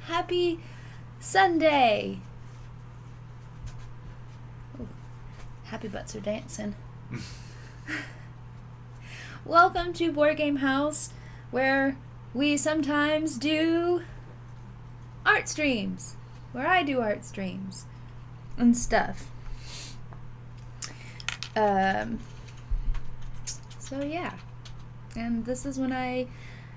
Happy Sunday. Ooh, happy butts are dancing. Welcome to Board Game House, where we sometimes do art streams, where I do art streams and stuff. So yeah, And this is when I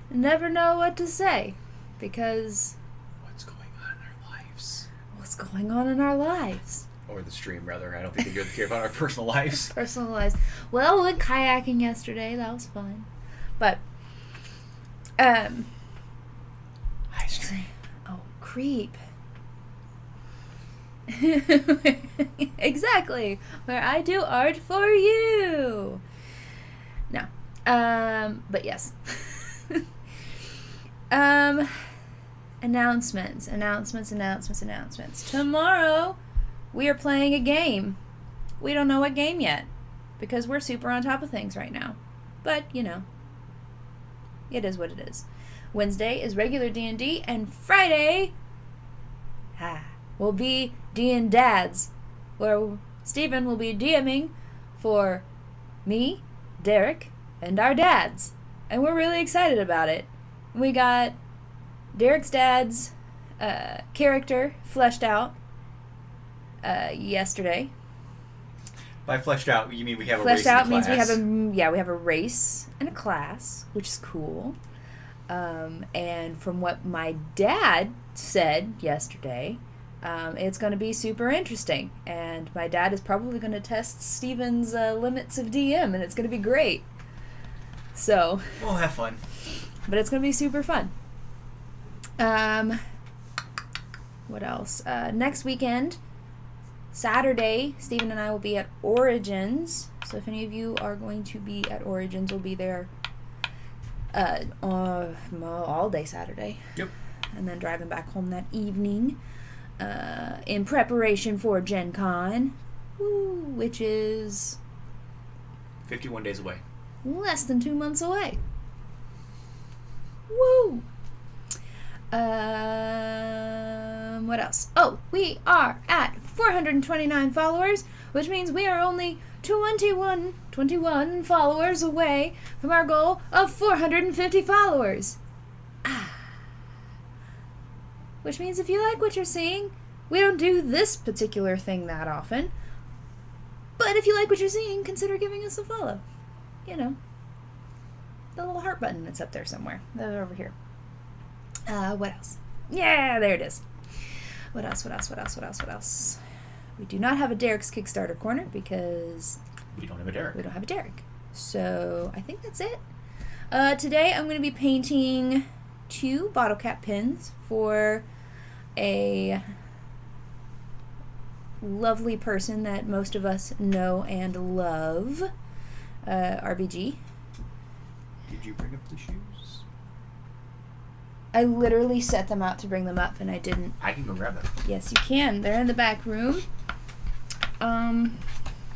never know what to say. Because... What's going on in our lives? What's going on in our lives? Or the stream, rather. I don't think they care about our personal lives. Personal lives. Well, we went kayaking yesterday. That was fun. But, Ice cream. Oh, creep. Exactly. Where I do art for you. No. But yes. Announcements. Tomorrow, we are playing a game. We don't know what game yet, because we're super on top of things right now. But, you know, it is what it is. Wednesday is regular D&D, and Friday will be D&Dads, where Stephen will be DMing for me, Derek, and our dads. And we're really excited about it. We got Derek's dad's character fleshed out yesterday. By fleshed out, you mean we have a fleshed race out and a means class? we have a race and a class, which is cool. And from what my dad said yesterday, it's going to be super interesting. And my dad is probably going to test Steven's limits of DM, and it's going to be great. So we'll have fun. But it's going to be super fun. What else? Next weekend, Saturday, Stephen and I will be at Origins. So if any of you are going to be at Origins, we'll be there all day Saturday. Yep. And then driving back home that evening in preparation for Gen Con, which is 51 days away. Less than 2 months away. Woo! What else? Oh, we are at 429 followers, which means we are only 21 followers away from our goal of 450 followers. Which means if you like what you're seeing, we don't do this particular thing that often. But if you like what you're seeing, consider giving us a follow. You know, the little heart button that's up there somewhere. They're over here. What else? Yeah, there it is. What else? We do not have a Derek's Kickstarter corner because we don't have a Derek. So I think that's it. Today I'm going to be painting 2 bottle cap pins for a lovely person that most of us know and love, RBG. Did you bring up the shoes? I literally set them out to bring them up, and I didn't. I can go grab them. Yes, you can. They're in the back room,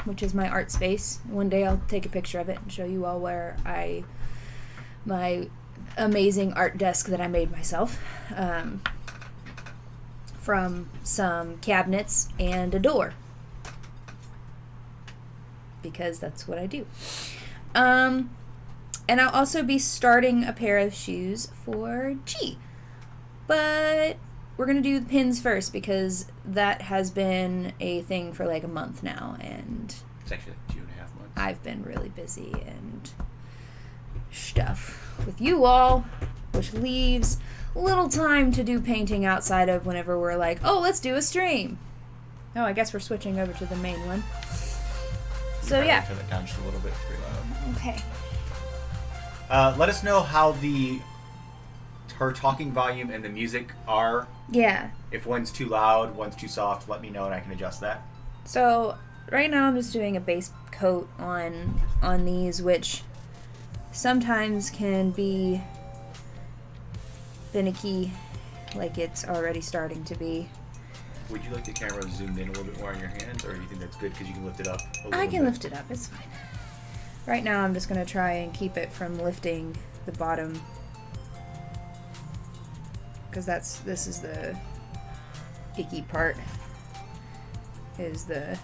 which is my art space. One day I'll take a picture of it and show you all where my amazing art desk that I made myself, from some cabinets and a door, because that's what I do. And I'll also be starting a pair of shoes for Chi. But we're going to do the pins first because that has been a thing for like a month now. And it's actually like 2.5 months. I've been really busy and stuff with you all, which leaves little time to do painting outside of whenever we're like, oh, let's do a stream. Oh, I guess we're switching over to the main one. So yeah. Turn it down just a little bit. Pretty loud. Okay. Let us know how her talking volume and the music are. Yeah. If one's too loud, one's too soft, let me know and I can adjust that. So right now I'm just doing a base coat on these, which sometimes can be finicky, like it's already starting to be. Would you like the camera zoomed in a little bit more on your hands, or do you think that's good because you can lift it up a little bit? I can lift it up, it's fine. Right now I'm just going to try and keep it from lifting the bottom, because this is the icky part, is the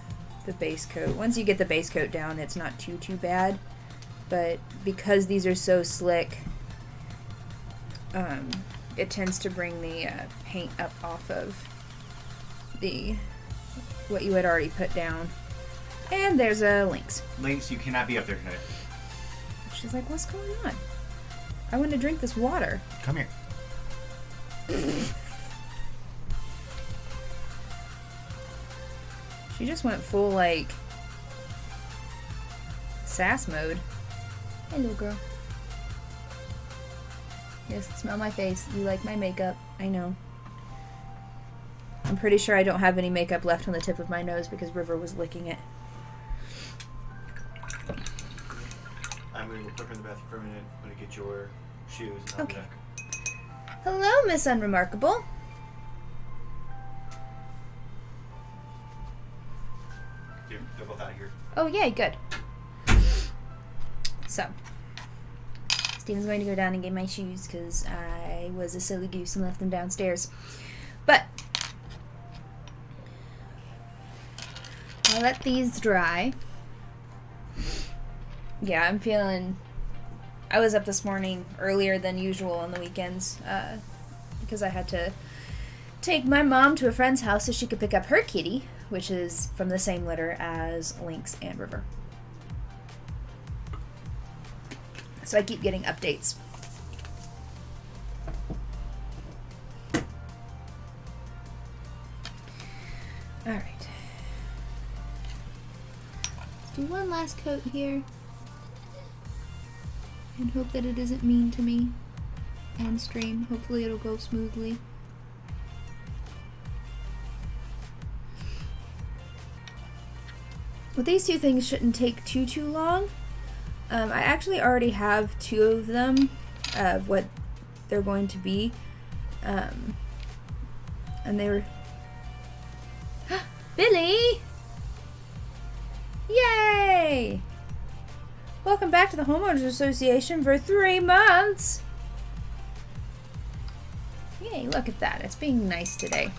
base coat. Once you get the base coat down, it's not too bad, but because these are so slick, it tends to bring the paint up off of what you had already put down. And there's a Lynx. Lynx, you cannot be up there tonight. She's like, what's going on? I want to drink this water. Come here. She just went full, like, sass mode. Hello, girl. Yes, smell my face. You like my makeup. I know. I'm pretty sure I don't have any makeup left on the tip of my nose because River was licking it. I'm going to go quick in the bathroom for a minute. I'm going to get your shoes and Okay. back. Hello, Miss Unremarkable. They're both out of here. Oh, yay, good. So, Steven's going to go down and get my shoes because I was a silly goose and left them downstairs. But, I'll let these dry. Yeah, I'm feeling... I was up this morning earlier than usual on the weekends because I had to take my mom to a friend's house so she could pick up her kitty, which is from the same litter as Lynx and River. So I keep getting updates. Alright. Let's do one last coat here. And hope that it isn't mean to me on stream. Hopefully it'll go smoothly. Well, these two things shouldn't take too long. I actually already have 2 of them of what they're going to be. And they were... Billy! Yay! Welcome back to the Homeowners Association for 3 months! Yay, look at that. It's being nice today.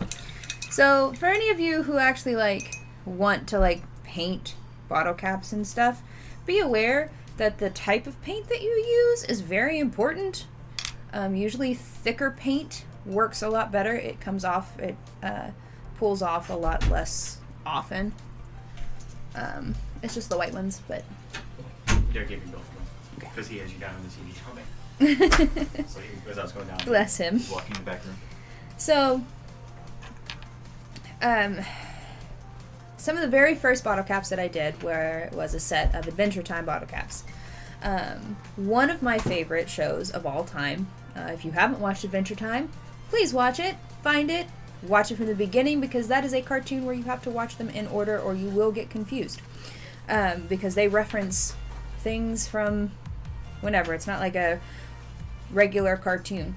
So, for any of you who actually, like, want to, like, paint bottle caps and stuff, be aware that the type of paint that you use is very important. Usually thicker paint works a lot better. It comes off, it pulls off a lot less often. It's just the white ones, but... Derek gave me both of them. Because he has you down on the TV helmet. So he, as I was going down, Bless him. Walking in the back room. So, some of the very first bottle caps that I did was a set of Adventure Time bottle caps. One of my favorite shows of all time. If you haven't watched Adventure Time, please watch it, find it, watch it from the beginning because that is a cartoon where you have to watch them in order or you will get confused. Because they reference things from whenever. It's not like a regular cartoon.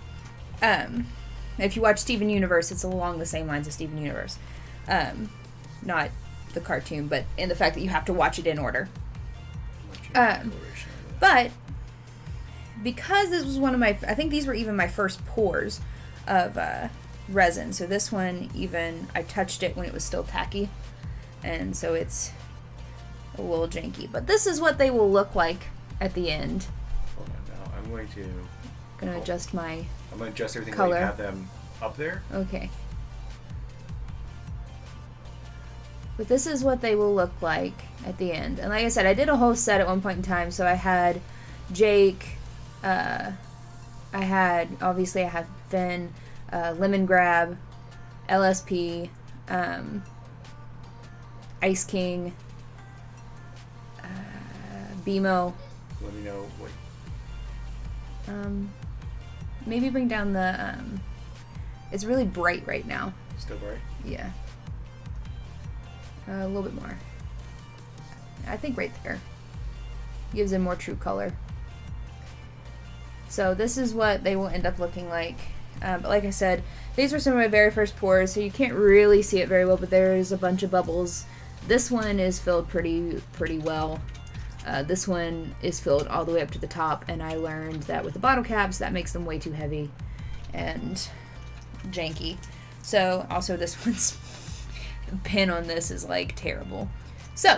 If you watch Steven Universe, it's along the same lines as Steven Universe. Not the cartoon, but in the fact that you have to watch it in order. But because this was one of my, I think these were even my first pours of resin. So this one even, I touched it when it was still tacky. And so it's a little janky. But this is what they will look like at the end. Hold on now. I'm going to... Gonna adjust my I'm going to adjust everything color. while you have them up there. Okay. But this is what they will look like at the end. And like I said, I did a whole set at one point in time. So I had Jake, obviously I have Finn, Lemon Grab, LSP, Ice King, BMO. Let me know what... Maybe bring down the, it's really bright right now. Still bright? Yeah. A little bit more. I think right there. Gives it more true color. So this is what they will end up looking like. But like I said, these were some of my very first pours, so you can't really see it very well, but there is a bunch of bubbles. This one is filled pretty well. This one is filled all the way up to the top, and I learned that with the bottle caps, that makes them way too heavy and janky. So, also this one's, the pin on this is like terrible. So,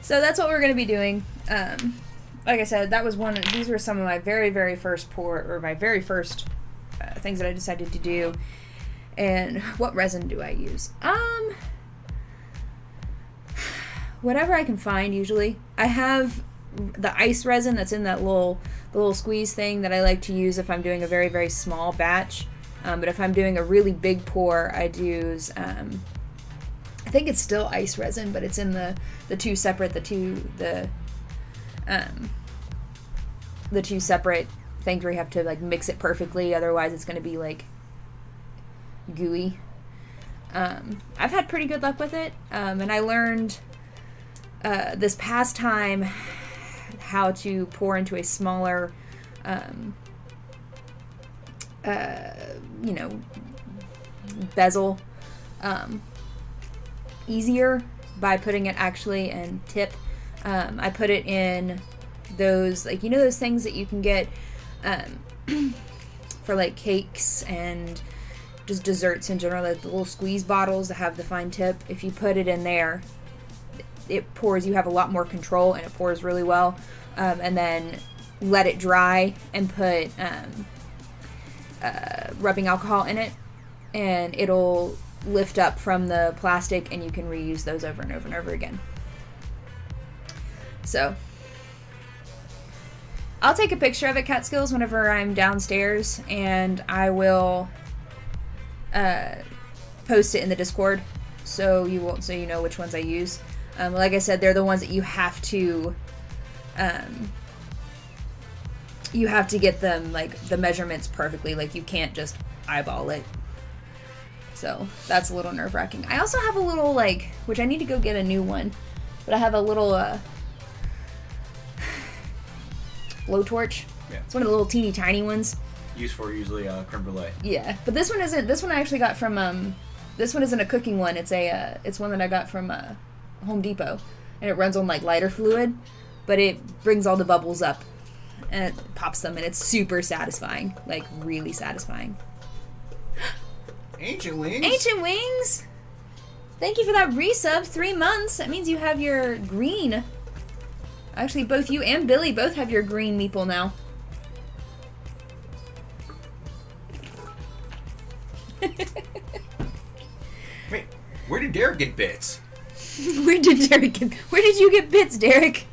so that's what we're going to be doing. Like I said, that was these were some of my very first my very first things that I decided to do. whatever I can find. Usually, I have the ice resin that's in that little squeeze thing that I like to use if I'm doing a very, very small batch. But if I'm doing a really big pour, I'd use, I think it's still ice resin, but it's in the two separate things where you have to like mix it perfectly. Otherwise, it's going to be like gooey. I've had pretty good luck with it, and I learned this past time how to pour into a smaller, bezel easier by putting it actually in tip. I put it in those, like, those things that you can get for like cakes and just desserts in general, like the little squeeze bottles that have the fine tip. If you put it in there, it pours. You have a lot more control, and it pours really well. And then let it dry and put rubbing alcohol in it, and it'll lift up from the plastic, and you can reuse those over and over and over again. So I'll take a picture of it, Catskills, whenever I'm downstairs, and I will post it in the Discord, so you know which ones I use. Like I said, they're the ones that you have to get them, like, the measurements perfectly. Like, you can't just eyeball it. So that's a little nerve-wracking. I also have a little, like, which I need to go get a new one, but I have a little blowtorch. Yeah. It's one of the little teeny tiny ones. Used for usually creme brulee. Yeah, but this one isn't. This one I actually got from this one isn't a cooking one. It's it's one that I got from Home Depot, and it runs on like lighter fluid, but it brings all the bubbles up and it pops them, and it's super satisfying, like really satisfying. Ancient Wings. Ancient Wings. Thank you for that resub. 3 months. That means you have your green. Actually, both you and Billy both have your green meeple now. Wait, where did Derek get bits? Where did you get bits, Derek?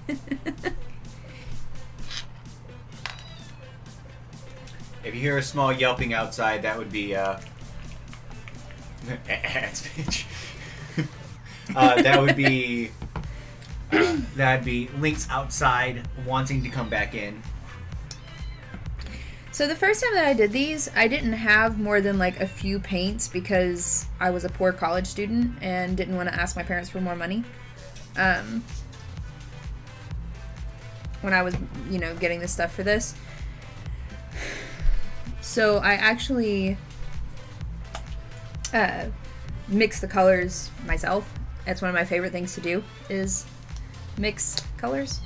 If you hear a small yelping outside, that would be ants, bitch. That'd be Link's outside wanting to come back in. So the first time that I did these, I didn't have more than like a few paints because I was a poor college student and didn't want to ask my parents for more money. When I was, getting this stuff for this. So I actually mix the colors myself. That's one of my favorite things to do, is mix colors.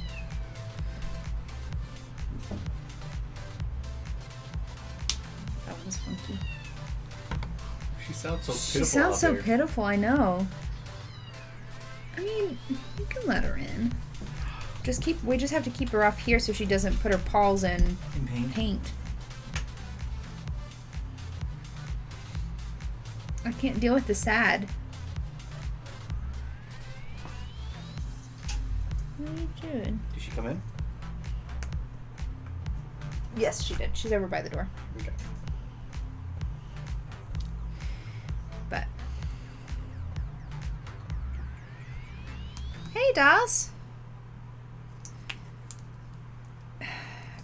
That one's funky. She sounds so pitiful. She sounds so pitiful, I know. I mean, you can let her in. We just have to keep her off here so she doesn't put her paws in paint. I can't deal with the sad. What are you doing? Did she come in? Yes, she did. She's over by the door. Okay. But. Hey, Doss.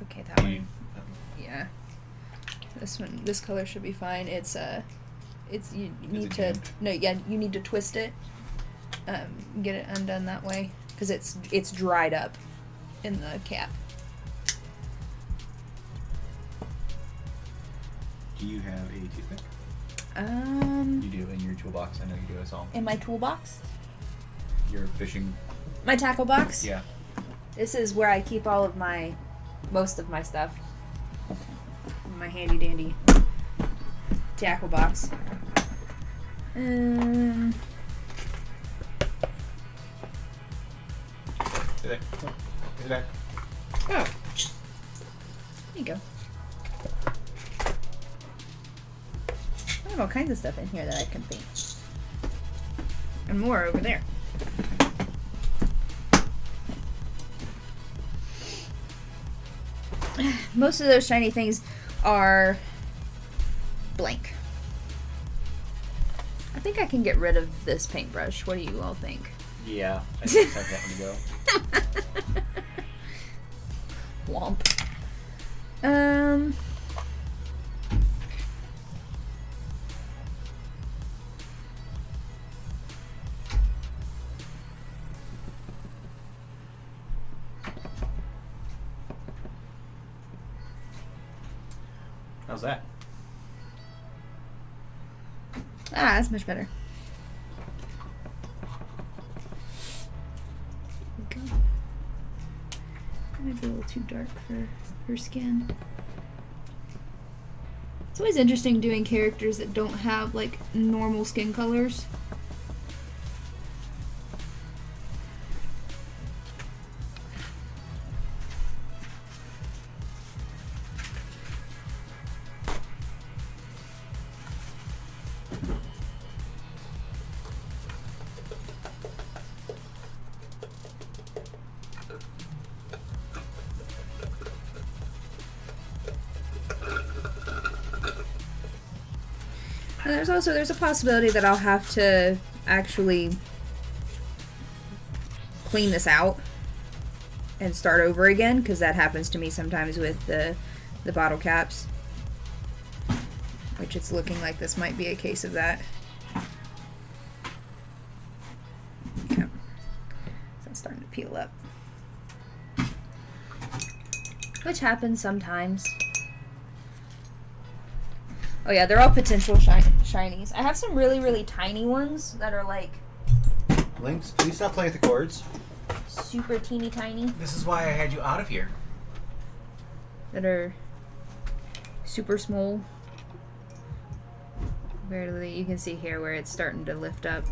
Okay, that one. Yeah. This color should be fine. You need to twist it. Get it undone that way because it's dried up in the cap. Do you have a toothpick? You do in your toolbox. I know you do. I saw. In my toolbox? Your fishing. My tackle box? Yeah. This is where I keep most of my stuff. My handy dandy tackle box. Stay there. Stay back. Oh. There you go. I have all kinds of stuff in here that I can paint. And more over there. most of those shiny things are blank. I think I can get rid of this paintbrush. What do you all think? Yeah, I think it's time for that one to go. Womp. How's that? That's much better. There we go. Might be a little too dark for her skin. It's always interesting doing characters that don't have like normal skin colors. And there's a possibility that I'll have to actually clean this out and start over again, because that happens to me sometimes with the bottle caps, which it's looking like this might be a case of that. Yeah, so it's starting to peel up, which happens sometimes. Oh yeah, they're all potential shinies. I have some really, really tiny ones that are like... Lynx, please stop playing with the cords. Super teeny tiny. This is why I had you out of here. That are super small. Barely, you can see here where it's starting to lift up.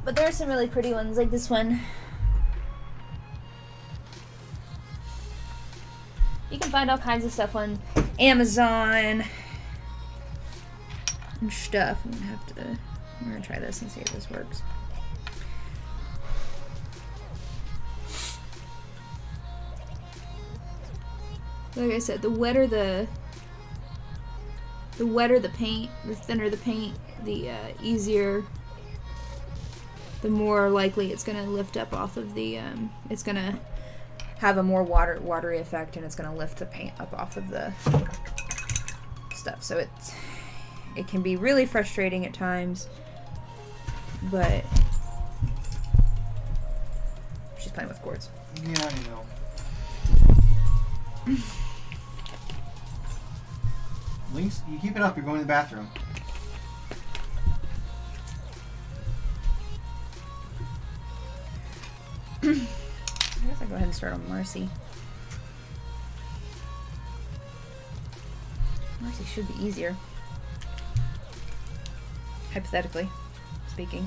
But there are some really pretty ones, like this one. You can find all kinds of stuff on Amazon and stuff. We're gonna try this and see if this works. Like I said, the wetter the paint, the thinner the paint, the easier, the more likely it's gonna lift up off of the. It's gonna have a more watery effect, and it's going to lift the paint up off of the stuff. So it can be really frustrating at times, but she's playing with cords. Yeah, I know. Lynx, you keep it up. You're going to the bathroom. I guess I'll go ahead and start on Marcy. Marcy should be easier. Hypothetically speaking.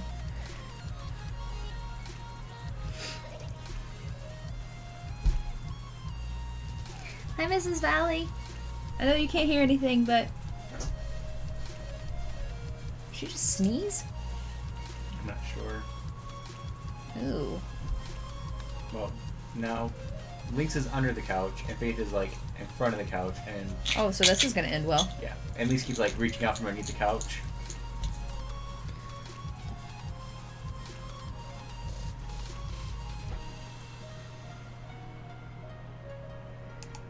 Hi, Mrs. Valley. I know you can't hear anything, but... Did she just sneeze? I'm not sure. Ooh. Well, now Lynx is under the couch, and Faith is like in front of the couch, and Oh, so this is gonna end well. yeah, and Lynx keeps like reaching out from underneath the couch.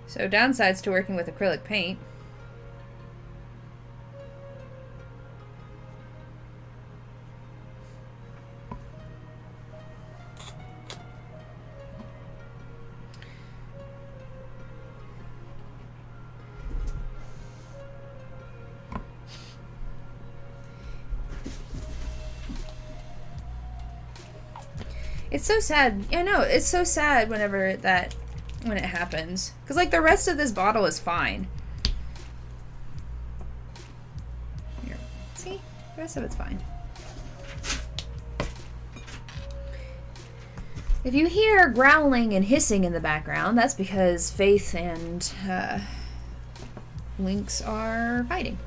So downsides to working with acrylic paint. It's so sad. I know, it's so sad when it happens. Because, like, the rest of this bottle is fine. Here. See? The rest of it's fine. If you hear growling and hissing in the background, that's because Faith and Lynx are fighting.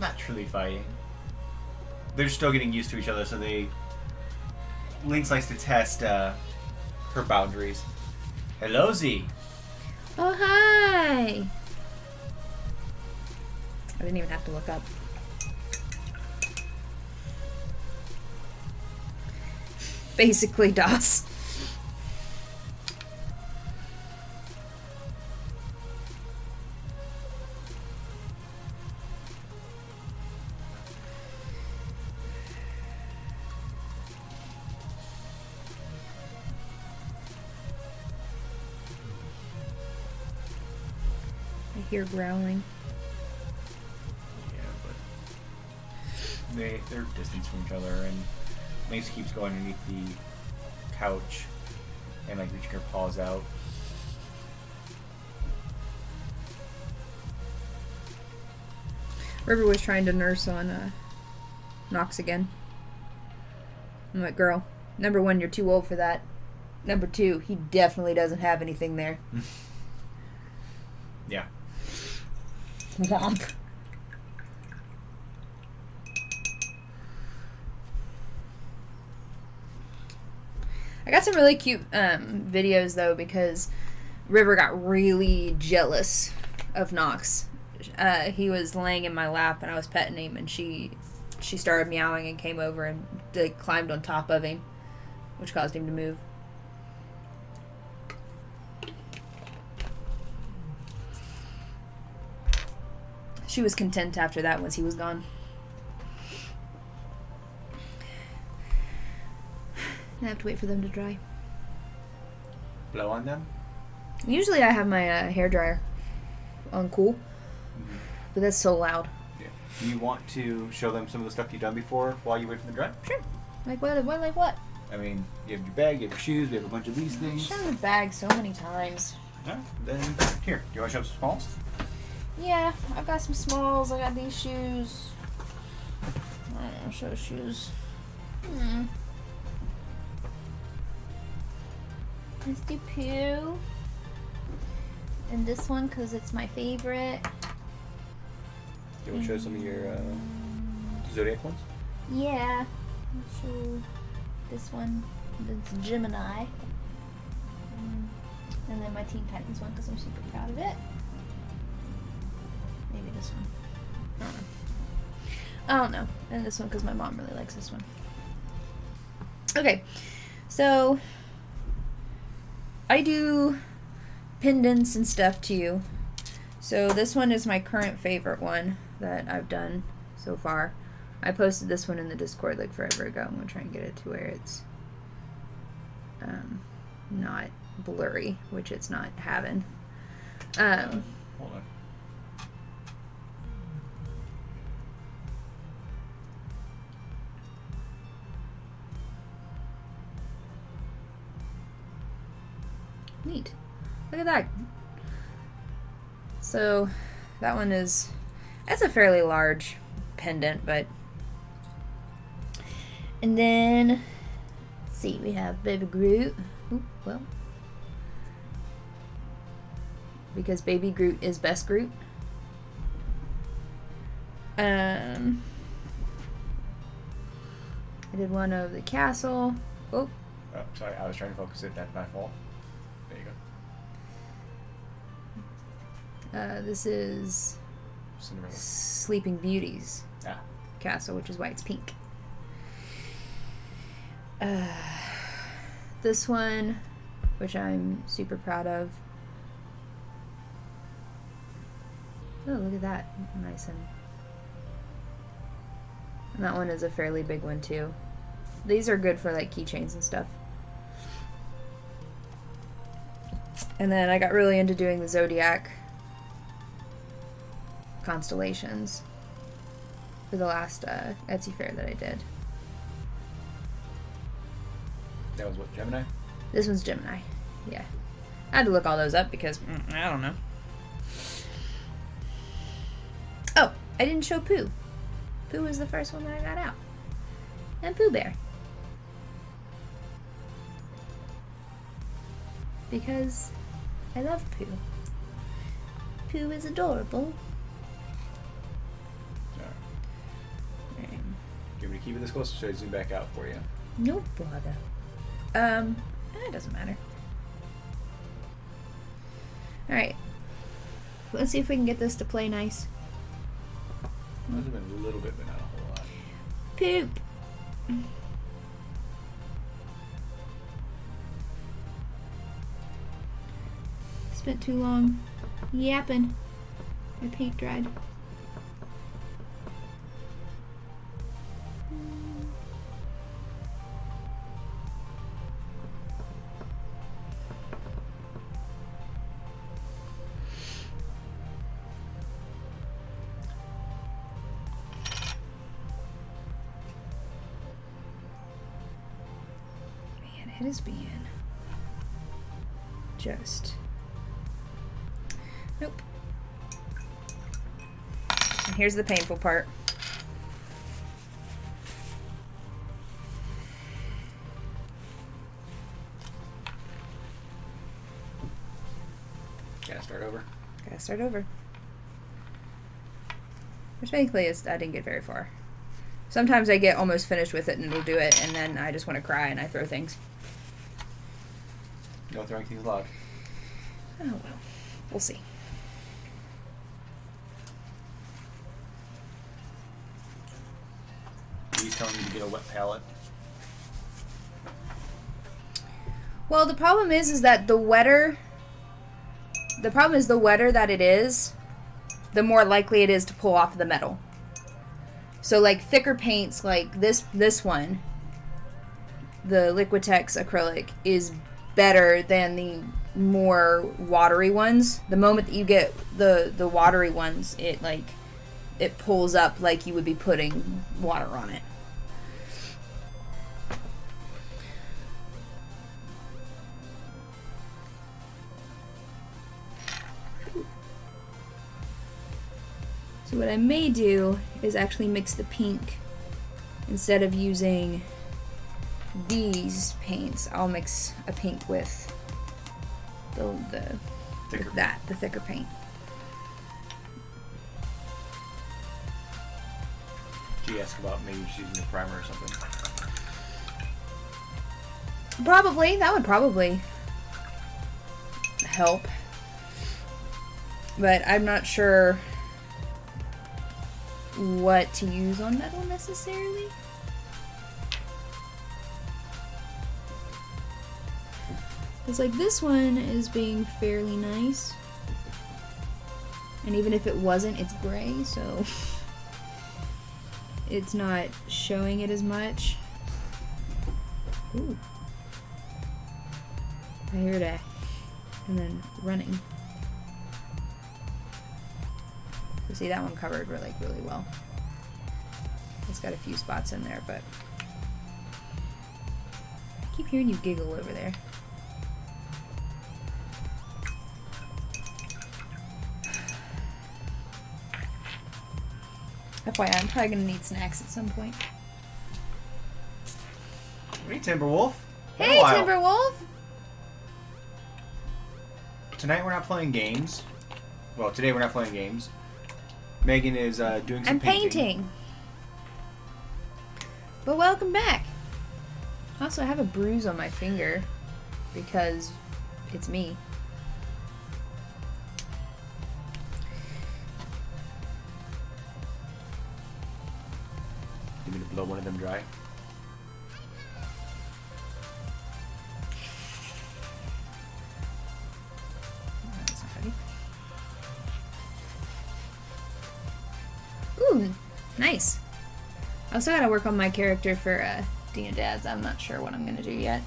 Not truly fighting. They're still getting used to each other, so Lynx likes to test her boundaries. Hello, Z. Oh, hi! I didn't even have to look up. Basically, DOS. I hear growling. Yeah, but they're distant from each other, and Mace keeps going underneath the couch and like reaching her paws out. River was trying to nurse on Nox again. I'm like, girl, number one, you're too old for that. Number two, he definitely doesn't have anything there. Yeah. Womp. I got some really cute videos though, because River got really jealous of Nox. He was laying in my lap and I was petting him, and she started meowing and came over and climbed on top of him, which caused him to move. She was content after that once he was gone. I have to wait for them to dry. Blow on them? Usually I have my hair dryer on cool, but that's so loud. Yeah. Do you want to show them some of the stuff you've done before while you wait for them to dry? Sure. Like what? Like what? I mean, you have your bag, you have your shoes, we have a bunch of these I've things. shown the bag so many times. Yeah. Then here, do you want to show some smalls? Yeah, I've got some smalls. I got these shoes. I don't know, show shoes. Let's do Pooh. And this one because it's my favorite. Do you want to show some of your Zodiac ones? Yeah. I'll show this one. It's Gemini. And then my Teen Titans one because I'm super proud of it. Maybe this one. I don't know. And this one because my mom really likes this one. Okay. So, I do pendants and stuff to you. So this one is my current favorite one that I've done so far. I posted this one in the Discord like forever ago. I'm going to try and get it to where it's not blurry, which it's not having. Hold on. Neat. Look at that. So that one is, that's a fairly large pendant, but, and then let's see, we have Baby Groot. Oop, well, because Baby Groot is best Groot. I did one of the castle. Oh, sorry, I was trying to focus it. That's my fault. There you go. This is Cinderella. Sleeping Beauty's Ah. castle, which is why it's pink. This one, which I'm super proud of. Oh, look at that. Nice and that one is a fairly big one too. These are good for like keychains and stuff. And then I got really into doing the Zodiac constellations for the last Etsy fair that I did. That was what, Gemini? This one's Gemini. Yeah. I had to look all those up because, I don't know. Oh, I didn't show Pooh. Pooh was the first one that I got out. And Pooh Bear. Because I love Pooh. Pooh is adorable. Alright. Do you want me to keep it this close or should I zoom back out for you? No bother. It doesn't matter. Alright. Let's see if we can get this to play nice. Must have been a little bit, but not a whole lot. Poop. Spent too long yapping. My paint dried. Man, it is being just... Nope. And here's the painful part. Gotta start over. Gotta start over. Which basically is, I didn't get very far. Sometimes I get almost finished with it and it'll do it, and then I just want to cry and I throw things. No throwing things allowed. Oh well. We'll see. He's telling you to get a wet palette. Well, the problem is that the wetter that it is, the more likely it is to pull off the metal. So like thicker paints like this one, the Liquitex acrylic, is better than the more watery ones. The moment that you get the watery ones, it pulls up like you would be putting water on it. So what I may do is actually mix the pink. Instead of using these paints, I'll mix a pink with the thicker paint. She asked about maybe just using a primer or something. Probably. That would probably help. But I'm not sure what to use on metal necessarily. Because like this one is being fairly nice. And even if it wasn't, it's gray, so it's not showing it as much. Ooh. I heard a and then running. So see, that one covered really well. It's got a few spots in there, but I keep hearing you giggle over there. FYI, I'm probably gonna need snacks at some point. Hey, Timberwolf. Hey, Timberwolf! Tonight we're not playing games. Well, today we're not playing games. Megan is doing some painting. But welcome back. Also, I have a bruise on my finger because it's me. You mean to blow one of them dry? That's not ready. Ooh, nice. I also gotta work on my character for Dina Dads. I'm not sure what I'm gonna do yet.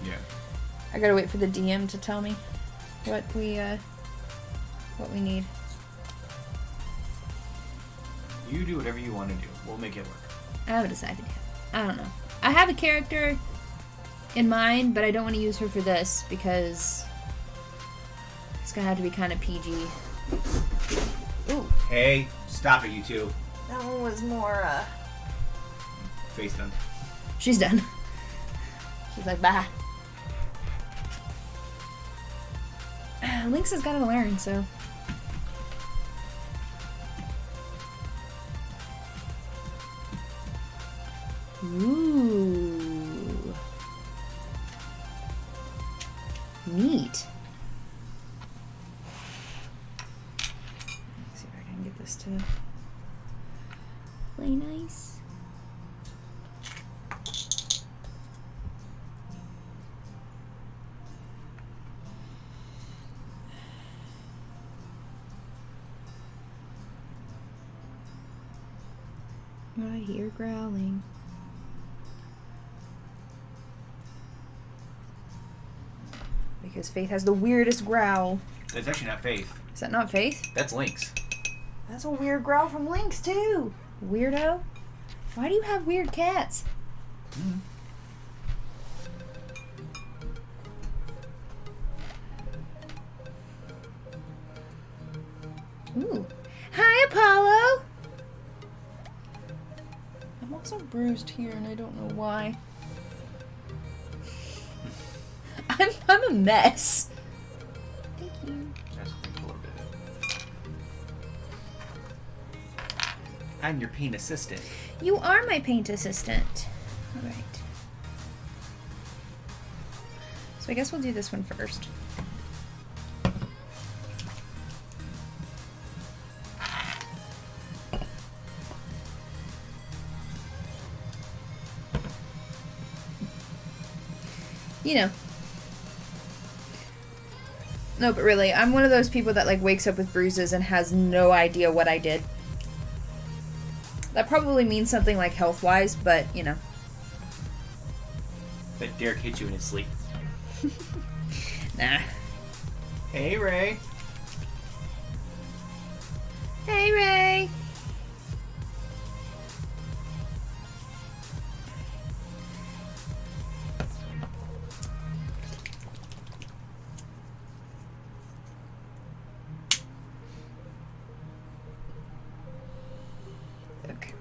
Yeah. I gotta wait for the DM to tell me what we need. You do whatever you want to do. We'll make it work. I haven't decided yet. I don't know. I have a character in mind, but I don't want to use her for this because it's gonna have to be kind of PG. Ooh. Hey, stop it, you two. That one was more, Face done. She's done. She's like, bye. Lynx has got to learn, so. Ooh. Neat. Let's see if I can get this to play nice. I hear growling. Because Faith has the weirdest growl. That's actually not Faith. Is that not Faith? That's Lynx. That's a weird growl from Lynx, too. Weirdo. Why do you have weird cats? Mm. Ooh. Hi, Apollo! I'm also bruised here, and I don't know why. I'm a mess. Thank you. That's a little bit. I'm your paint assistant. You are my paint assistant. All right. So I guess we'll do this one first. You know. No, but really, I'm one of those people that like wakes up with bruises and has no idea what I did. That probably means something like health-wise, but, you know. That Derek hit you in his sleep. Nah. Hey, Ray. Hey, Ray. Okay.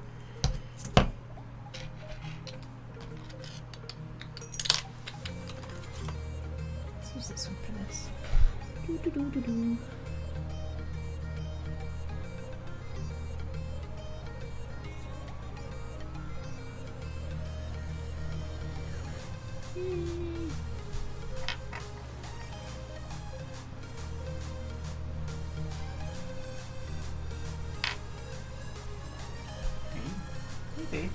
Let's use this one for this. Do. Hey.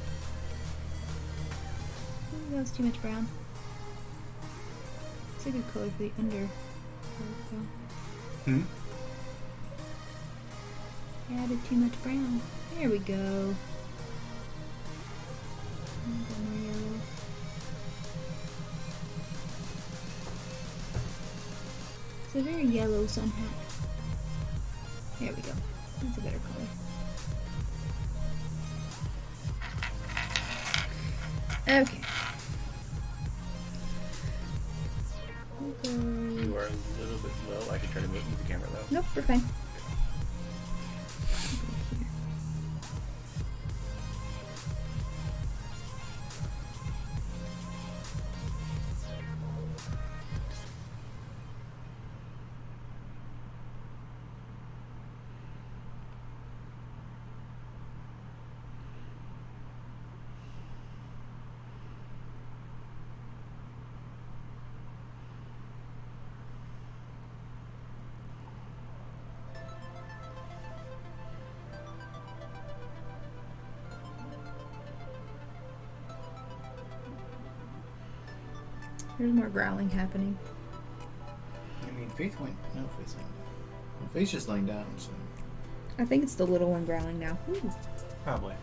Ooh, that was too much brown. It's a good color for the under. Hmm? I added too much brown. There we go. And then more yellow. It's a very yellow sun hat. There we go. That's a better color. Okay. You are a little bit low. I can try to move the camera though. Nope, we're fine. There's more growling happening. I mean, Faith went. No, Faith's not. Well, Faith's just laying down, so. I think it's the little one growling now. Ooh. Probably.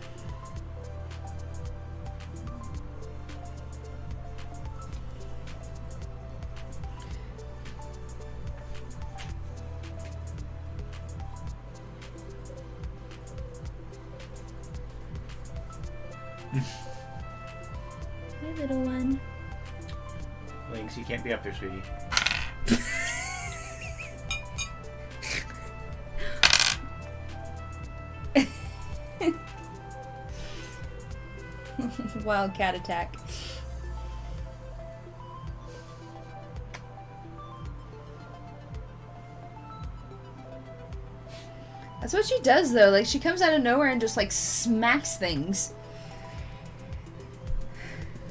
Hi, little one. Lynx, you can't be up there, sweetie. Wild cat attack. That's what she does, though. Like, she comes out of nowhere and just, like, smacks things.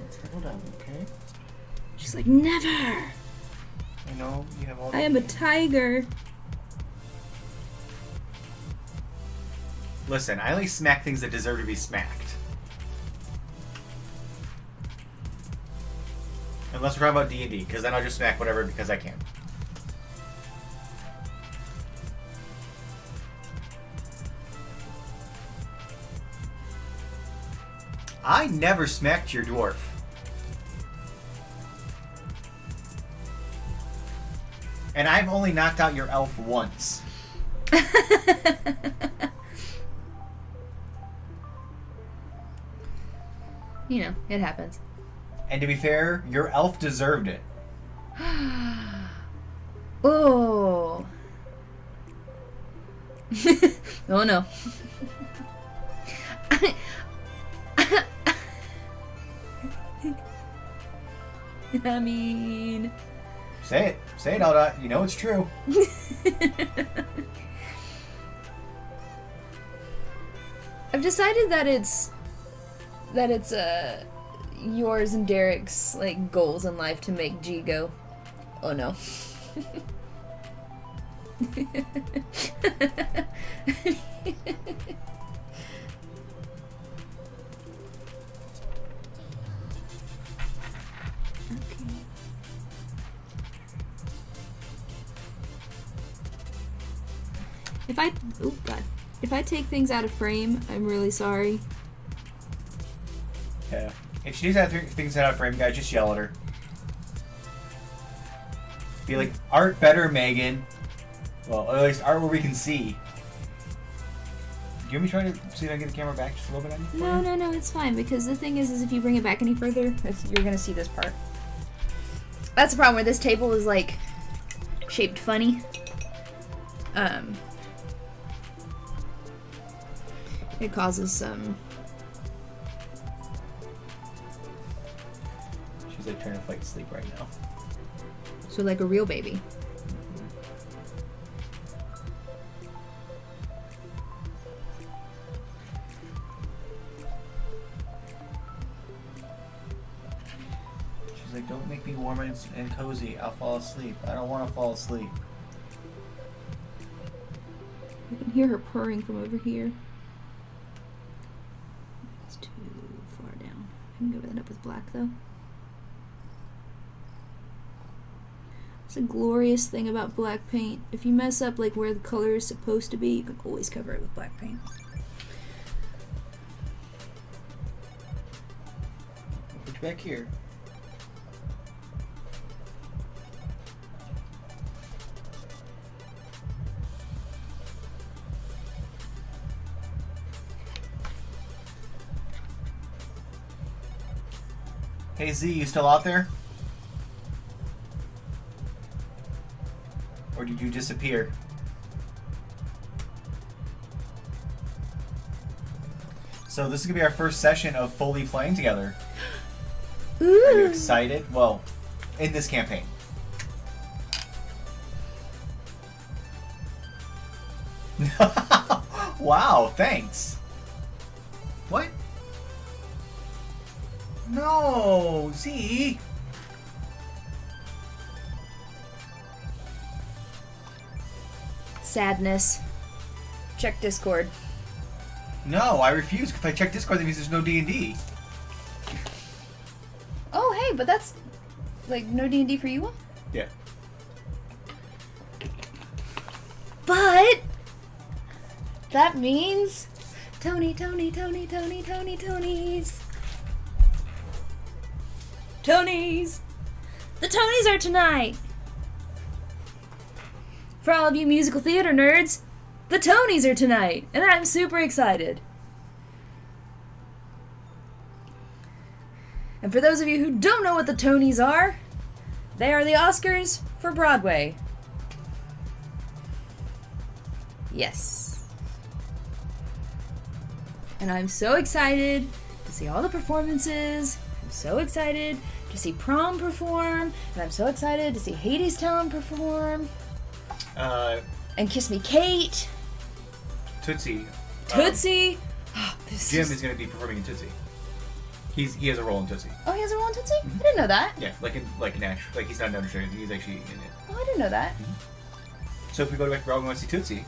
Settle down, okay? She's like, never! I know you have all. I am a tiger. Listen, I only smack things that deserve to be smacked. Unless we're talking about D&D, because then I'll just smack whatever because I can. I never smacked your dwarf. And I've only knocked out your elf once. You know, it happens. And to be fair, your elf deserved it. Oh. Oh no. I mean... Say it. Say it, Alda. You know it's true. I've decided that it's yours and Derek's like goals in life to make G go, oh no. If I take things out of frame, I'm really sorry. Yeah. If she needs to have things out of frame, guys, just yell at her. Be like, art better, Megan. Well, at least art where we can see. Do you want me to try to see if I can get the camera back just a little bit on you? No, it's fine, because the thing is if you bring it back any further, you're gonna see this part. That's the problem where this table is like shaped funny. It causes some. She's like trying to fight sleep right now. So like a real baby. She's like, don't make me warm and cozy. I'll fall asleep. I don't want to fall asleep. I can hear her purring from over here. It's too far down. I can cover that up with black though. It's a glorious thing about black paint. If you mess up like where the color is supposed to be, you can always cover it with black paint. Put you back here. Hey Z, you still out there? Or did you disappear? So this is gonna be our first session of fully playing together. Ooh. Are you excited? Well, in this campaign. Wow, thanks. What? No, Z. Sadness. Check Discord. No, I refuse. If I check Discord, that means there's no D&D. Oh, hey, but that's like no D&D for you all? Yeah. But that means Tony, Tony, Tony, Tony, Tony, Tonys. Tonys! The Tonys are tonight! For all of you musical theater nerds, the Tonys are tonight, and I'm super excited. And for those of you who don't know what the Tonys are, they are the Oscars for Broadway. Yes. And I'm so excited to see all the performances. I'm so excited to see Prom perform, and I'm so excited to see Hades Town perform. And Kiss Me Kate. Tootsie. Tootsie. Jim is going to be performing in Tootsie. He has a role in Tootsie. Oh, he has a role in Tootsie? I didn't know that. Yeah, like in actual, like he's not an understudy. He's actually in it. Oh, I didn't know that. So if we go back to Broadway and want to see Tootsie,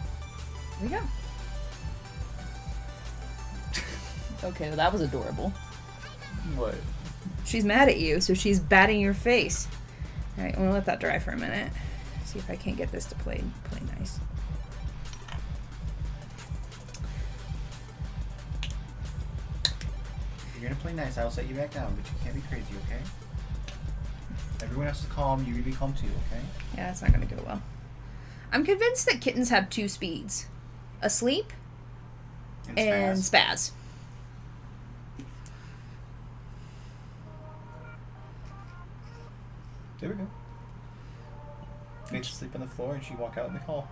Here we go. Okay, well that was adorable. what? She's mad at you, so she's batting your face. All right, I'm gonna let that dry for a minute. See if I can't get this to play nice. You're gonna play nice. I'll set you back down, but you can't be crazy, okay? Everyone else is calm. You're gonna be calm too, okay? Yeah, that's not gonna go well. I'm convinced that kittens have 2 speeds: asleep and spaz. There we go. They just sleep on the floor and she walk out in the hall.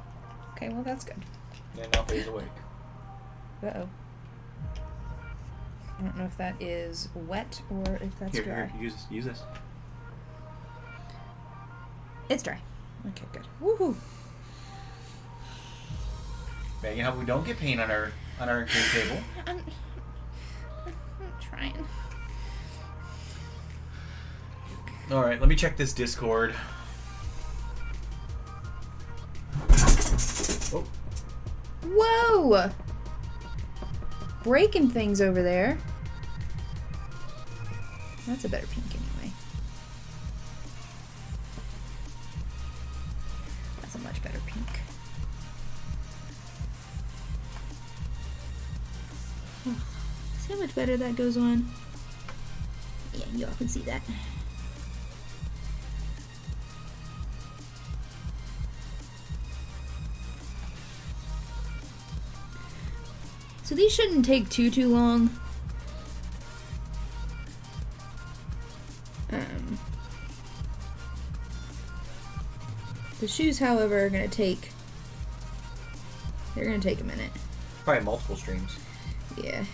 Okay, well that's good. And now Faye's awake. Uh-oh. I don't know if that is wet or if that's dry. Here, use this. It's dry. Okay, good. Woohoo! Megan, how we don't get paint on our game table. I'm trying. All right, let me check this Discord. Oh, Whoa! Breaking things over there. That's a better pink anyway. That's a much better pink. See how much better that goes on? Yeah, you all can see that. So these shouldn't take too long. The shoes, however, are gonna take. They're gonna take a minute. probably multiple streams. Yeah.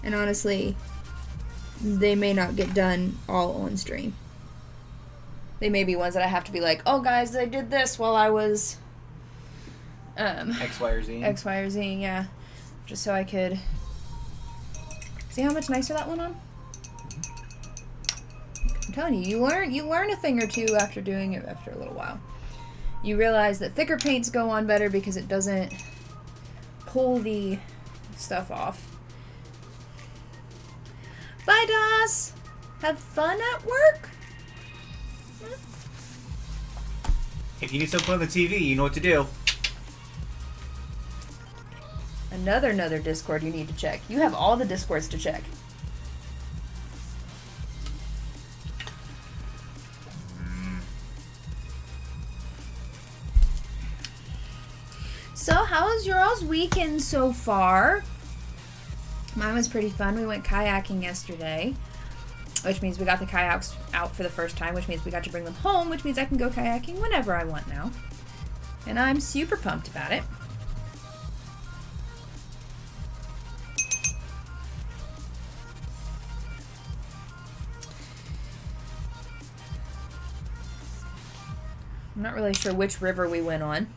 And honestly, they may not get done all on stream. They may be ones that I have to be like, oh guys, I did this while I was X, Y, or Z. X, Y, or Z, yeah. Just so I could see how much nicer that went on. I'm telling you, you learn a thing or two after doing it after a little while. You realize that thicker paints go on better because it doesn't pull the stuff off. Bye, Doss! Have fun at work? If you need something on the TV, you know what to do. Another Discord you need to check. You have all the Discords to check. So, how was your all's weekend so far? Mine was pretty fun. We went kayaking yesterday, which means we got the kayaks out for the first time, which means we got to bring them home, which means I can go kayaking whenever I want now. And I'm super pumped about it. I'm not really sure which river we went on.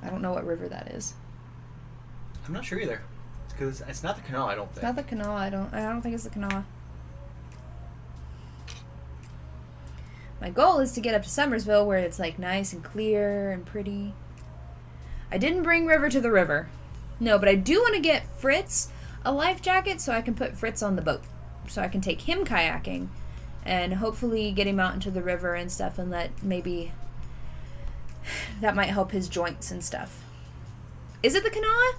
I don't know what river that is. I'm not sure either. Because it's not the canal, I don't think. It's not the canal. I don't think it's the canal. My goal is to get up to Summersville where it's like nice and clear and pretty. I didn't bring River to the river. No, but I do want to get Fritz a life jacket so I can put Fritz on the boat. So I can take him kayaking and hopefully get him out into the river and stuff, and maybe that might help his joints and stuff. Is it the Kanawha?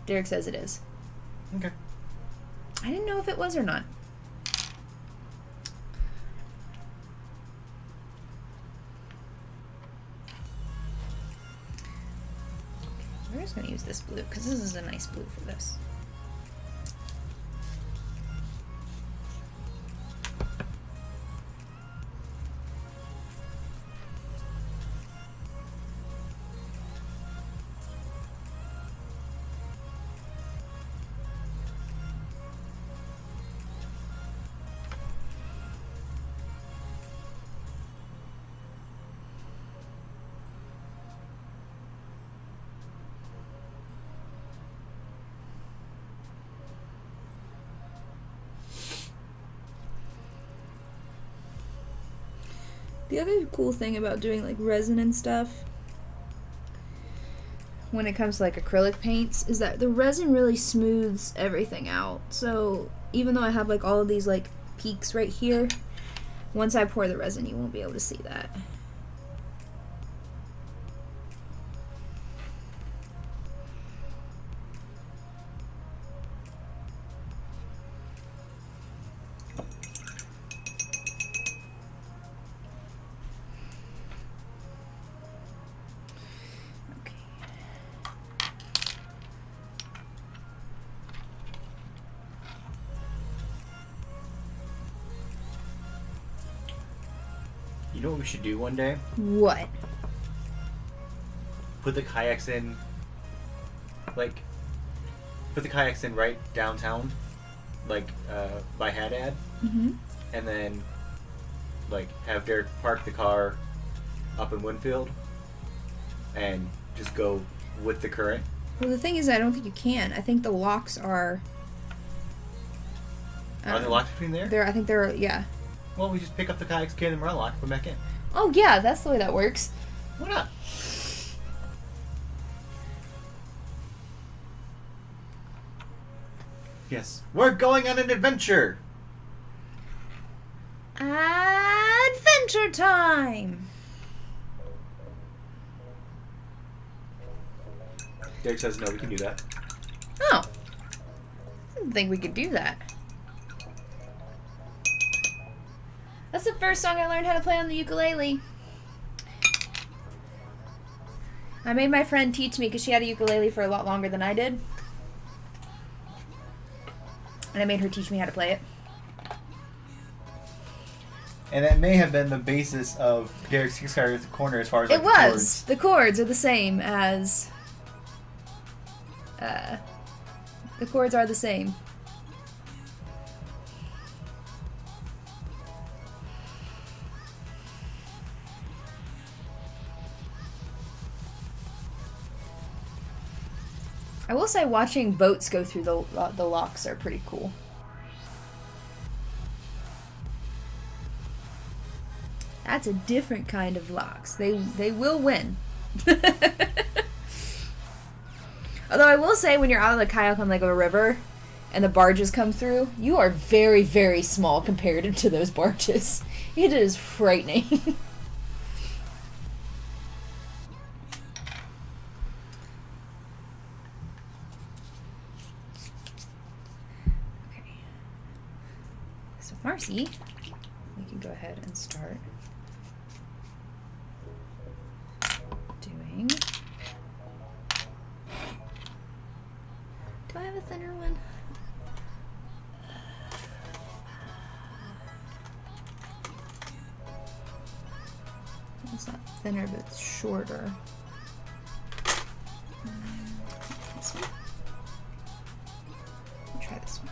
Derek says it is. Okay. I didn't know if it was or not. We're just going to use this blue because this is a nice blue for this. The other cool thing about doing like resin and stuff when it comes to like acrylic paints is that the resin really smooths everything out. So even though I have like all of these like peaks right here, once I pour the resin you won't be able to see that. You know what we should do one day? What? Put the kayaks in, like, put the kayaks in right downtown, like, by Haddad, Mm-hmm. and then, like, have Derek park the car up in Winfield, and just go with the current. Well, the thing is, I don't think you can. I think the locks are. Are they locked between there? I think they're, yeah. Well, we just pick up the kayaks, carry them around, lock, put them back in. Oh, yeah, that's the way that works. Why not? Yes. We're going on an adventure! Adventure time! Derek says no, we can do that. Oh. I didn't think we could do that. That's the first song I learned how to play on the ukulele. I made my friend teach me because she had a ukulele for a lot longer than I did. And I made her teach me how to play it. And that may have been the basis of Derek's Kickstarter at the corner as far as like, It was. The chords are the same as... the chords are the same. I will say watching boats go through the locks are pretty cool. That's a different kind of locks. They will win. Although I will say when you're out on the kayak on like a river and the barges come through, you are very, very small compared to those barges. It is frightening. Okay. So Marcy, we can go ahead and start doing... Do I have a thinner one? It's not thinner, but it's shorter. This one? I'll try this one.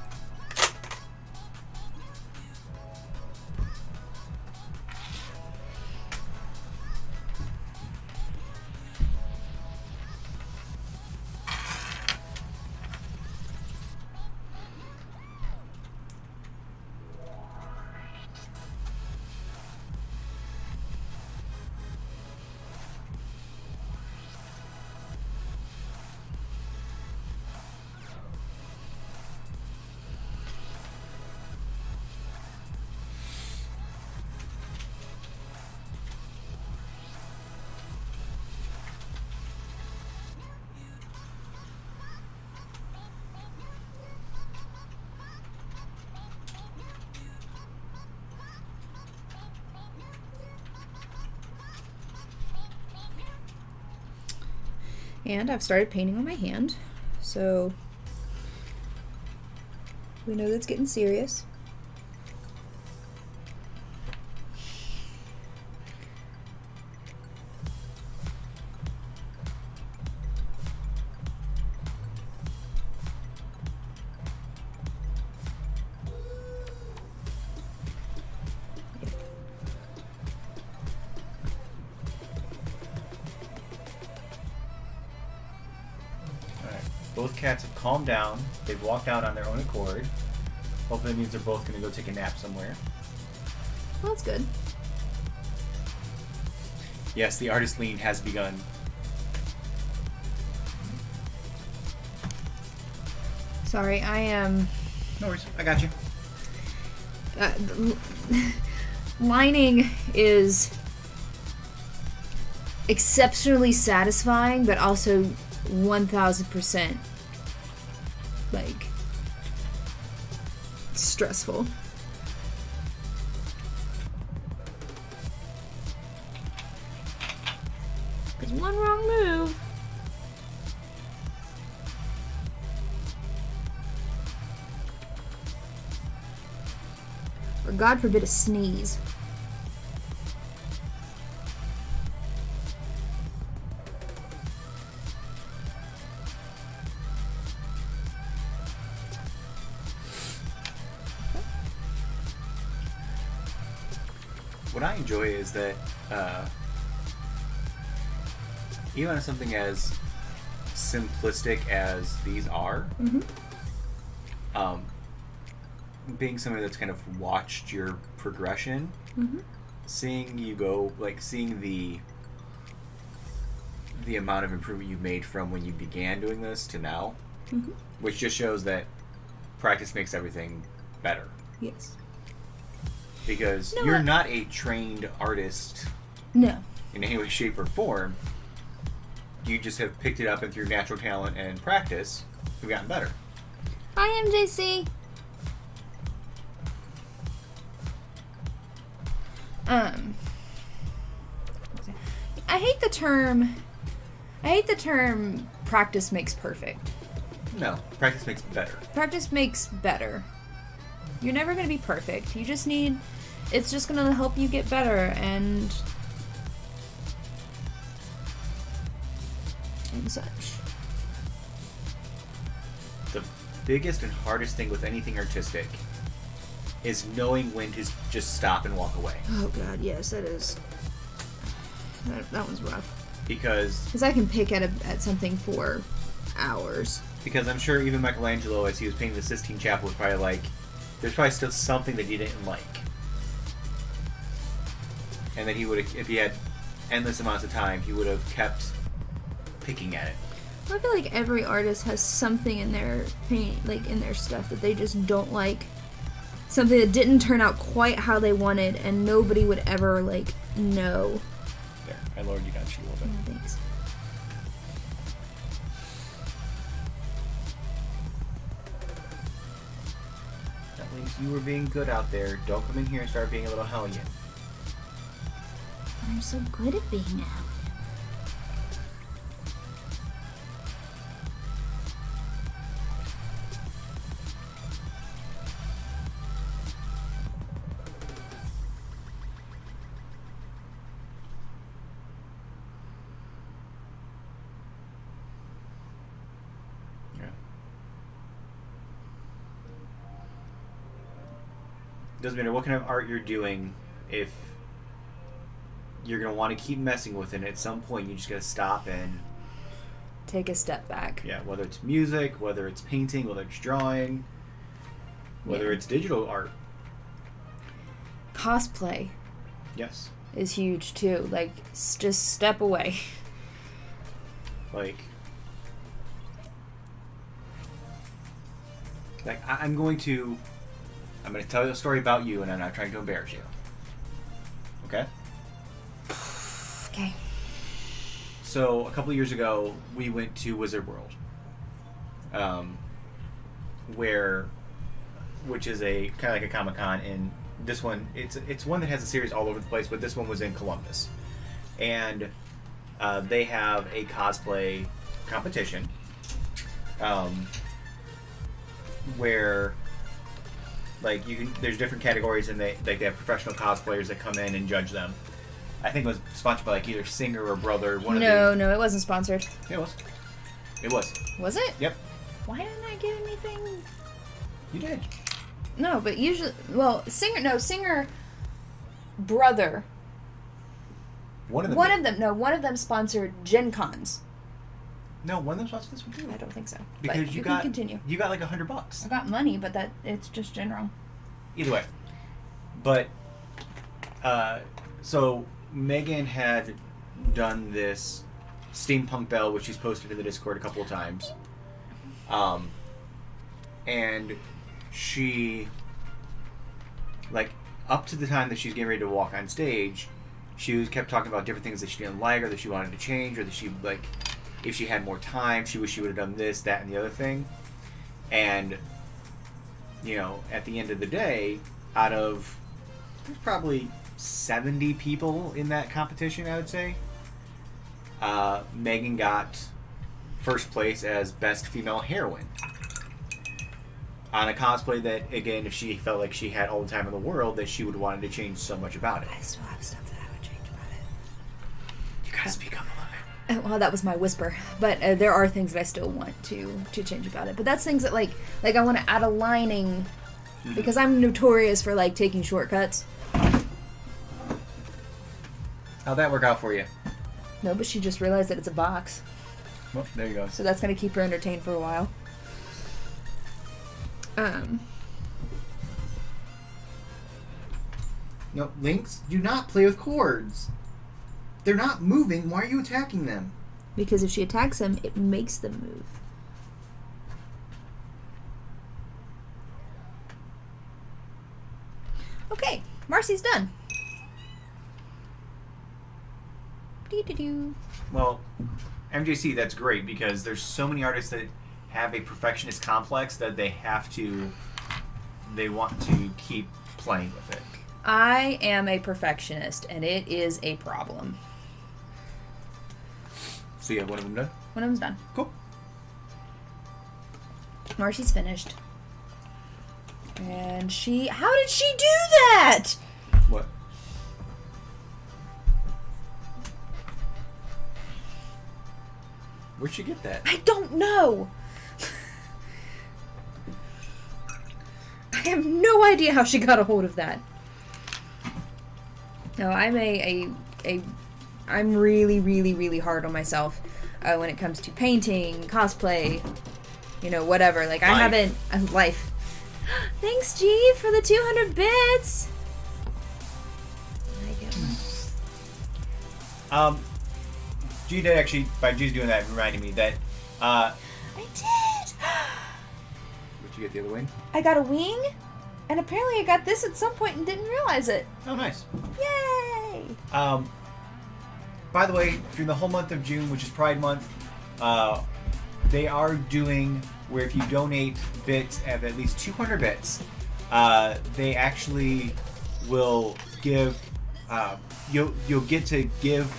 And I've started painting on my hand, so we know that's getting serious. Both cats have calmed down. They've walked out on their own accord. Hopefully it means they're both going to go take a nap somewhere. Well, that's good. Yes, the artist lean has begun. Sorry, I am. No worries. I got you. Uh, lining is exceptionally satisfying, but also 1000% like stressful. Because one wrong move. Or God forbid a sneeze. What I enjoy is that even on something as simplistic as these are, being somebody that's kind of watched your progression, seeing you go, like seeing the amount of improvement you've made from when you began doing this to now, which just shows that practice makes everything better. Yes. Because No, you're not a trained artist No. in any way, shape, or form. You just have picked it up, and through natural talent and practice, you've gotten better. Hi, MJC. I hate the term practice makes perfect. No, practice makes better. Practice makes better. You're never going to be perfect. You just need, it's just going to help you get better and such. The biggest and hardest thing with anything artistic is knowing when to just stop and walk away. Oh god, yes, that is. That one's rough. Because I can pick at something for hours. Because I'm sure even Michelangelo, as he was painting the Sistine Chapel, was probably like, there's probably still something that he didn't like. And that he would have, if he had endless amounts of time, he would have kept picking at it. I feel like every artist has something in their paint, like in their stuff, that they just don't like. Something that didn't turn out quite how they wanted, and nobody would ever, like, know. There, I lowered you down just a little bit. Oh, thanks. At least you were being good out there. Don't come in here and start being a little hellion. I'm so good at being out. Doesn't matter what kind of art you're doing, if you're going to want to keep messing with it, and at some point you just got to stop and Take a step back. yeah, whether it's music, whether it's painting, whether it's drawing, whether it's digital art. Cosplay Yes. is huge too. Like, just step away. Like I'm going to tell you a story about you, and I'm not trying to embarrass you. Okay? Okay. So a couple of years ago, we went to Wizard World, which is a kind of like a Comic-Con. And this one, it's one that has a series all over the place, but this one was in Columbus, and they have a cosplay competition, where like there's different categories, and they have professional cosplayers that come in and judge them. I think it was sponsored by like either Singer or Brother. No, it wasn't sponsored. It was. It was. Was it? Yep. Why didn't I get anything? You did. No, but usually, well, Singer, Brother. One of them. One of them sponsored Gen Cons. No, one of them sponsored this one too. I don't think so. Because but you can got continue. You got like $100. I got money, but it's just general. Either way, but so Megan had done this steampunk bell, which she's posted in the Discord a couple of times. And she, like, up to the time that she's getting ready to walk on stage, she kept talking about different things that she didn't like, or that she wanted to change, or that she, like, if she had more time, she wished she would have done this, that, and the other thing. And, you know, at the end of the day, out of, there's probably 70 people in that competition, I would say, Megan got first place as Best Female Heroine. On a cosplay that, again, if she felt like she had all the time in the world, that she would have wanted to change so much about it. I still have stuff that I would change about it. You gotta speak up a little bit. Well, that was my whisper, but there are things that I still want to change about it. But that's things that like I want to add a lining, because I'm notorious for like taking shortcuts. How'd that work out for you? No, but she just realized that it's a box, Well, there you go. so that's gonna keep her entertained for a while. No, Lynx, do not play with cords. They're not moving. Why are you attacking them? Because if she attacks them, it makes them move. Okay, Marcy's done. Doo-doo-doo. Well, MJC, that's great, because there's so many artists that have a perfectionist complex that they want to keep playing with it. I am a perfectionist, and it is a problem. So you have one of them done? One of them's done. Cool. Marcy's finished. And how did she do that? What? Where'd she get that? I don't know. I have no idea how she got a hold of that. No, I'm I'm really, really, really hard on myself when it comes to painting, cosplay, whatever. Like, I haven't... life. Thanks, G, for the 200 bits! G did actually, by G's doing that, reminded me that, I did! Where'd you get the other wing? I got a wing, and apparently I got this at some point and didn't realize it. Oh, nice. Yay! By the way, during the whole month of June, which is Pride Month, they are doing where if you donate bits of at least 200 bits, they actually will give, you'll get to give,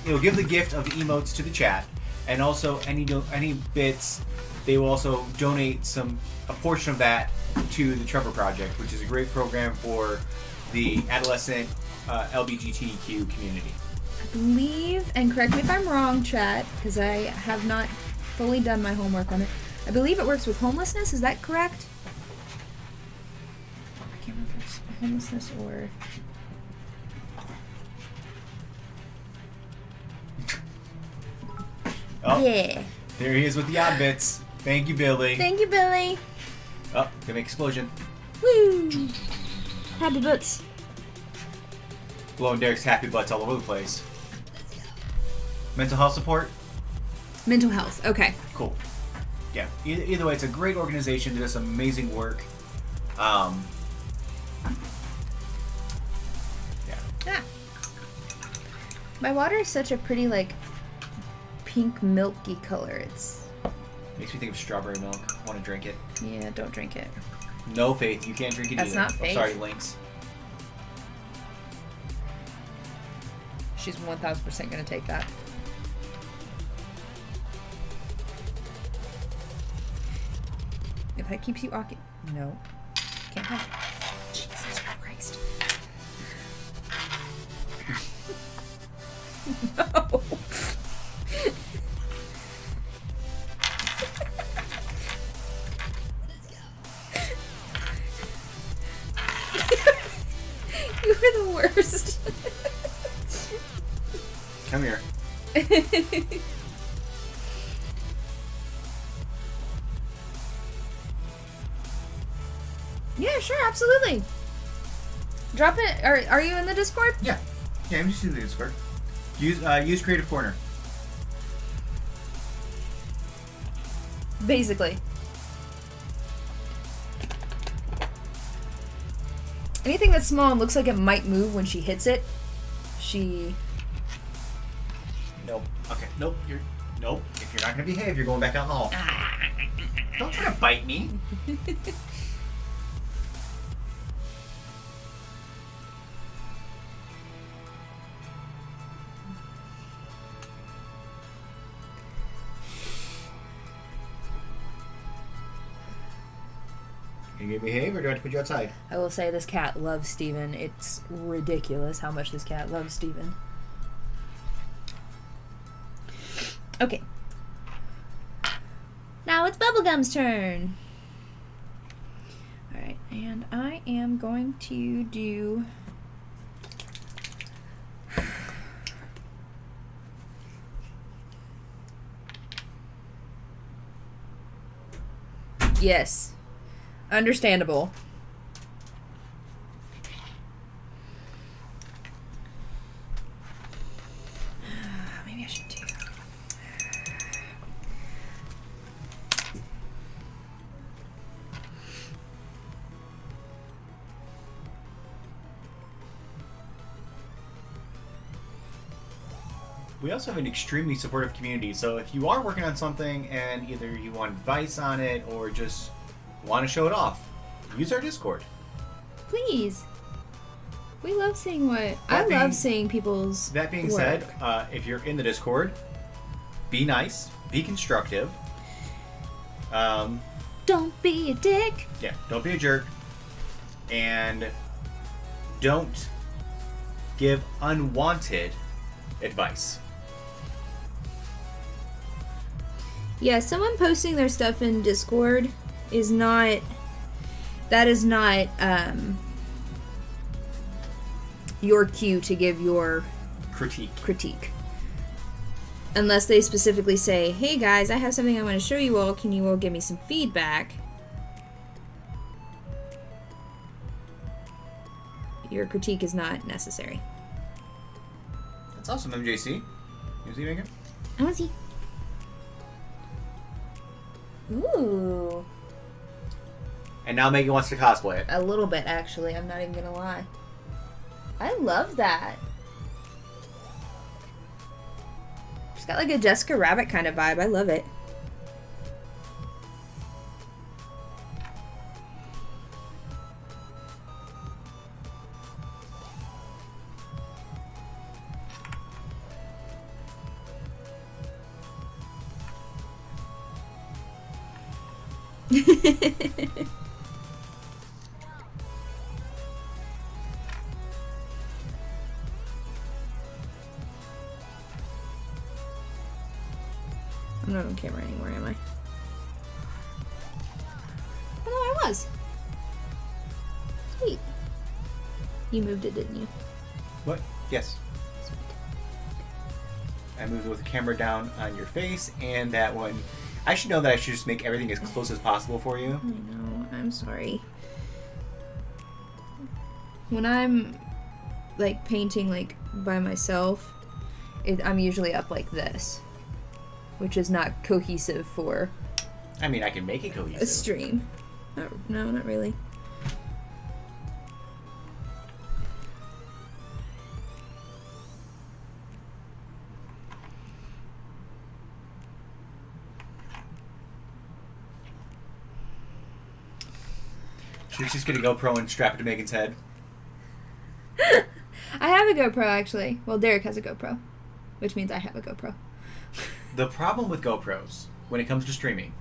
it'll give the gift of emotes to the chat, and also any bits, they will also donate a portion of that to the Trevor Project, which is a great program for the adolescent LGBTQ community. I believe, and correct me if I'm wrong, chat, because I have not fully done my homework on it. I believe it works with homelessness. Is that correct? I can't remember if it's homelessness or... Oh, yeah. There he is with the odd bits. Thank you, Billy. Thank you, Billy. Oh, gonna make explosion. Woo! Happy butts. Blowing Derek's happy butts all over the place. Mental health support? Mental health. Okay. Cool. Yeah. Either way, it's a great organization that does amazing work. Yeah. Ah. My water is such a pretty, like, pink milky color. It's... Makes me think of strawberry milk. I want to drink it. yeah, don't drink it. No, Faith. You can't drink it That's either. not Faith. I'm sorry, Lynx. She's 1000% gonna take that. If that keeps you occupied... no. Can't have... Jesus Christ. No. You were the worst. Come here. Yeah, sure, absolutely. Drop it. Are you in the Discord? Yeah. Yeah, I'm just in the Discord. Use Creative Corner. Basically. Anything that's small and looks like it might move when she hits it, she... Nope. Okay. Nope. Nope. If you're not gonna behave, you're going back out in the hall. Don't try to bite me. Are you gonna behave, or do I have to put you outside? I will say this cat loves Steven. It's ridiculous how much this cat loves Steven. Okay. Now it's Bubblegum's turn. Alright, and I am going to do... Yes. Understandable. Maybe I should do... We also have an extremely supportive community, so if you are working on something and either you want advice on it or just want to show it off, use our Discord. Please. We love seeing what... I love seeing people's That being work. said, if you're in the Discord, be nice, be constructive. Don't be a dick. Yeah, don't be a jerk. And don't give unwanted advice. Yeah, someone posting their stuff in Discord is not... That is not your cue to give your critique. Unless they specifically say, hey guys, I have something I want to show you all. Can you all give me some feedback? Your critique is not necessary. That's awesome, MJC. You see, Megan? I want to see. Ooh. And now Megan wants to cosplay it. A little bit, actually. I'm not even gonna lie. I love that. She's got like a Jessica Rabbit kind of vibe. I love it. I'm not on camera anymore, am I? Oh, no, I was. Sweet. You moved it, didn't you? What? Yes. Sweet. I moved it with the camera down on your face, and that one... I should know that I should just make everything as close as possible for you. I know. I'm sorry. When I'm, like, painting, like, by myself, I'm usually up like this. Which is not cohesive for I mean, I can make it cohesive. a stream. No, not really. Should we just get a GoPro and strap it to Megan's head? I have a GoPro, actually. Well, Derek has a GoPro. Which means I have a GoPro. The problem with GoPros, when it comes to streaming,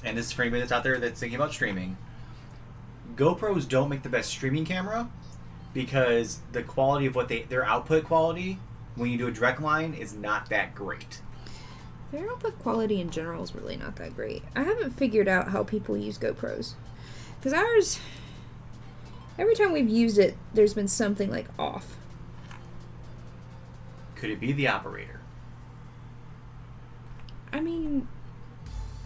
and this is for anybody that's out there that's thinking about streaming, GoPros don't make the best streaming camera because the quality of what their output quality, when you do a direct line, is not that great. Their output quality in general is really not that great. I haven't figured out how people use GoPros. Because ours, every time we've used it, there's been something, like, off. Could it be the operator? I mean,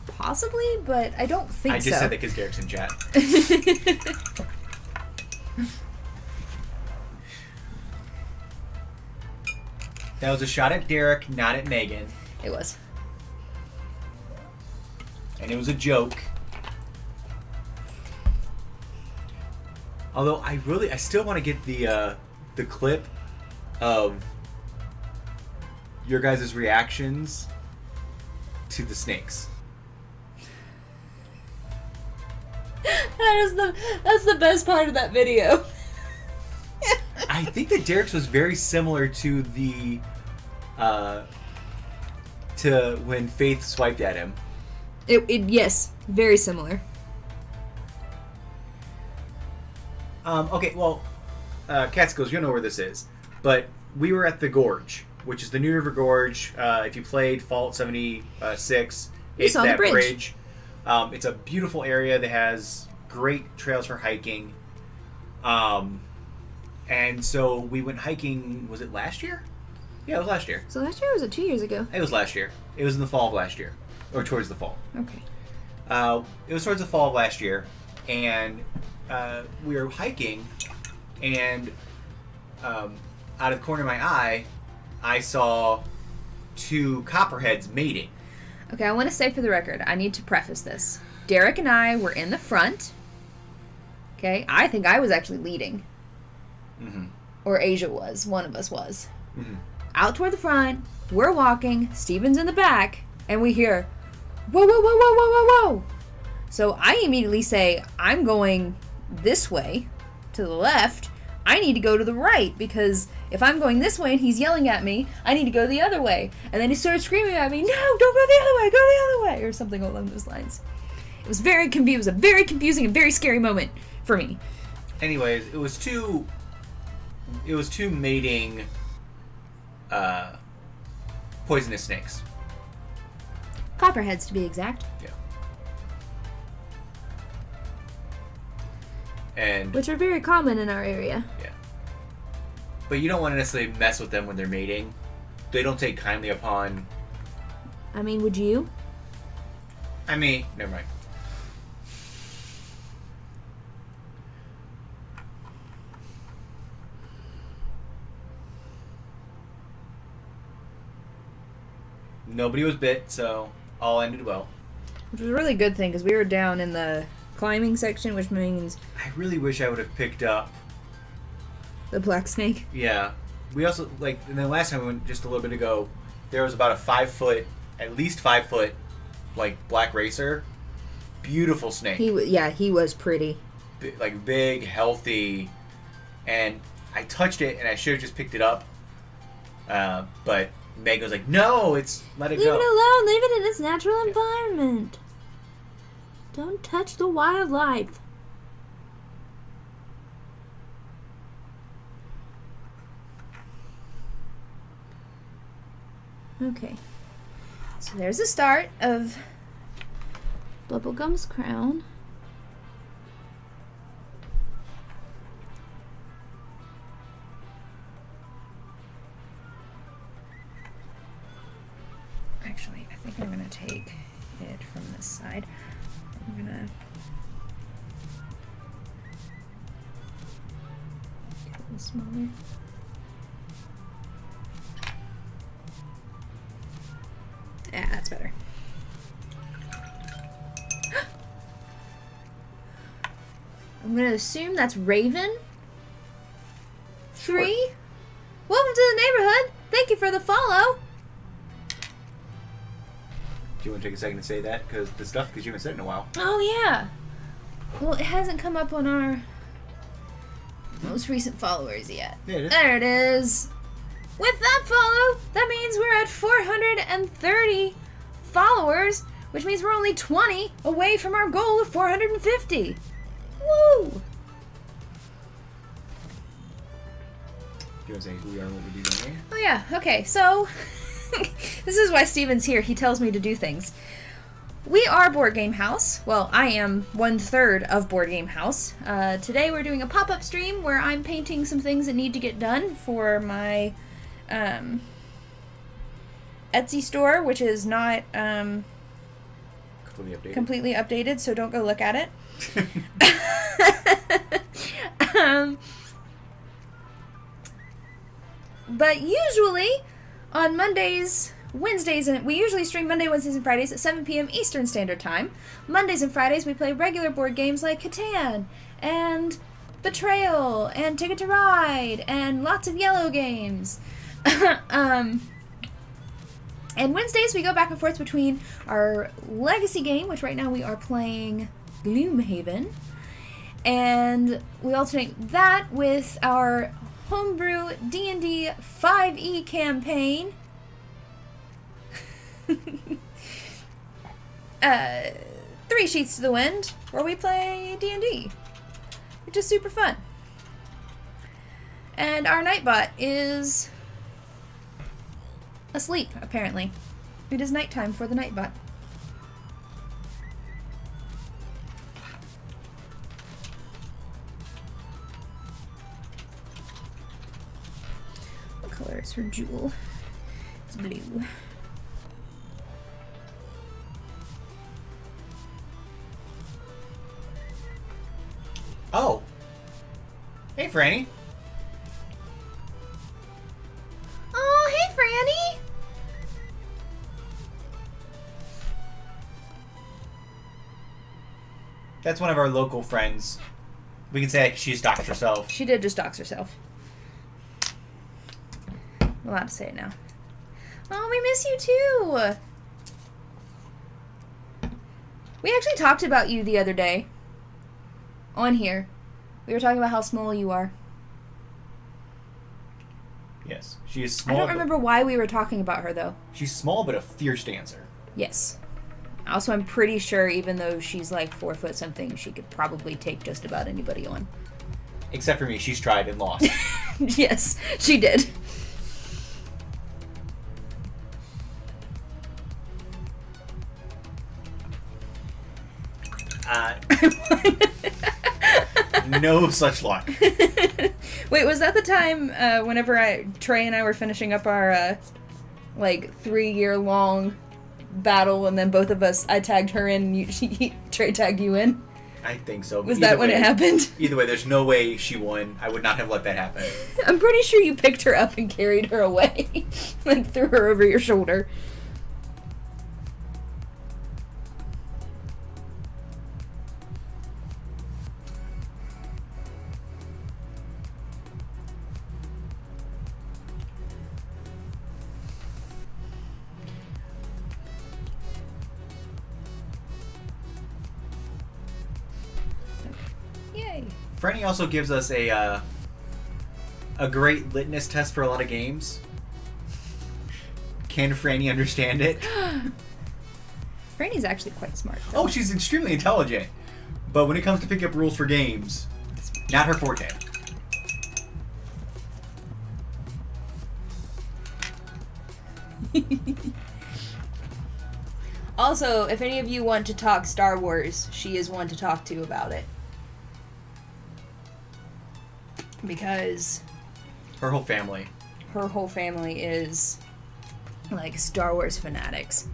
possibly, but I don't think so. I just said that because Derek's in chat. That was a shot at Derek, not at Megan. It was. And it was a joke. Although I still want to get the clip of your guys' reactions to the snakes. That's the best part of that video. I think that Derek's was very similar to the to when Faith swiped at him. Yes, very similar. Okay, well, Catskills, you'll know where this is. But we were at the Gorge, which is the New River Gorge. If you played Fallout 76, it's saw the that bridge. It's a beautiful area that has great trails for hiking. And so we went hiking, was it last year? Yeah, it was last year. So last year or was it 2 years ago? It was last year. It was in the fall of last year. Or towards the fall. Okay. It was towards the fall of last year. And we were hiking, and out of the corner of my eye, I saw two copperheads mating. Okay, I want to say for the record, I need to preface this. Derek and I were in the front. Okay, I think I was actually leading. Mm-hmm. Or Asia was. One of us was. Mm-hmm. Out toward the front, we're walking, Steven's in the back, and we hear, whoa, whoa, whoa, whoa, whoa, whoa, whoa. So I immediately say, I'm going this way, to the left. I need to go to the right, because if I'm going this way and he's yelling at me, I need to go the other way. And then he started screaming at me, no, don't go the other way, go the other way, or something along those lines. It was very confusing. It was a very confusing and very scary moment for me. Anyways, it was two mating poisonous snakes. Copperheads, to be exact. Yeah. And Which are very common in our area. yeah. But you don't want to necessarily mess with them when they're mating. They don't take kindly upon... I mean, would you? Never mind. Nobody was bit, so all ended well. Which was a really good thing, because we were down in the climbing section, which means I really wish I would have picked up. the black snake. Yeah. We also, and then last time we went just a little bit ago, there was about a 5 foot, at least 5 foot, black racer. Beautiful snake. He was pretty. Big, healthy. And I touched it, and I should have just picked it up. But Meg was like, no, let it Leave go. it alone. Leave it in its natural environment. Don't touch the wildlife. Okay. So there's the start of Bubblegum's crown. Actually, I think I'm going to take it from this side. I'm going to get a little smaller. Yeah, that's better. I'm going to assume that's Raven. 3. Sure. Welcome to the neighborhood. Thank you for the follow. Do you want to take a second to say that? Because you haven't said it in a while. Oh, yeah. Well, it hasn't come up on our most recent followers yet. Yeah, it is. There it is. With that follow, that means we're at 430 followers, which means we're only 20 away from our goal of 450. Woo! Do you want to say who we are and what we do down here? Oh, yeah. Okay, so this is why Steven's here. He tells me to do things. We are Board Game House. Well, I am 1/3 of Board Game House. Today we're doing a pop-up stream where I'm painting some things that need to get done for my Etsy store, which is not completely updated, so don't go look at it. But usually On Mondays, Wednesdays, and we usually stream Monday, Wednesdays, and Fridays at 7 p.m. Eastern Standard Time. Mondays and Fridays, we play regular board games like Catan and Betrayal and Ticket to Ride and lots of yellow games. And Wednesdays, we go back and forth between our legacy game, which right now we are playing Gloomhaven, and we alternate that with our homebrew D&D 5e campaign. 3 Sheets to the Wind, where we play D&D, which is super fun. And our Nightbot is asleep, apparently. It is nighttime for the Nightbot. What color is her jewel? It's blue. Oh. Hey, Franny. Oh, hey, Franny! That's one of our local friends. We can say she just doxed herself. She did just dox herself. I'm allowed to say it now. Oh, we miss you too! We actually talked about you the other day. On here. We were talking about how small you are. Yes, she is small. I don't remember why we were talking about her, though. She's small, but a fierce dancer. Yes. Also, I'm pretty sure even though she's like 4 foot something, she could probably take just about anybody on. Except for me, she's tried and lost. Yes, she did. No such luck. Wait, was that the time whenever Trey and I were finishing up our 3-year-long battle, and then both of us, I tagged her in, and Trey tagged you in? I think so. Was that when it happened? Either way, there's no way she won. I would not have let that happen. I'm pretty sure you picked her up and carried her away. Threw her over your shoulder. Yay. Franny also gives us a great litmus test for a lot of games. Can Franny understand it? Franny's actually quite smart, though. Oh, she's extremely intelligent. But when it comes to picking up rules for games, not her forte. Also, if any of you want to talk Star Wars, she is one to talk to about it. Because Her whole family. her whole family is Star Wars fanatics.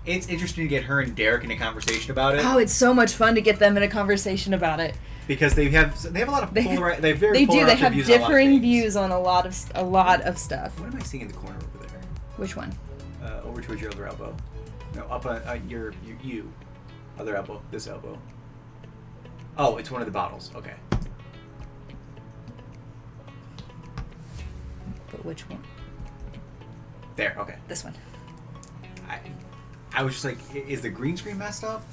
It's interesting to get her and Derek in a conversation about it. Oh, it's so much fun to get them in a conversation about it. Because they have a lot of They They have views differing on views on a lot of stuff. What am I seeing in the corner over there? Which one? Over towards your other elbow. No, up on your other elbow. This elbow. Oh, it's one of the bottles. Okay. But which one? There. Okay. This one. I was just like, is the green screen messed up?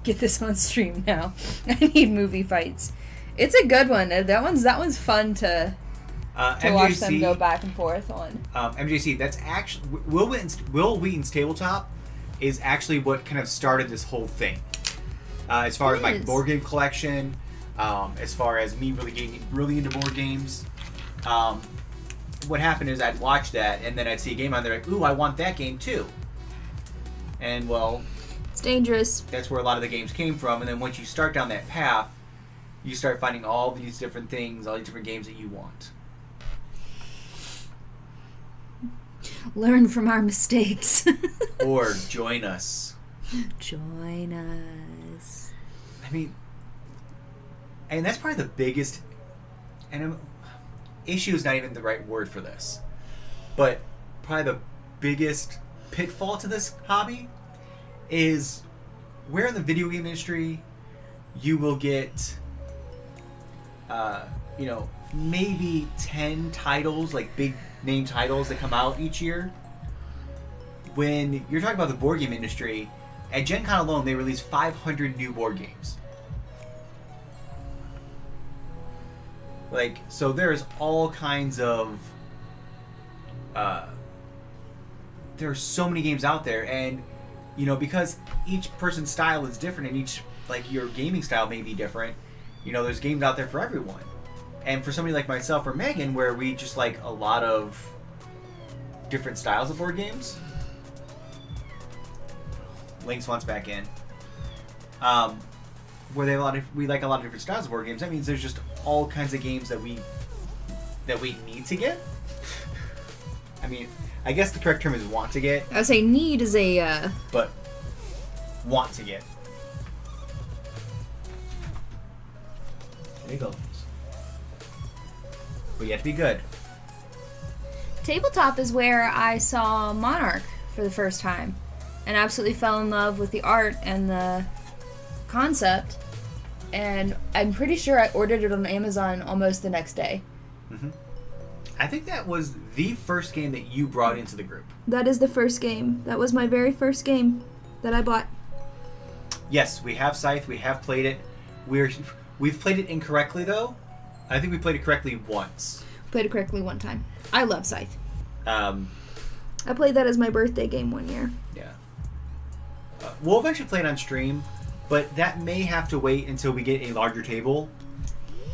Get this on stream now. I need movie fights. It's a good one. That one's fun to watch them go back and forth on. MJC, that's actually Will Wheaton's tabletop is actually what kind of started this whole thing. As far as my board game collection, as far as me really getting really into board games. What happened is I'd watch that and then I'd see a game on there like, ooh, I want that game too. And well, it's dangerous. That's where a lot of the games came from. And then once you start down that path, you start finding all these different things, all these different games that you want. Learn from our mistakes. Or join us. Join us. I mean, and that's probably the biggest, and issue is not even the right word for this, but probably the biggest pitfall to this hobby is where in the video game industry you will get, maybe 10 titles, like big name titles that come out each year. When you're talking about the board game industry, at Gen Con alone, they release 500 new board games. So there's all kinds of... there are so many games out there, and, because each person's style is different, and your gaming style may be different, there's games out there for everyone. And for somebody like myself or Megan, where we just like a lot of different styles of board games... Lynx wants back in. Where we like a lot of different styles of board games. That means there's just all kinds of games that we need to get. I mean, I guess the correct term is want to get. I would say need is a. But want to get. There you go. But you have to be good. Tabletop is where I saw Monarch for the first time. And absolutely fell in love with the art and the concept. And I'm pretty sure I ordered it on Amazon almost the next day. Mm-hmm. I think that was the first game that you brought into the group. That is the first game. That was my very first game that I bought. Yes, we have Scythe. We have played it. We've played it incorrectly, though. I think we played it correctly once. Played it correctly one time. I love Scythe. I played that as my birthday game one year. Yeah. We'll eventually play it on stream, but that may have to wait until we get a larger table.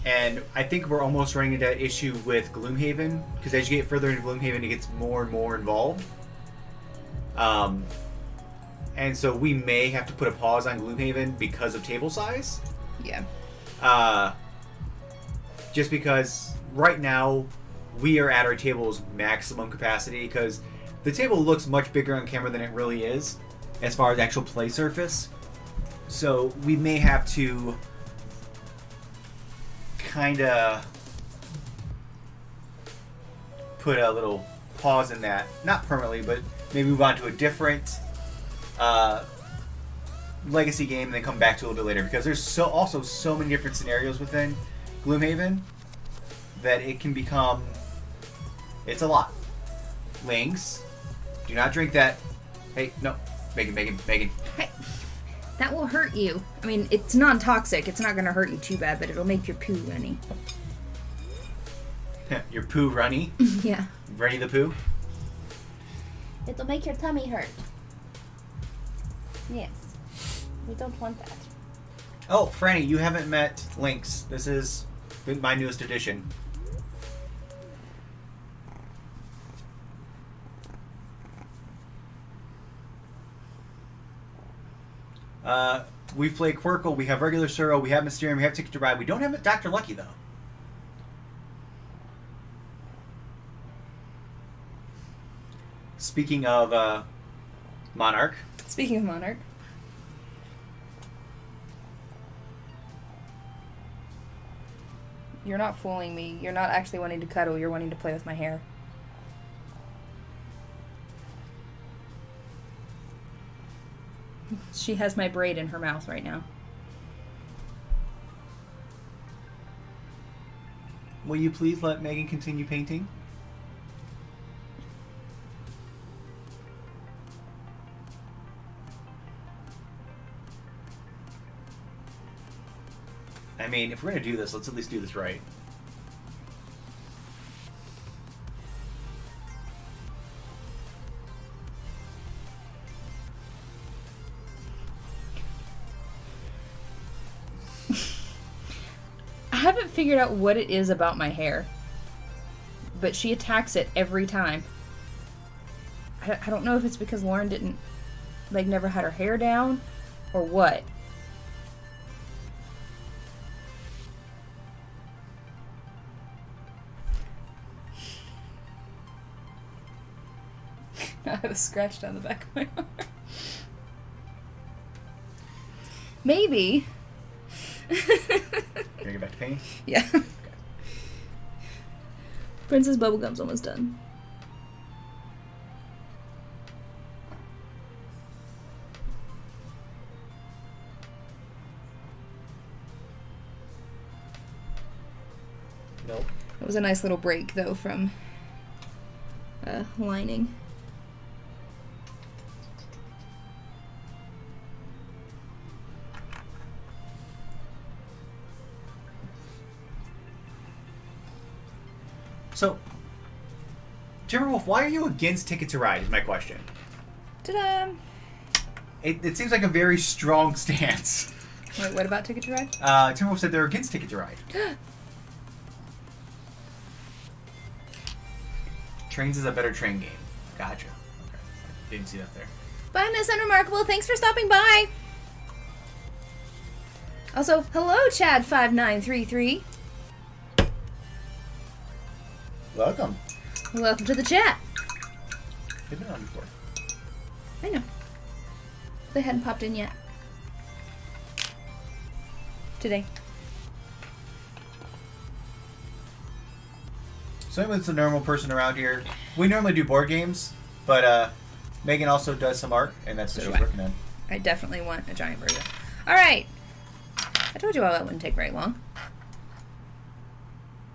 And I think we're almost running into that issue with Gloomhaven, because as you get further into Gloomhaven, it gets more and more involved. And so we may have to put a pause on Gloomhaven because of table size. Yeah. Just because right now we are at our table's maximum capacity, because the table looks much bigger on camera than it really is as far as actual play surface. So we may have to kind of put a little pause in that. Not permanently, but maybe move on to a different legacy game and then come back to it a little bit later, because there's also so many different scenarios within Gloomhaven that it can become... It's a lot. Lynx, do not drink that. Hey, no. Megan. Hey, that will hurt you. I mean, it's non-toxic. It's not going to hurt you too bad, but it'll make your poo runny. Your poo runny? Yeah. Runny the poo? It'll make your tummy hurt. Yes. We don't want that. Oh, Franny, you haven't met Lynx. This is my newest addition. We've played Quirkle, we have regular Suro, we have Mysterium, we have Ticket to Ride. We don't have Dr. Lucky, though. Speaking of Monarch. Speaking of Monarch. You're not fooling me. You're not actually wanting to cuddle. You're wanting to play with my hair. She has my braid in her mouth right now. Will you please let Megan continue painting? I mean, if we're going to do this, let's at least do this right. I haven't figured out what it is about my hair, but she attacks it every time. I don't know if it's because Lauren didn't, never had her hair down, or what. I have a scratch down the back of my arm. Maybe. Can I get back to painting? Yeah. Okay. Princess Bubblegum's almost done. Nope. It was a nice little break, though, from lining. So, Timberwolf, why are you against Ticket to Ride? Is my question. Ta-da! It seems like a very strong stance. Wait, what about Ticket to Ride? Timberwolf said they're against Ticket to Ride. Trains is a better train game. Gotcha. Okay. Didn't see that there. Bye, Miss Unremarkable. Thanks for stopping by. Also, hello, Chad5933. Welcome. Welcome to the chat. They've been on before. I know. They hadn't popped in yet. Today. So anyone's a normal person around here. We normally do board games, but Megan also does some art, and that's what So she's do I. working on. I definitely want a giant burger. Alright. I told you all that wouldn't take very long.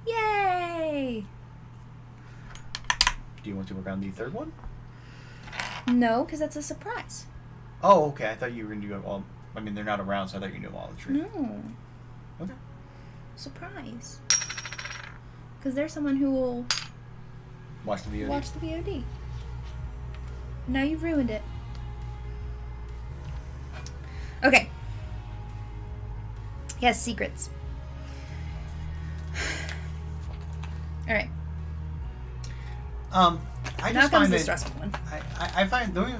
Yay! Do you want to work on the third one? No, because that's a surprise. Oh, okay. I thought you were going to do it all. I mean, they're not around, so I thought you were going to do them all in three. No. Okay. Surprise. Because there's someone who will Watch the VOD. watch the VOD. Now you've ruined it. Okay. Yes, secrets. Alright. I Now just comes find the that stressful one. I find the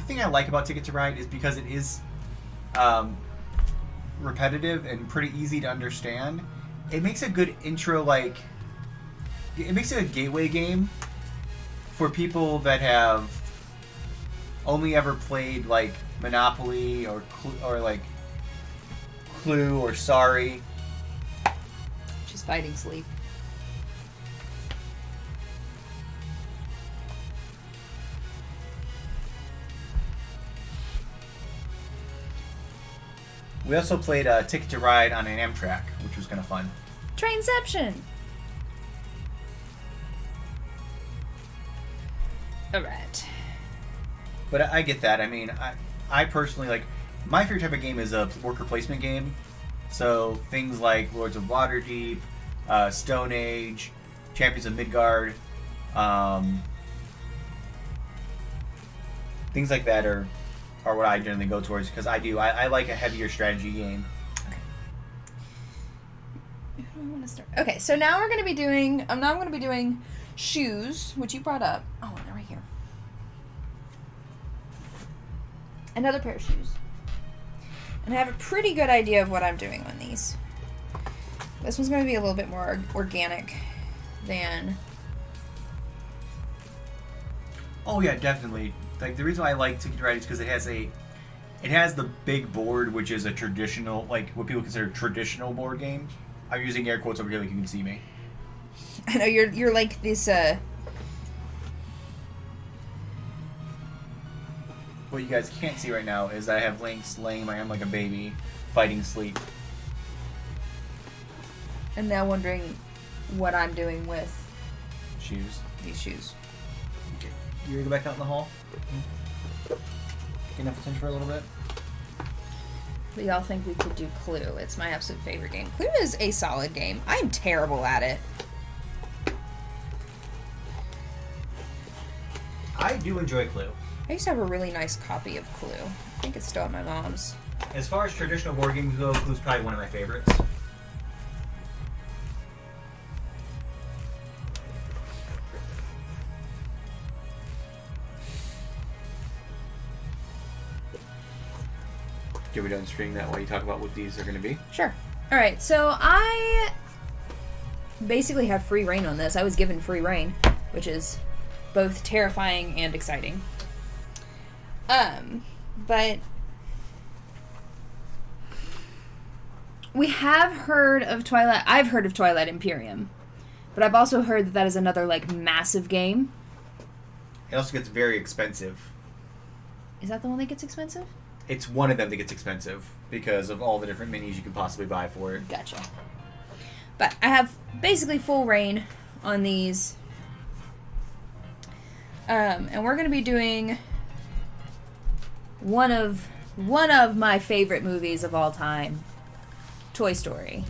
thing I like about Ticket to Ride is because it is repetitive and pretty easy to understand. It makes a good intro, like it makes it a gateway game for people that have only ever played like Monopoly or like Clue or Sorry. She's fighting sleep. We also played Ticket to Ride on an Amtrak, which was kind of fun. Trainception! Alright. But I get that. I mean, I personally, like, my favorite type of game is a worker placement game. So things like Lords of Waterdeep, Stone Age, Champions of Midgard, things like that are what I generally go towards because I like a heavier strategy game. Who do I want to start? Okay, so now we're going to be doing, now I'm going to be doing shoes, which you brought up. Oh, they're right here. Another pair of shoes. And I have a pretty good idea of what I'm doing on these. This one's going to be a little bit more organic than... Oh yeah, definitely. Like the reason why I like Ticket to Ride is because it has the big board, which is a traditional, like what people consider traditional board games. I'm using air quotes over here, like you can see me. I know you're like this. What you guys can't see right now is I have Lynx laying my arm like a baby, fighting sleep. And now wondering what I'm doing with Shoes. these shoes. Okay. You ready to go back out in the hall? Get enough attention for a little bit? We all think we could do Clue. It's my absolute favorite game. Clue is a solid game. I'm terrible at it. I do enjoy Clue. I used to have a really nice copy of Clue. I think it's still at my mom's. As far as traditional board games go, Clue's probably one of my favorites. Get we done streaming that while you talk about what these are going to be? Sure. Alright, so I basically have free reign on this. I was given free reign, which is both terrifying and exciting. But we have heard of Twilight. I've heard of Twilight Imperium, but I've also heard that is another like massive game. It also gets very expensive. Is that the one that gets expensive? It's one of them that gets expensive because of all the different minis you can possibly buy for it. Gotcha. But I have basically full reign on these. And we're going to be doing one of my favorite movies of all time, Toy Story.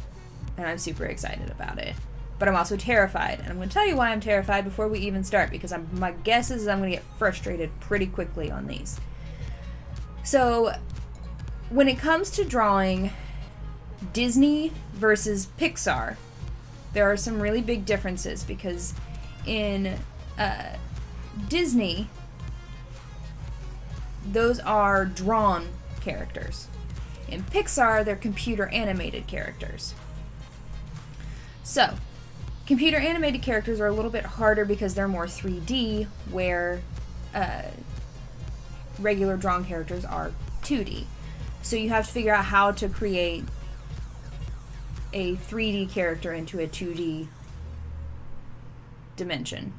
And I'm super excited about it. But I'm also terrified. And I'm going to tell you why I'm terrified before we even start, because my guess is I'm going to get frustrated pretty quickly on these. So, when it comes to drawing Disney versus Pixar, there are some really big differences, because in Disney, those are drawn characters. In Pixar, they're computer animated characters. So, computer animated characters are a little bit harder because they're more 3D, where regular drawn characters are 2D. So you have to figure out how to create a 3D character into a 2D dimension.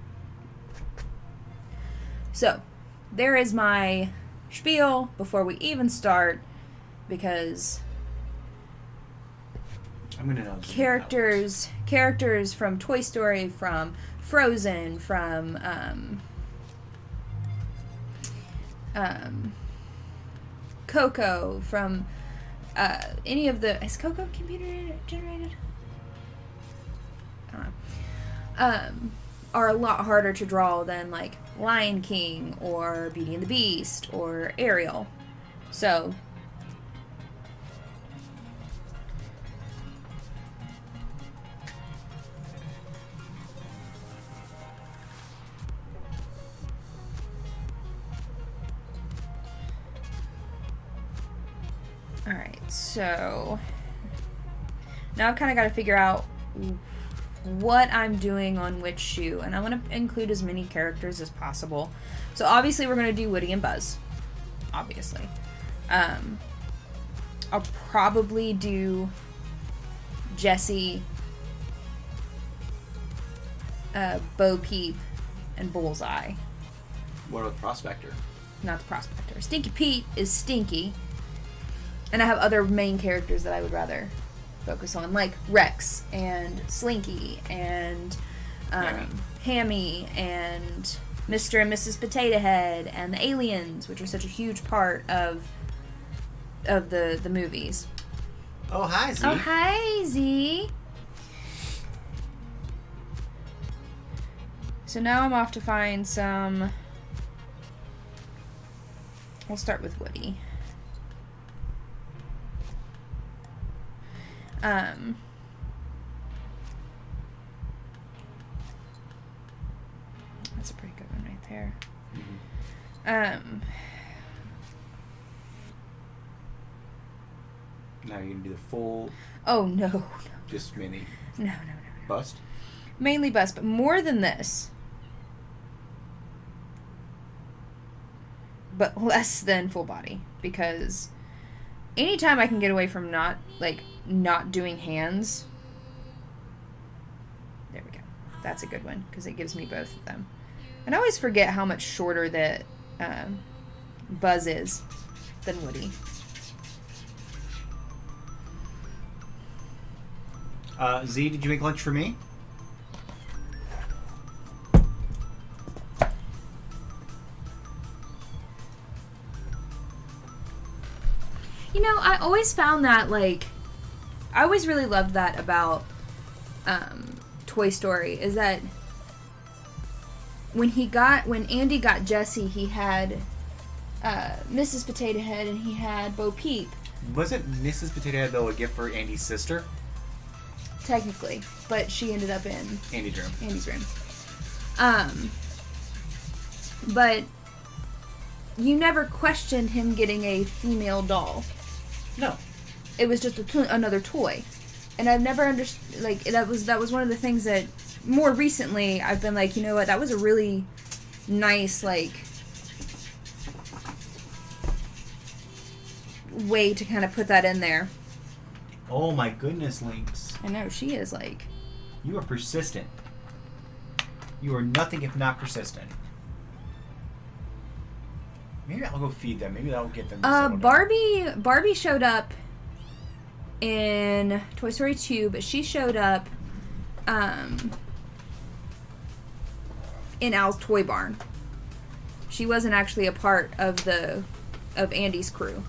So, there is my spiel before we even start, because I'm gonna know characters from Toy Story, from Frozen, from Coco, from any of the... Is Coco computer generated? I don't know. Are a lot harder to draw than like Lion King or Beauty and the Beast or Ariel. So alright, so now I've kind of got to figure out what I'm doing on which shoe, and I want to include as many characters as possible. So obviously we're going to do Woody and Buzz. Obviously. I'll probably do Jessie, Bo Peep, and Bullseye. What about the Prospector? Not the Prospector. Stinky Pete is Stinky. And I have other main characters that I would rather focus on, like Rex and Slinky and Hammy and Mr. and Mrs. Potato Head and the aliens, which are such a huge part of the movies. Oh, hi, Z. Oh, hi, Z. So now I'm off to find some... We'll start with Woody. That's a pretty good one right there. Mm-hmm. Now you're gonna do the full. Oh no. Just mini. No. Bust. Mainly bust, but more than this. But less than full body, because anytime I can get away from not doing hands. There we go. That's a good one, because it gives me both of them. And I always forget how much shorter that Buzz is than Woody. Z, did you make lunch for me? You know, I always found that, I always really loved that about Toy Story, is that when Andy got Jessie, he had Mrs. Potato Head and he had Bo Peep. Wasn't Mrs. Potato Head, though, a gift for Andy's sister? Technically, but she ended up in Andy's room. But you never questioned him getting a female doll. No. It was just another toy. And I've never understood, that was one of the things that more recently I've been like, you know what, that was a really nice, like, way to kind of put that in there. Oh my goodness, Lynx. I know, she is, like... You are persistent. You are nothing if not persistent. Maybe I'll go feed them. Maybe that'll get them to settle down. Barbie showed up in Toy Story 2, but she showed up in Al's Toy Barn. She wasn't actually a part of Andy's crew.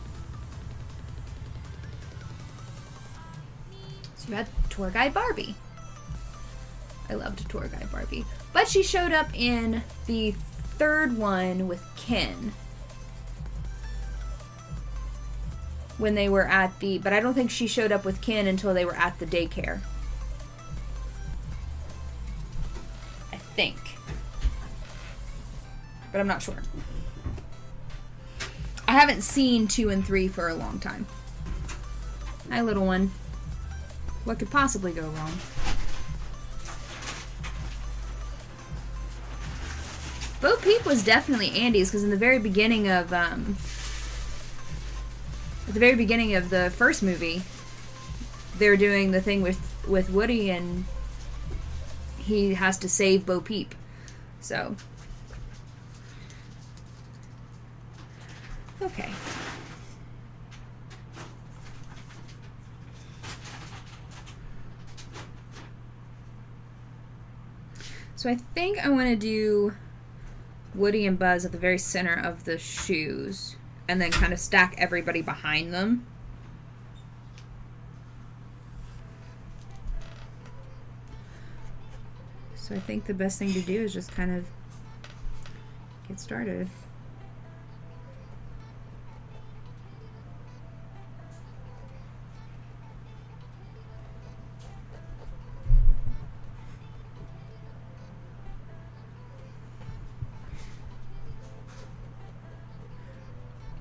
So you had Tour Guide Barbie. I loved Tour Guide Barbie. But she showed up in the third one with Ken. When they were at the... But I don't think she showed up with Ken until they were at the daycare. I think. But I'm not sure. I haven't seen 2 and 3 for a long time. Hi, little one. What could possibly go wrong? Bo Peep was definitely Andy's, because in the very beginning of... At the very beginning of the first movie, they were doing the thing with Woody, and he has to save Bo Peep. So, okay. So I think I want to do Woody and Buzz at the very center of the shoes. And then kind of stack everybody behind them. So I think the best thing to do is just kind of get started.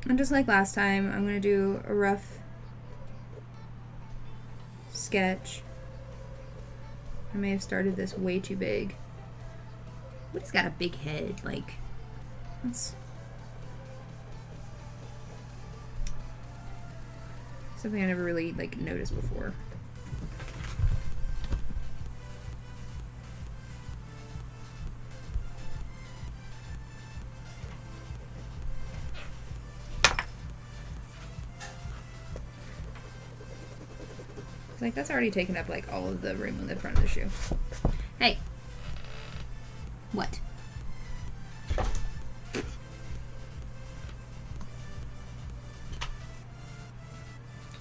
And just like last time, I'm going to do a rough sketch. I may have started this way too big. Woody's got a big head, like, that's something I never really, like, noticed before. Like, that's already taken up, like, all of the room in the front of the shoe. Hey. What?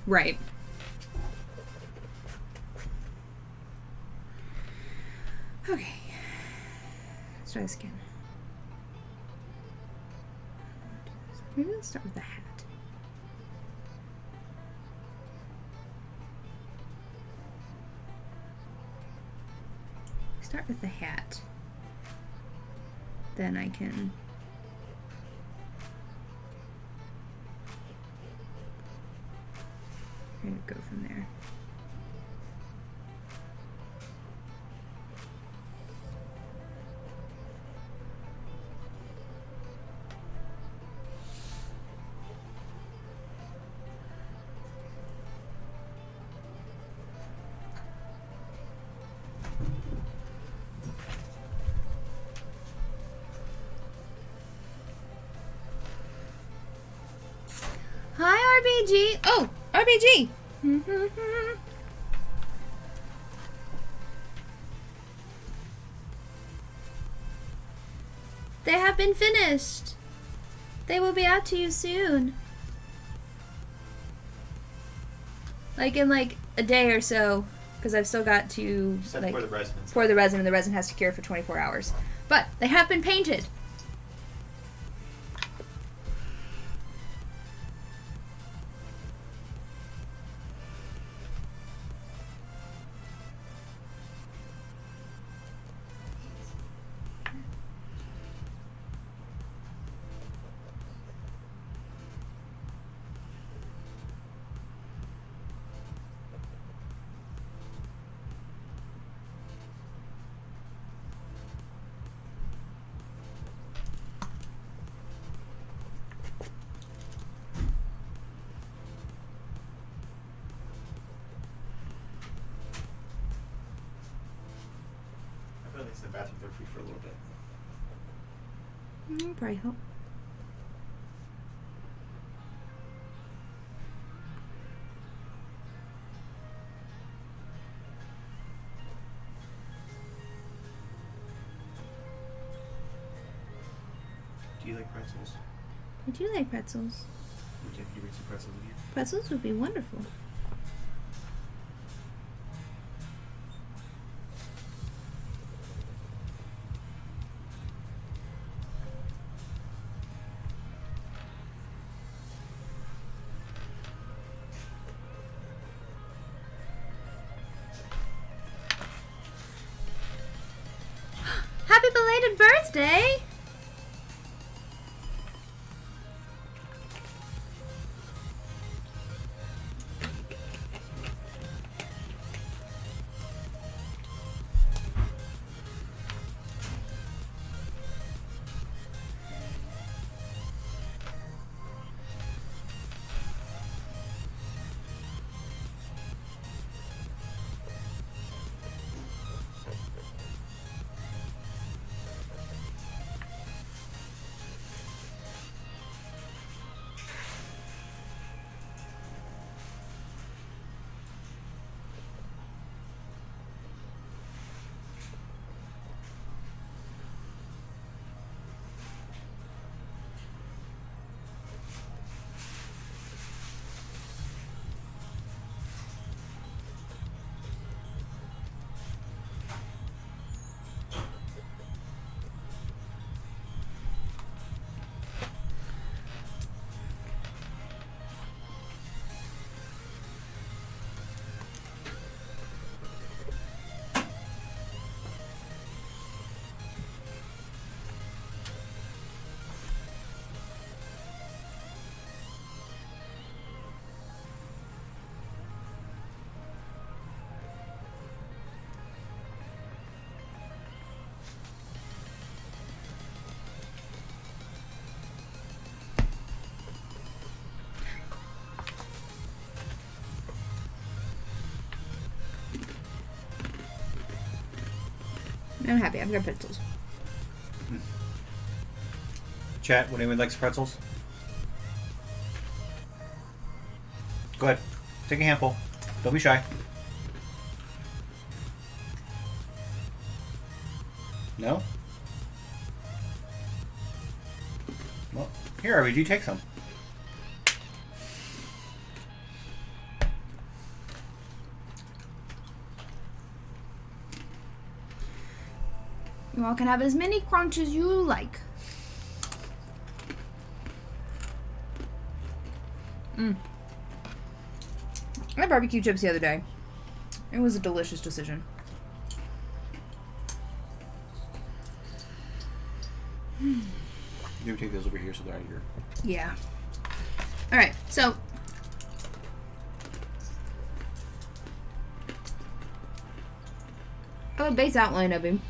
Right. Okay. Let's try this again. Maybe let's start with the hat. Start with the hat. Then I can go from there. Hi, RBG. Oh, RBG. They have been finished. They will be out to you soon. Like in like a day or so, because I've still got to like pour the resin. Pour the resin, and the resin has to cure for 24 hours. But they have been painted. the bathroom, they're free for a little bit. Probably help. Do you like pretzels? I do like pretzels. Would you bring some pretzels with you? Pretzels would be wonderful. Happy belated birthday! I'm happy. I've got pretzels. Chat, would anyone likes pretzels? Go ahead. Take a handful. Don't be shy. No? Well, here, RBG, take some. You all can have as many crunch as you like. I had barbecue chips the other day. It was a delicious decision. You take those over here so they're out of here. Yeah. Alright, so I have a base outline of him.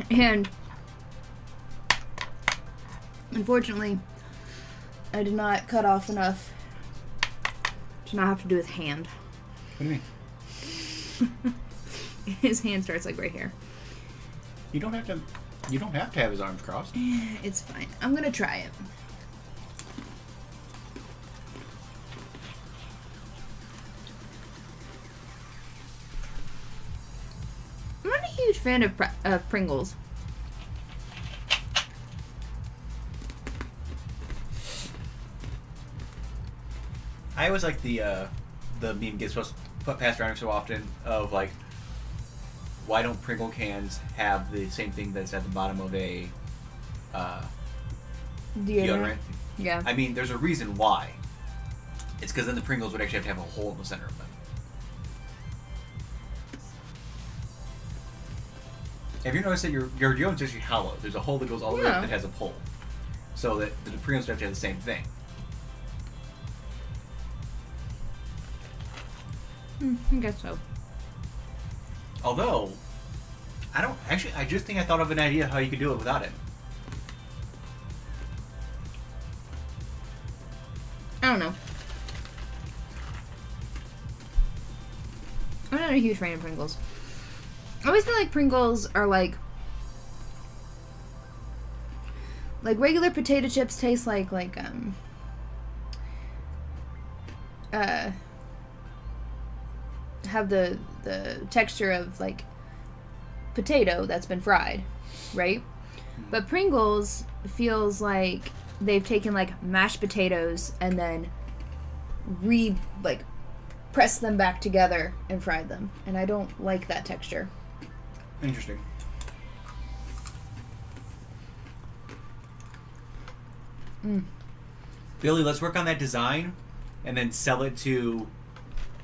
And unfortunately, I did not cut off enough to not have to do his hand. What do you mean? His hand starts like right here. You don't have to. You don't have to have his arms crossed. It's fine. I'm gonna try it. I'm not a huge fan of Pringles. I always like the meme gets put passed around so often of like, why don't Pringle cans have the same thing that's at the bottom of a deodorant? Yeah. I mean, there's a reason why. It's because then the Pringles would actually have to have a hole in the center of them. Have you noticed that your deodorant's actually hollow? There's a hole that goes all the way up that has a pull. So that the Pringles have to have the same thing. I guess so. Although, I just think I thought of an idea how you could do it without it. I don't know. I'm not a a huge fan of Pringles. I always feel like Pringles are like regular potato chips taste like have the texture of like potato that's been fried, right? But Pringles feels like they've taken like mashed potatoes and then pressed them back together and fried them, and I don't like that texture. Interesting. Billy, let's work on that design and then sell it to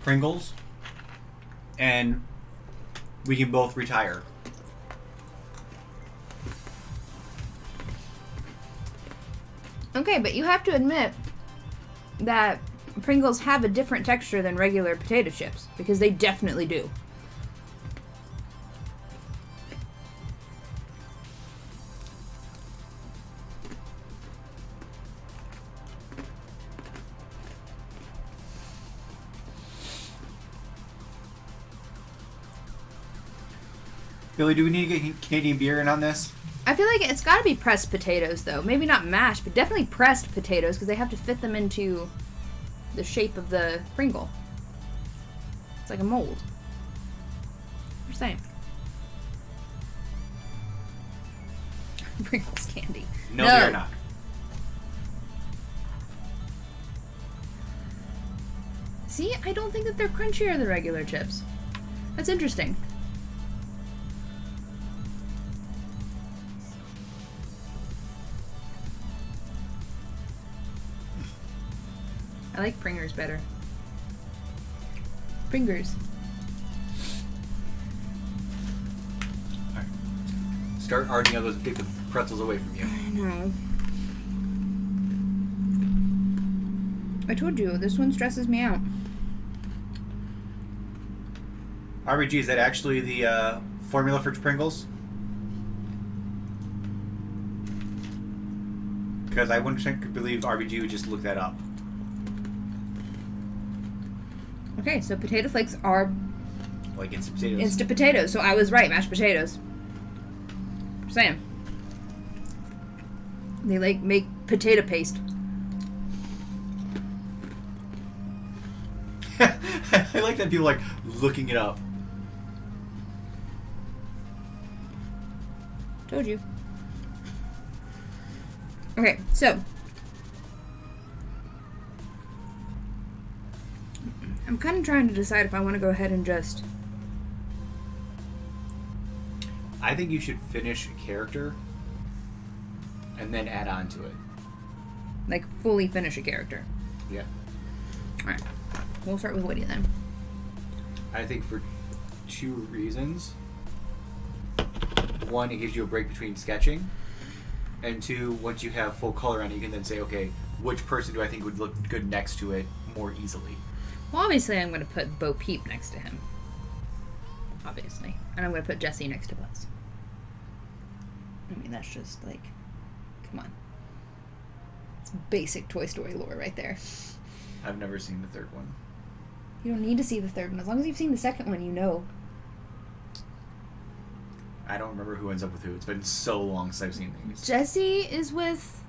Pringles, and we can both retire. Okay, but you have to admit that Pringles have a different texture than regular potato chips, because they definitely do. Billy, do we need to get Canadian beer in on this? I feel like it's got to be pressed potatoes, though. Maybe not mashed, but definitely pressed potatoes, because they have to fit them into the shape of the Pringle. It's like a mold. You're saying. Pringles candy. No, they are not. See, I don't think that they're crunchier than regular chips. That's interesting. I like Pringers better. Pringers. Alright. Start arcing out those big pretzels away from you. I know. I told you, this one stresses me out. RBG, is that actually the formula for Pringles? Because I wouldn't believe RBG would just look that up. Okay, so potato flakes are Like instant potatoes. instant potatoes, so I was right, mashed potatoes. Just saying. They like make potato paste. I like that people like looking it up. Told you. Okay, so I'm kind of trying to decide if I want to go ahead and just... I think you should finish a character and then add on to it. like fully finish a character. Yeah. Alright. We'll start with Woody then. I think for two reasons. One, it gives you a break between sketching. And two, once you have full color on it, you can then say, okay, which person do I think would look good next to it more easily? Well, obviously I'm going to put Bo Peep next to him. Obviously. And I'm going to put Jesse next to Buzz. I mean, that's just like, come on. It's basic Toy Story lore right there. I've never seen the third one. You don't need to see the third one. As long as you've seen the second one, you know. I don't remember who ends up with who. It's been so long since I've seen these. Jesse is with...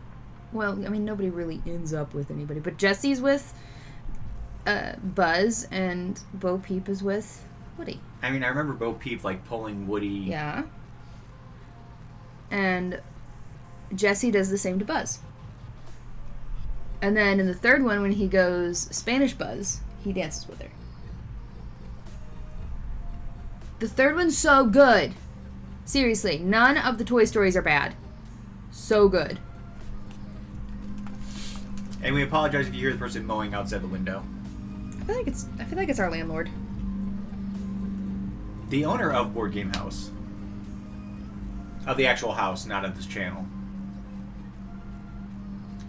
Well, I mean, nobody really ends up with anybody. But Jesse's with Buzz, and Bo Peep is with Woody. I mean, I remember Bo Peep, like, pulling Woody... Yeah. And Jesse does the same to Buzz. And then in the third one, when he goes Spanish Buzz, he dances with her. The third one's so good. Seriously, none of the Toy Stories are bad. So good. And we apologize if you hear the person mowing outside the window. I feel like it's our landlord. The owner of Board Game House. Of the actual house, not of this channel.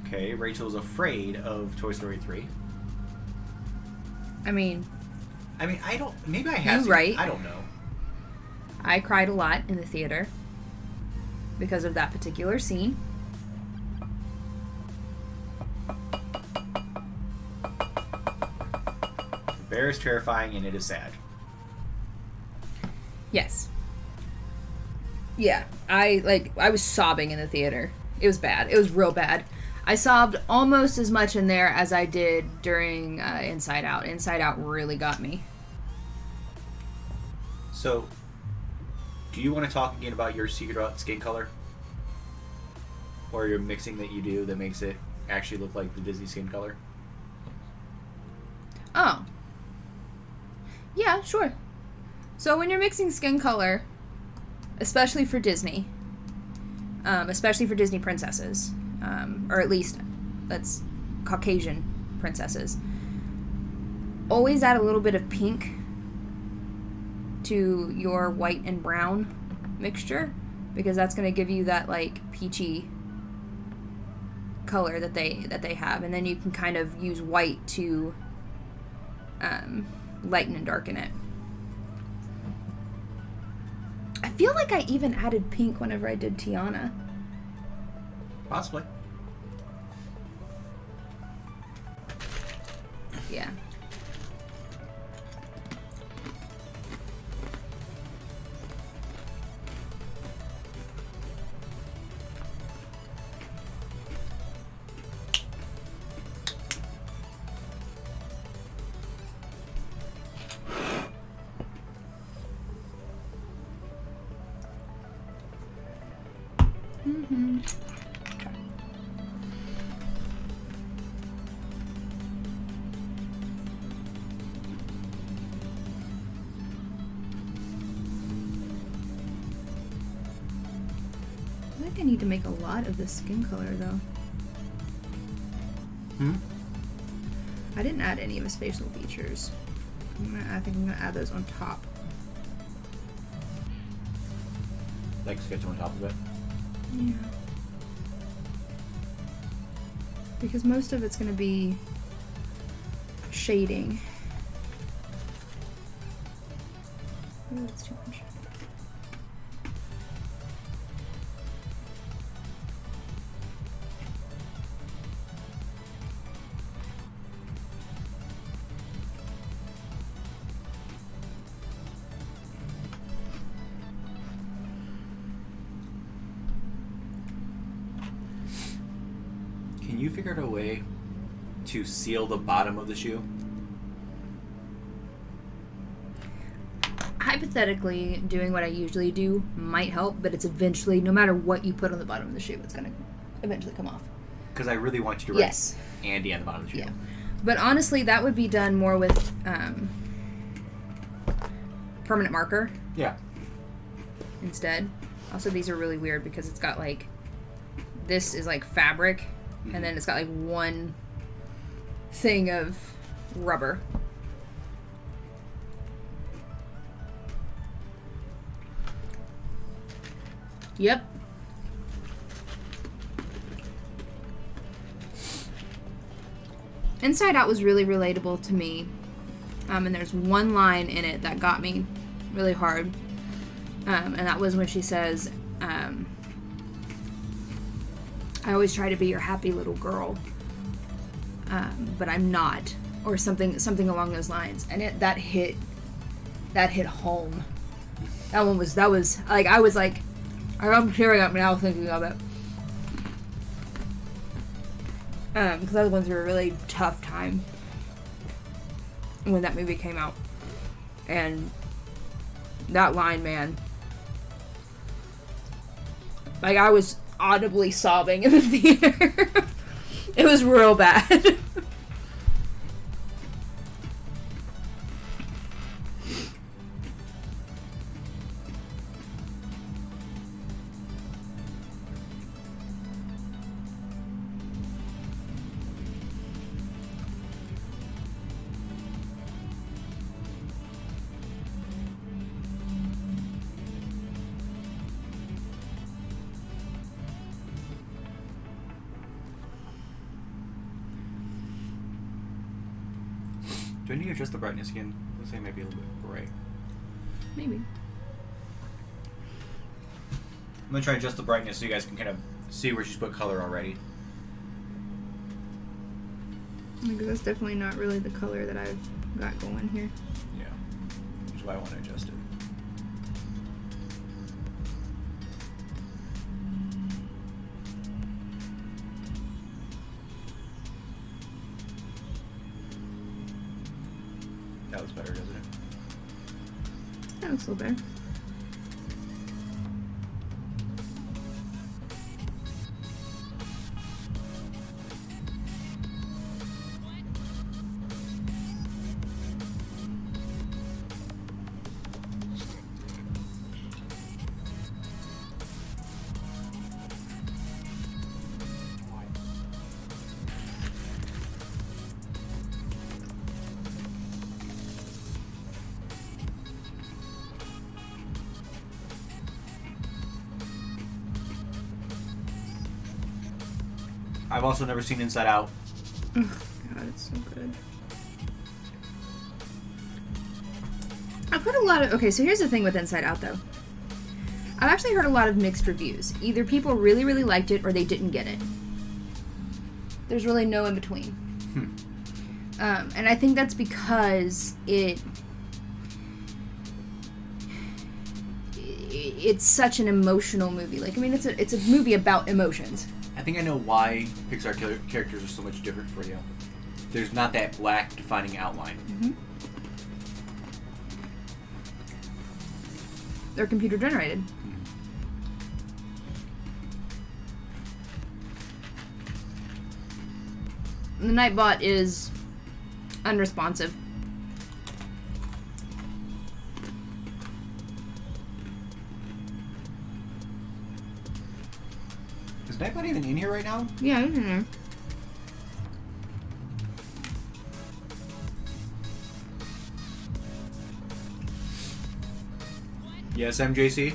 Okay, Rachel's afraid of Toy Story 3. I mean, I don't... Maybe I have You seen right. it. I don't know. I cried a lot in the theater because of that particular scene. The bear is terrifying and it is sad. Yes. Yeah, I was sobbing in the theater. It was bad. It was real bad. I sobbed almost as much in there as I did during Inside Out. Inside Out really got me. So, do you want to talk again about your secret about skin color? Or your mixing that you do that makes it actually look like the Disney skin color? Oh. Yeah, sure. So when you're mixing skin color, especially for Disney, especially for Disney princesses, or at least that's Caucasian princesses, always add a little bit of pink to your white and brown mixture, because that's going to give you that like peachy color that they have, and then you can kind of use white to lighten and darken it. I feel like I even added pink whenever I did Tiana. Possibly. Yeah. Mm-hmm. I think I need to make a lot of the skin color, though. I didn't add any of his facial features. I think I'm gonna add those on top. Like sketch on top of it? Yeah. Because most of it's gonna be shading. Ooh, that's too much. Can you figure out a way to seal the bottom of the shoe? Hypothetically, doing what I usually do might help, but it's eventually, no matter what you put on the bottom of the shoe, it's going to eventually come off. Because I really want you to write Yes. Andy on the bottom of the shoe. Yeah. But honestly, that would be done more with permanent marker Yeah. instead. Also, these are really weird because it's got like, this is like fabric, and then it's got like one thing of rubber. Yep. Inside Out was really relatable to me. And there's one line in it that got me really hard. And that was when she says, I always try to be your happy little girl, but I'm not, or something along those lines. And that hit home. That was like, I was like, I'm tearing up now thinking of it. Because I was going through a really tough time when that movie came out. And that line, man. Like, I was audibly sobbing in the theater. It was real bad. Do I need to adjust the brightness again? Looks like it might be a little bit bright. Maybe. I'm going to try to adjust the brightness so you guys can kind of see where she's put color already. Because that's definitely not really the color that I've got going here. Yeah. Which is why I want to adjust it. looks a little better. I've also never seen Inside Out. God, it's so good. I've heard a lot of... Okay, so here's the thing with Inside Out, though. I've actually heard a lot of mixed reviews. Either people really, really liked it or they didn't get it. There's really no in between. And I think that's because it's such an emotional movie. Like, I mean, it's a movie about emotions. I think I know why Pixar characters are so much different for you. There's not that black defining outline. Mm-hmm. They're computer generated. The Nightbot is unresponsive. Is Nightbot even in here right now? Yeah, he's in there. Yes, MJC.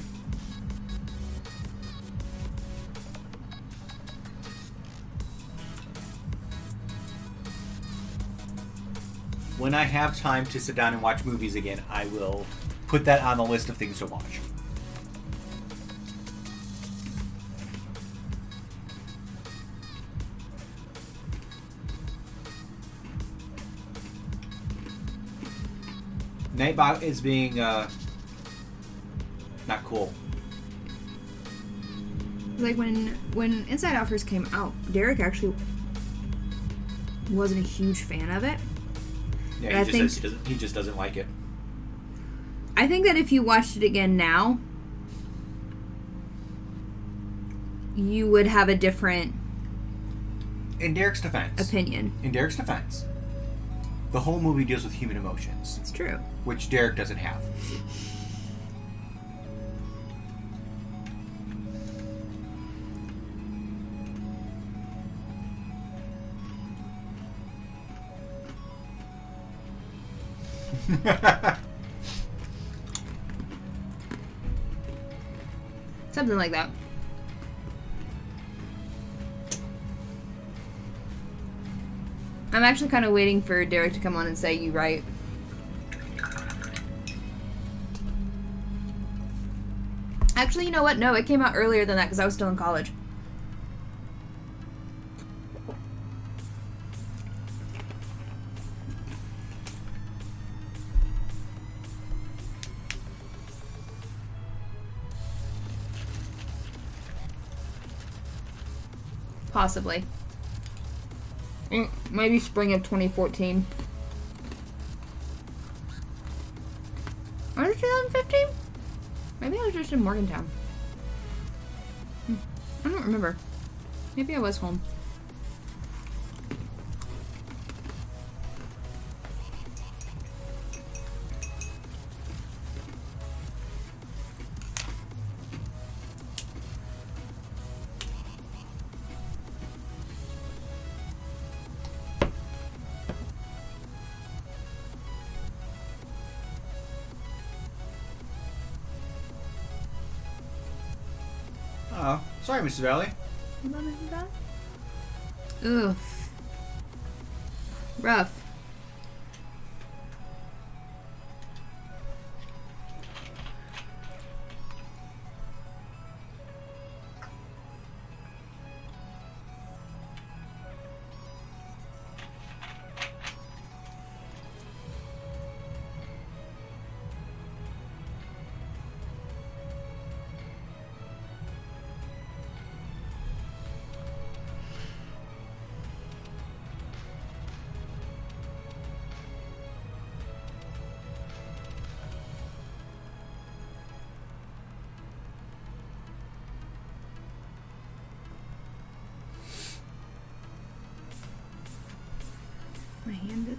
When I have time to sit down and watch movies again, I will put that on the list of things to watch. Nightbot is being not cool. Like when Inside Out first came out, Derek actually wasn't a huge fan of it. Yeah, he just doesn't like it. I think that if you watched it again now, you would have a different In Derek's defense, opinion. The whole movie deals with human emotions, It's true. which Derek doesn't have. Something like that. I'm actually kind of waiting for Derek to come on and say, "You right." Actually, you know what? No, it came out earlier than that because I was still in college. Possibly. Maybe spring of 2014. Or 2015? Maybe I was just in Morgantown. I don't remember. Maybe I was home. Oh, sorry, Mrs. Valley. Ugh. Rough.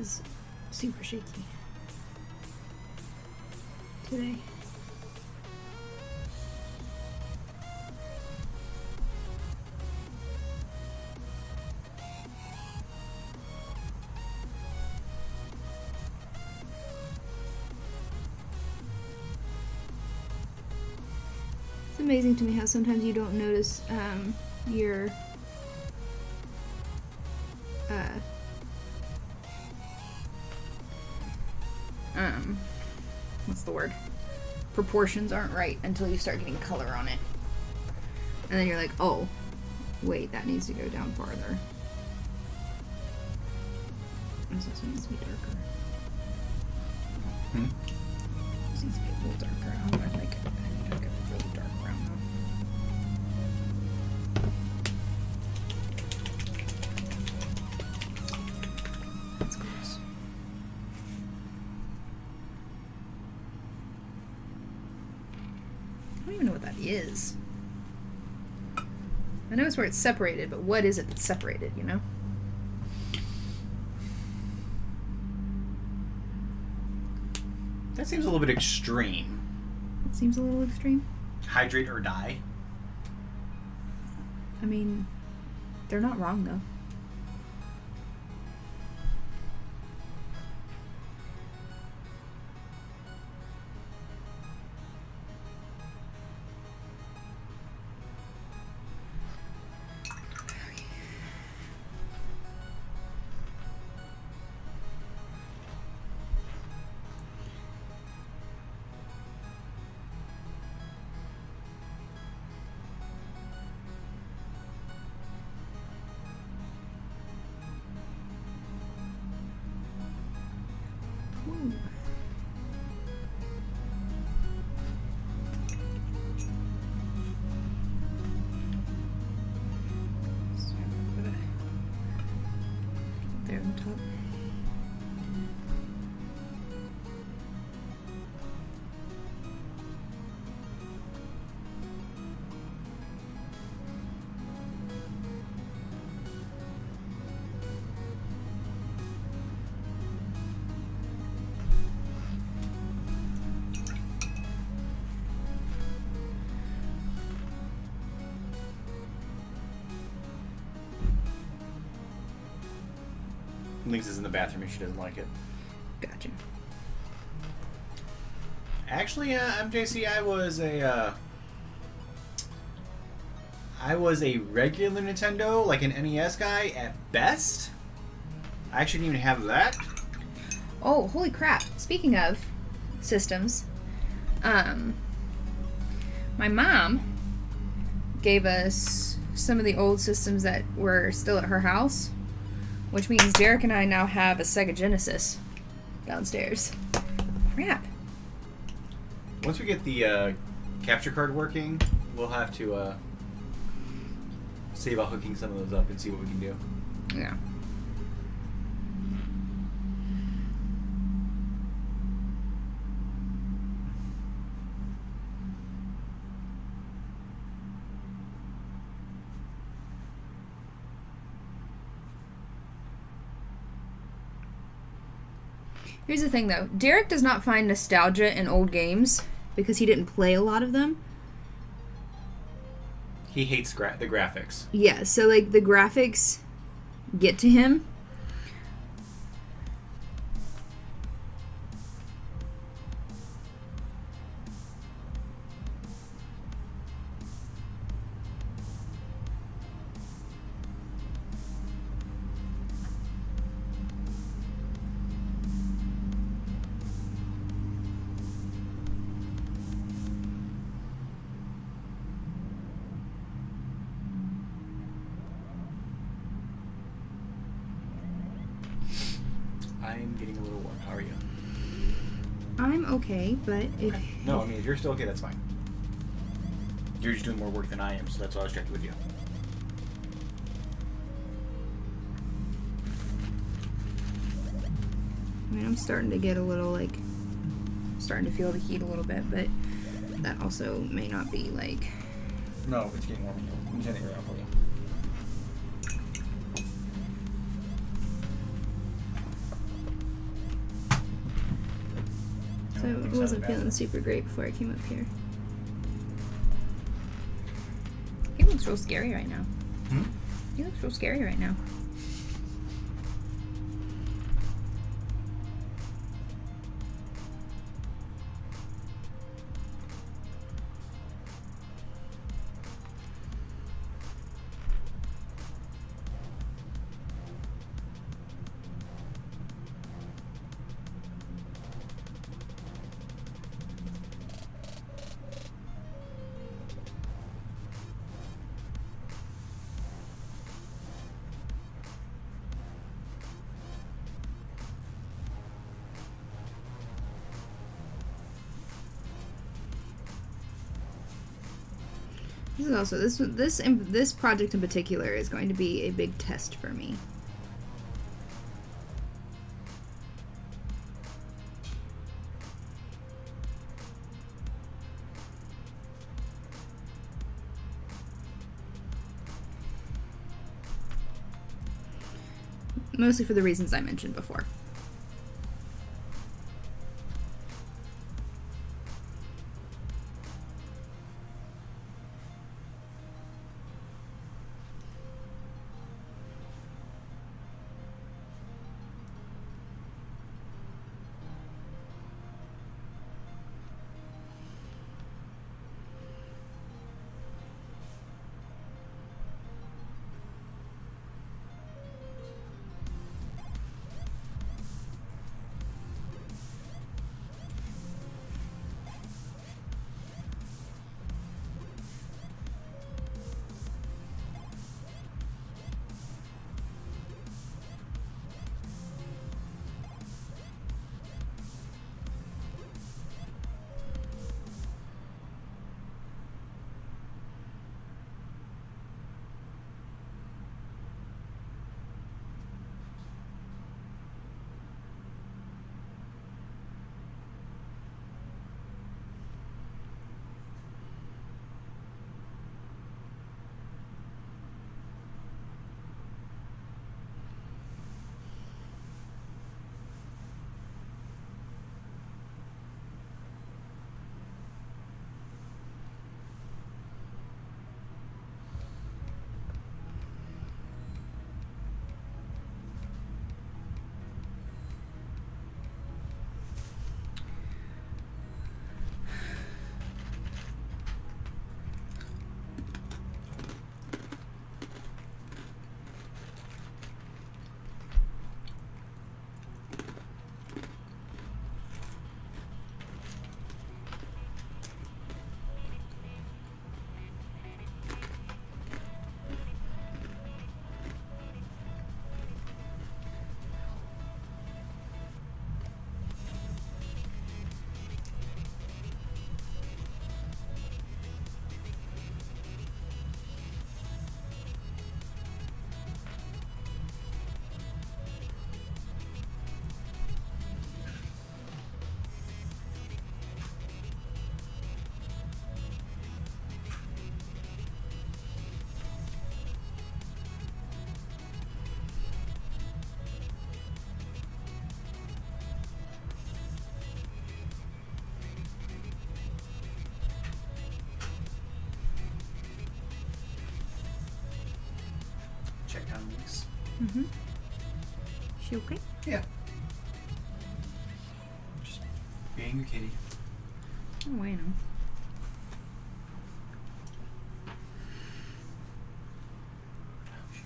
is super shaky today. It's amazing to me how sometimes you don't notice your what's the word? Proportions aren't right until you start getting color on it. And then you're like, oh, wait, that needs to go down farther. This also needs to be darker. This needs to be a little darker. I like it. I need like a really dark brown though. That's close. I don't even know what that is. I know it's where it's separated, but what is it that's separated, you know? That seems a little bit extreme. It seems a little extreme. Hydrate or die. I mean, they're not wrong, though. Ooh. There on the top. Lynx is in the bathroom if she doesn't like it. Gotcha. Actually, MJC, I was a regular Nintendo, like an NES guy at best. I actually didn't even have that. Oh, holy crap. Speaking of systems, my mom gave us some of the old systems that were still at her house, which means Derek and I now have a Sega Genesis downstairs. Crap. Once we get the capture card working, we'll have to see about hooking some of those up and see what we can do. Yeah. Here's the thing, though. Derek does not find nostalgia in old games because he didn't play a lot of them. He hates the graphics. Yeah, so, like, the graphics get to him. I'm getting a little warm. How are you? I'm okay, but if... No, I mean, if you're still okay, that's fine. You're just doing more work than I am, so that's why I was checking with you. I mean, I'm starting to get a little, like... starting to feel the heat a little bit, but that also may not be, like... No, it's getting warm. I'm turning it around for you. So I wasn't feeling super great before I came up here. He looks real scary right now. Hmm? He looks real scary right now. This is also this project in particular is going to be a big test for me. Mostly for the reasons I mentioned before. Check down links. Mm-hmm. She okay? Yeah. Just being a kitty. Oh, I know.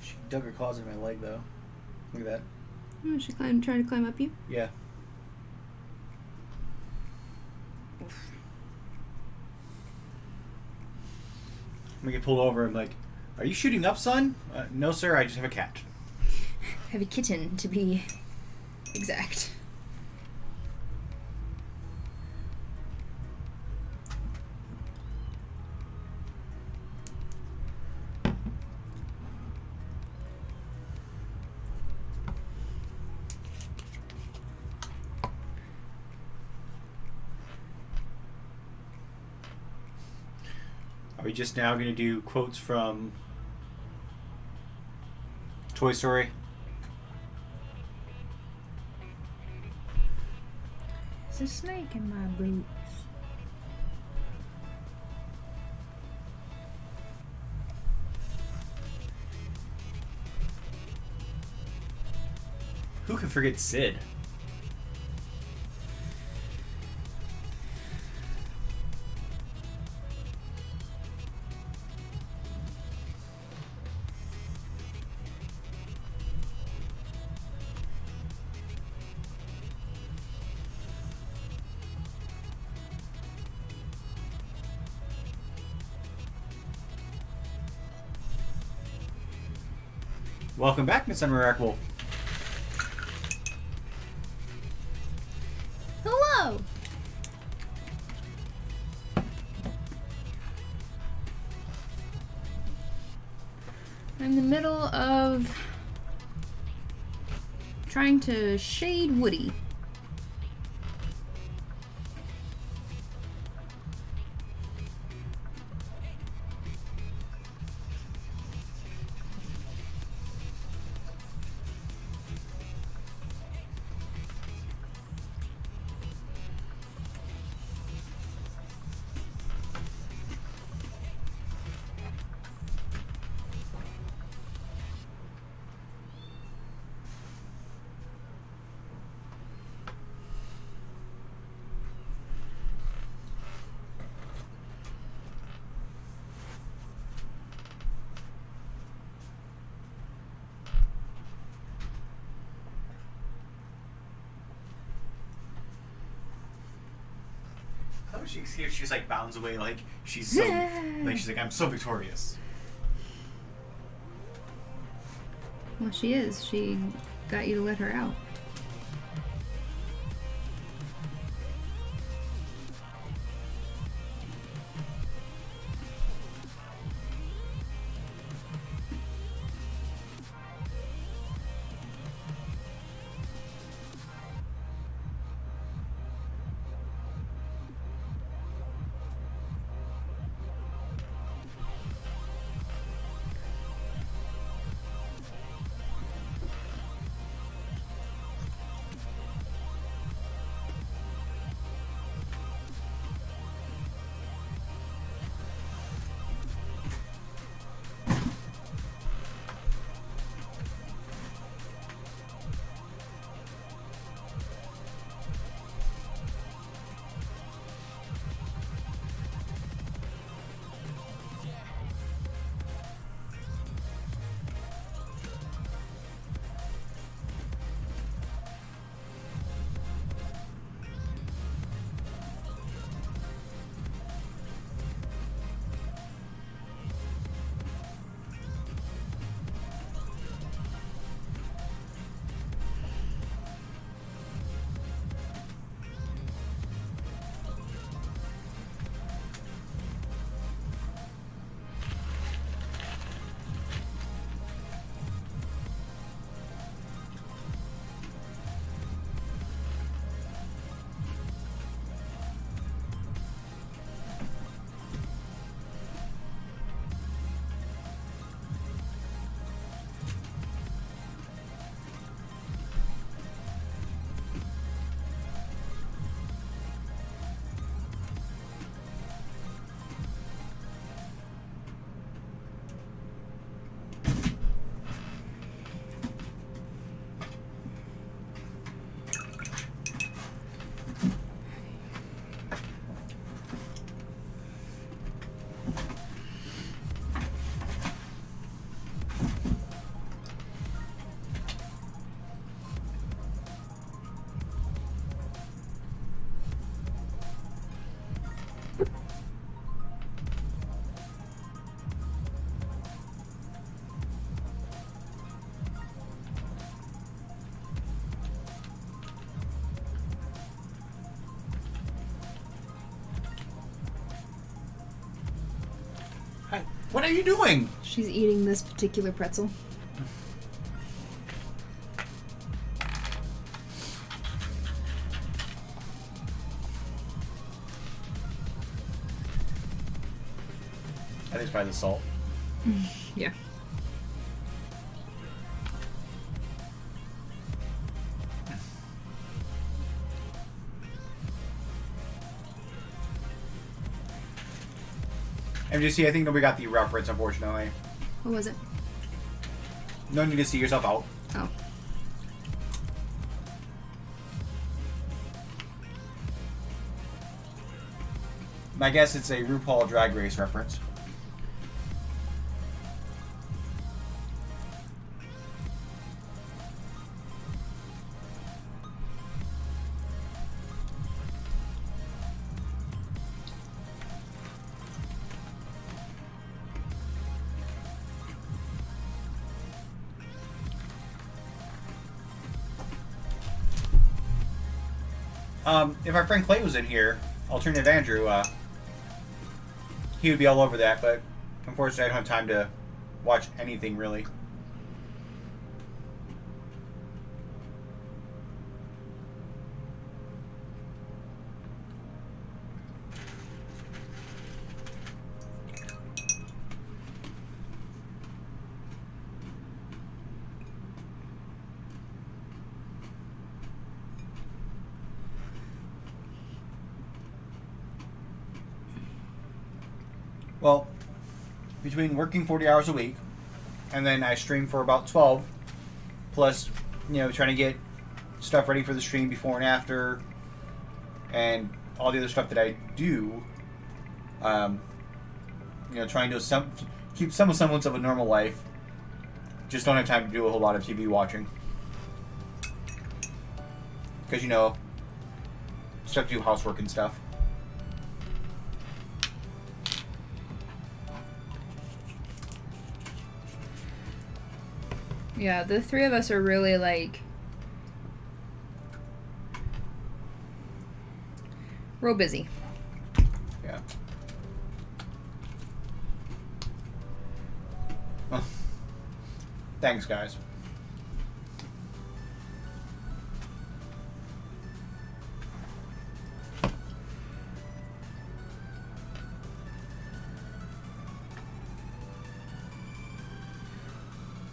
She dug her claws in my leg, though. Look at that. Oh, she trying to climb up you? Yeah. I'm gonna get pulled over. I'm like, "Are you shooting up, son?" No, sir. I just have a cat. Have a kitten, to be exact. Are we just now going to do quotes from Toy Story? There's a snake in my boots. Who can forget Sid? Welcome back, Miss Unremarkable. Hello! I'm in the middle of trying to shade Woody. How does she escape? She just like bounds away like she's so like she's like, I'm so victorious. Well, she is. She got you to let her out. What are you doing? She's eating this particular pretzel. I think it's probably the salt. Yeah. MJC, I think nobody got the reference, unfortunately. What was it? No need to see yourself out. Oh. I guess it's a RuPaul Drag Race reference. If our friend Clay was in here, Alternative Andrew, he would be all over that, but unfortunately I don't have time to watch anything really. Well, between working 40 hours a week, and then I stream for about 12, plus, trying to get stuff ready for the stream before and after, and all the other stuff that I do, trying to keep some semblance of a normal life. Just don't have time to do a whole lot of TV watching. Because, just have to do housework and stuff. Yeah, the three of us are really like real busy. Yeah. Well, thanks, guys.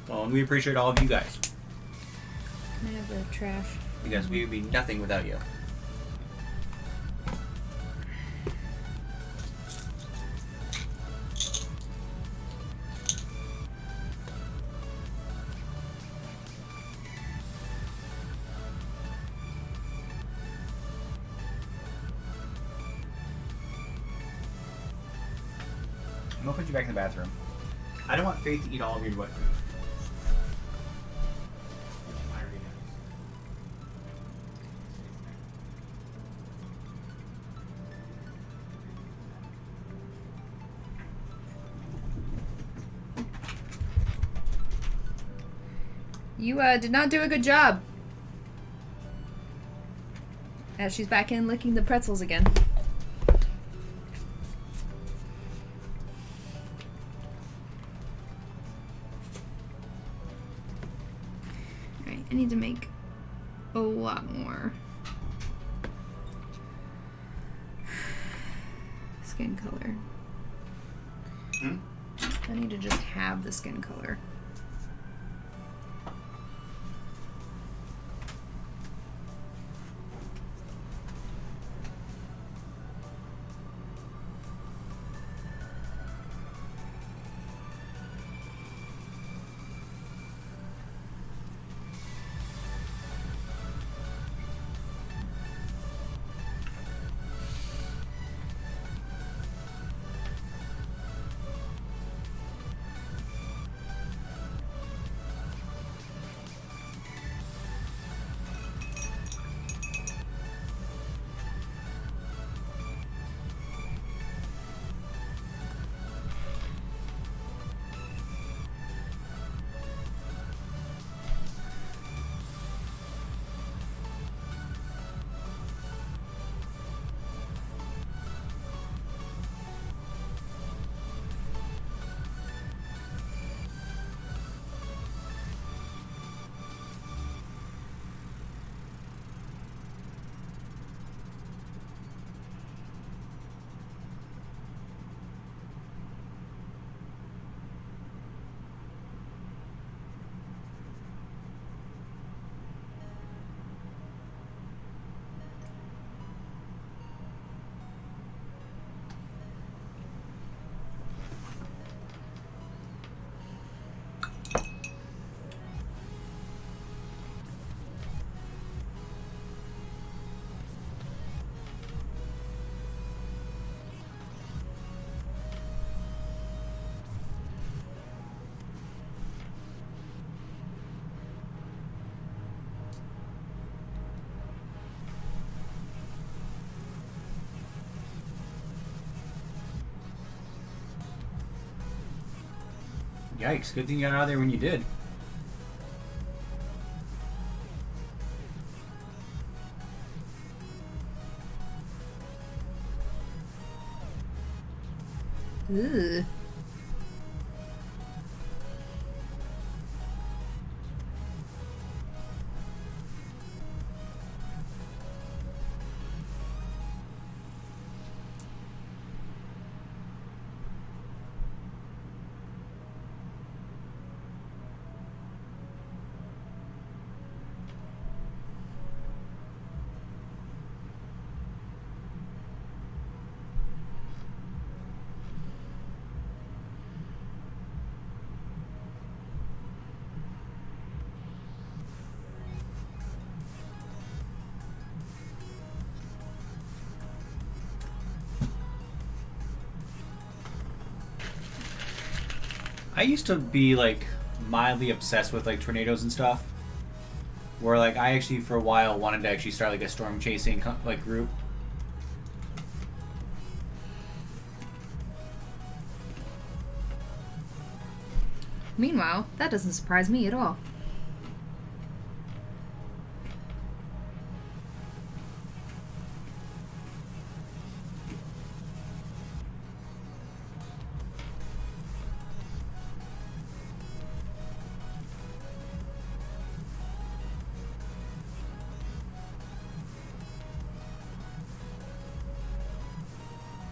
Well, and we appreciate all of you guys. Can I have the trash? Because we would be nothing without you. I'm gonna put you back in the bathroom. I don't want Faith to eat all of your wet food. You did not do a good job. As she's back in licking the pretzels again. Alright, I need to make a lot more skin color. I need to just have the skin color. Yikes! Good thing you got out of there when you did. Ooh. I used to be like mildly obsessed with like tornadoes and stuff. Where like I actually for a while wanted to actually start like a storm chasing like group. Meanwhile, that doesn't surprise me at all.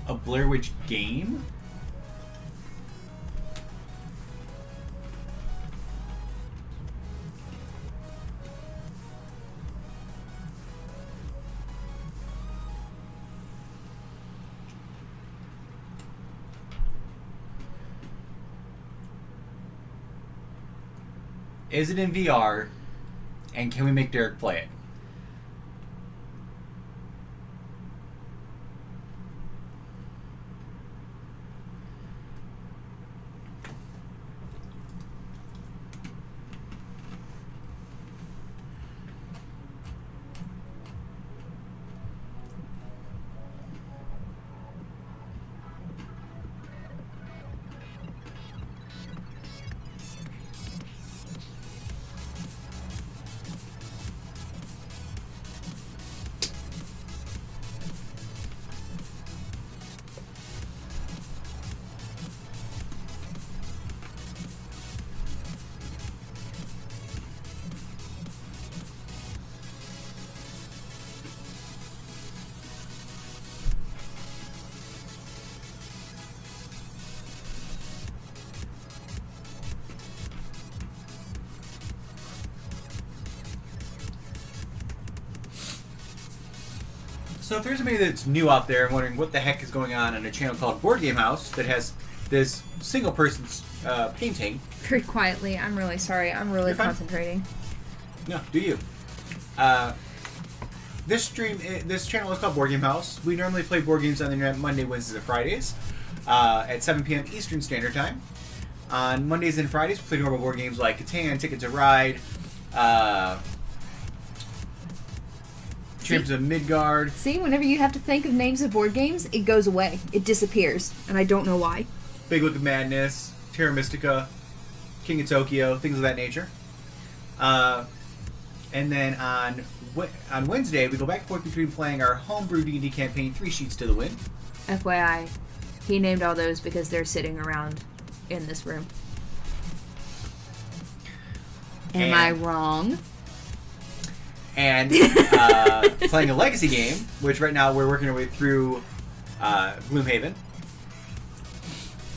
A Blair Witch game? Is it in VR? And can we make Derek play it? So if there's anybody that's new out there and wondering what the heck is going on a channel called Board Game House that has this single person's painting. Very quietly. I'm really sorry. I'm really concentrating. No, do you? This channel is called Board Game House. We normally play board games on the internet Monday, Wednesdays, and Fridays at 7 p.m. Eastern Standard Time. On Mondays and Fridays, we play normal board games like Catan, Ticket to Ride, Champions of Midgard. See, whenever you have to think of names of board games, it goes away. It disappears, and I don't know why. Big Book of Madness, Terra Mystica, King of Tokyo, things of that nature. And then on Wednesday, we go back and forth between playing our homebrew D&D campaign, 3 Sheets to the Wind. FYI, he named all those because they're sitting around in this room. Am I wrong? And playing a legacy game, which right now we're working our way through Gloomhaven.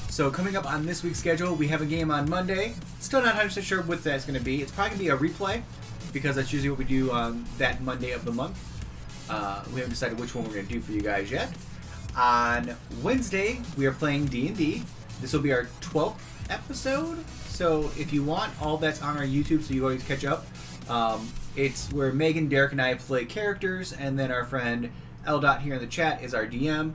So coming up on this week's schedule, we have a game on Monday. Still not 100% sure what that's going to be. It's probably going to be a replay, because that's usually what we do on that Monday of the month. We haven't decided which one we're going to do for you guys yet. On Wednesday, we are playing D&D. This will be our 12th episode. So if you want, all that's on our YouTube, so you always catch up. It's where Megan, Derek, and I play characters, and then our friend L. here in the chat is our DM.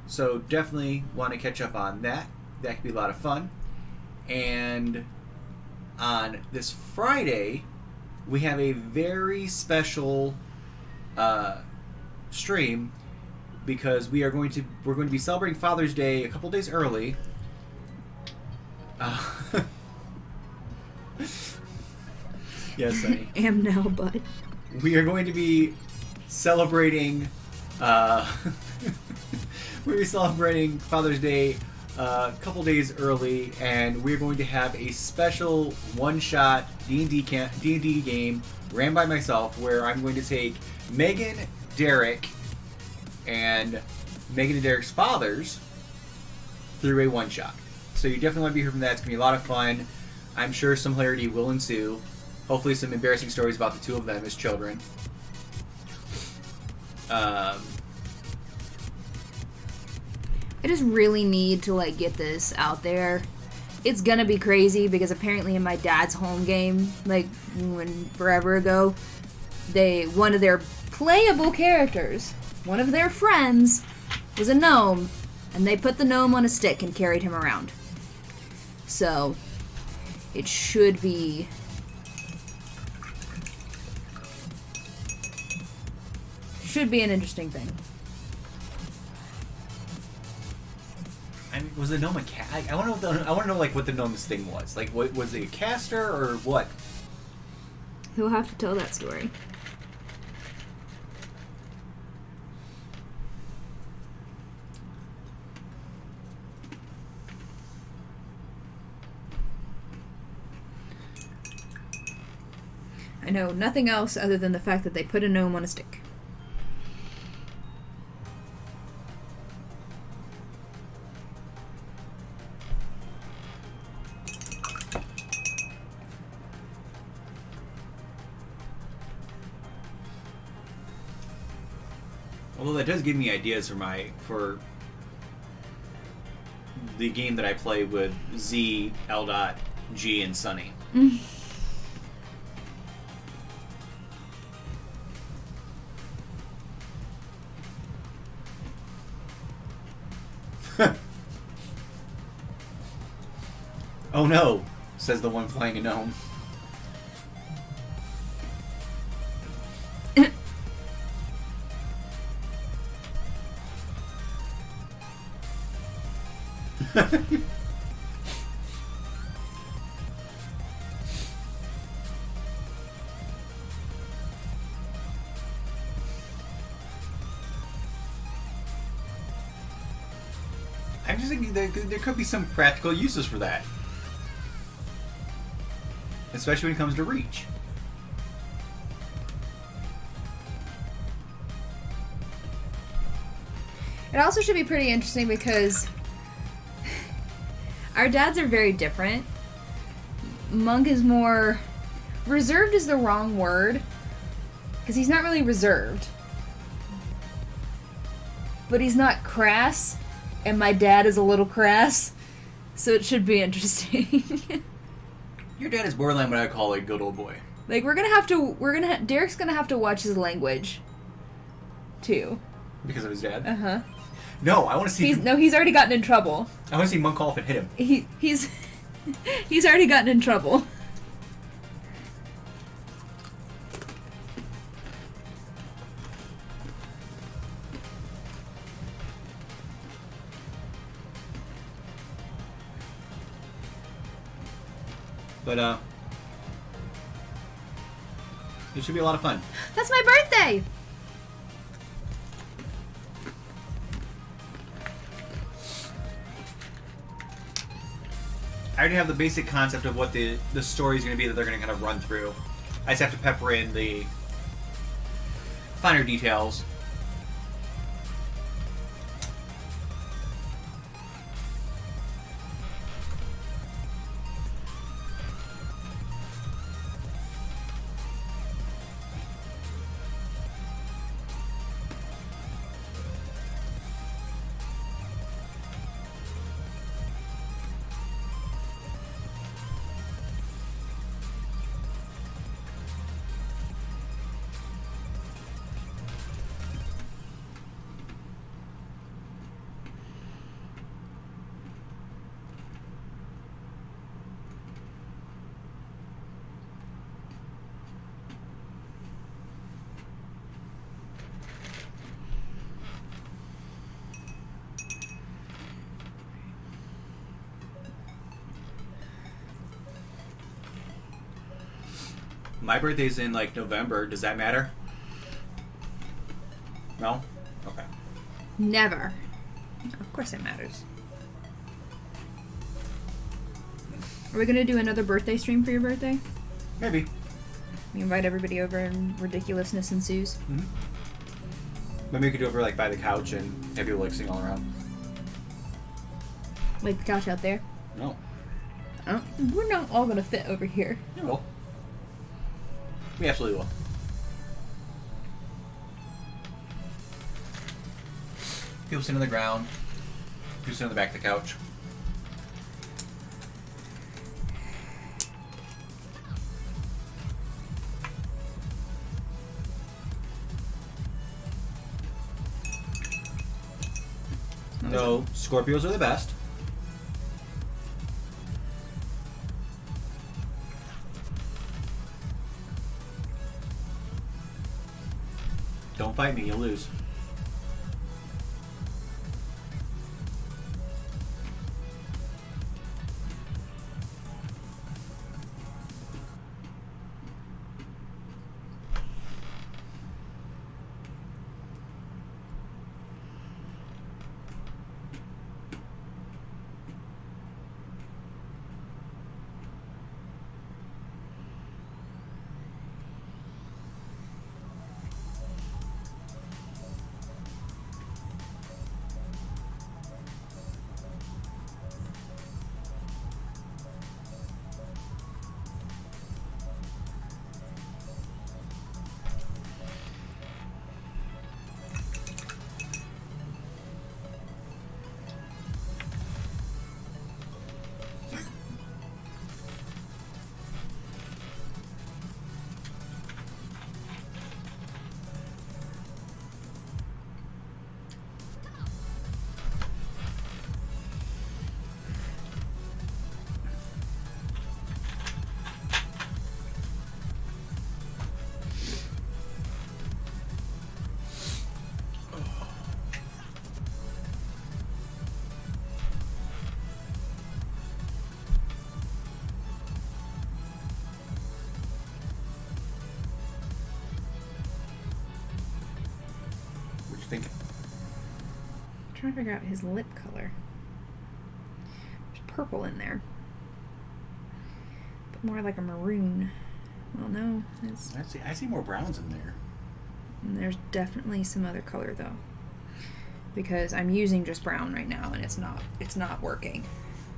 So definitely want to catch up on that. That could be a lot of fun. And on this Friday, we have a very special stream, because we're going to be celebrating Father's Day a couple days early, Uh, yes, Sonny. Am now, but We are going to be celebrating. We're going to be celebrating Father's Day a couple days early, and we're going to have a special one-shot D&D game ran by myself, where I'm going to take Megan, Derek, and Megan and Derek's fathers through a one-shot. So you definitely want to be here for that. It's going to be a lot of fun. I'm sure some hilarity will ensue. Hopefully some embarrassing stories about the two of them as children. I just really need to like get this out there. It's gonna be crazy because apparently in my dad's home game, like forever ago, one of their playable characters, one of their friends, was a gnome, and they put the gnome on a stick and carried him around. So it should be an interesting thing. I mean, was the gnome a cat? I want to know like what the gnome's thing was. Like, what was it, a caster or what? He'll have to tell that story. I know nothing else other than the fact that they put a gnome on a stick. Although that does give me ideas for the game that I play with Z, L. G, and Sunny. Oh no, says the one flying a gnome. I'm just thinking there could be some practical uses for that. Especially when it comes to reach. It also should be pretty interesting because our dads are very different. Monk is more... reserved is the wrong word, because he's not really reserved. But he's not crass, and my dad is a little crass, so it should be interesting. Your dad is borderline what I call a good old boy. Like, Derek's gonna have to watch his language, too. Because of his dad? Uh-huh. No, I want to see... He's already gotten in trouble. I want to see Monk call off and hit him. He's already gotten in trouble. But, it should be a lot of fun. That's my birthday! I already have the basic concept of what the story is going to be that they're going to kind of run through. I just have to pepper in the finer details. My birthday's in like November. Does that matter? No? Okay. Never. Of course it matters. Are we gonna do another birthday stream for your birthday? Maybe. You invite everybody over and ridiculousness ensues. Mm-hmm. Maybe we could do it over like by the couch and have people like sing all around. Like the couch out there? No. We're not all gonna fit over here. We will. We absolutely will. People sit on the ground. People sit on the back of the couch. So, Scorpios are the best. Don't fight me, you'll lose. Thinking. I'm trying to figure out his lip color. There's purple in there. But more like a maroon. Well, no. I see more browns in there. And there's definitely some other color, though. Because I'm using just brown right now, and it's not working.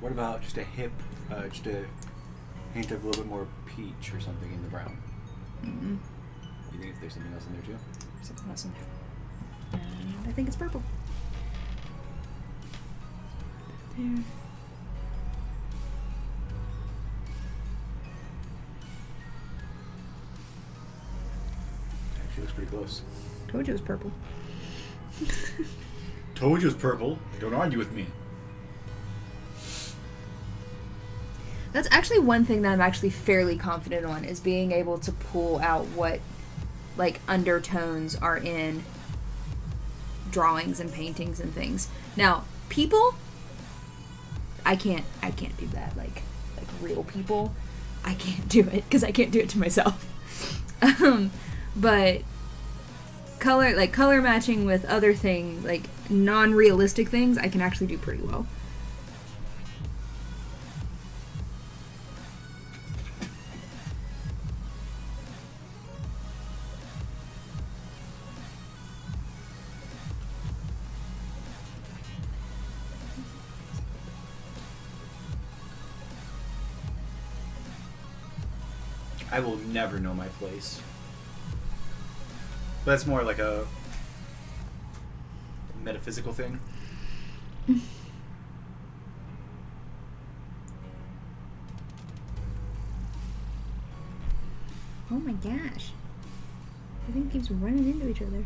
What about just a hint of a little bit more peach or something in the brown? Mm-hmm. Do you think there's something else in there, too? Something else in there. And I think it's purple. There. Actually looks pretty close. Told you it was purple. Told you it was purple. Don't argue with me. That's actually one thing that I'm actually fairly confident on, is being able to pull out what like undertones are in drawings and paintings and things. Now, people, I can't do that. Like real people, I can't do it because I can't do it to myself. But color matching with other things, like non-realistic things, I can actually do pretty well. I will never know my place. But that's more like a metaphysical thing. Oh my gosh. Everything keeps running into each other.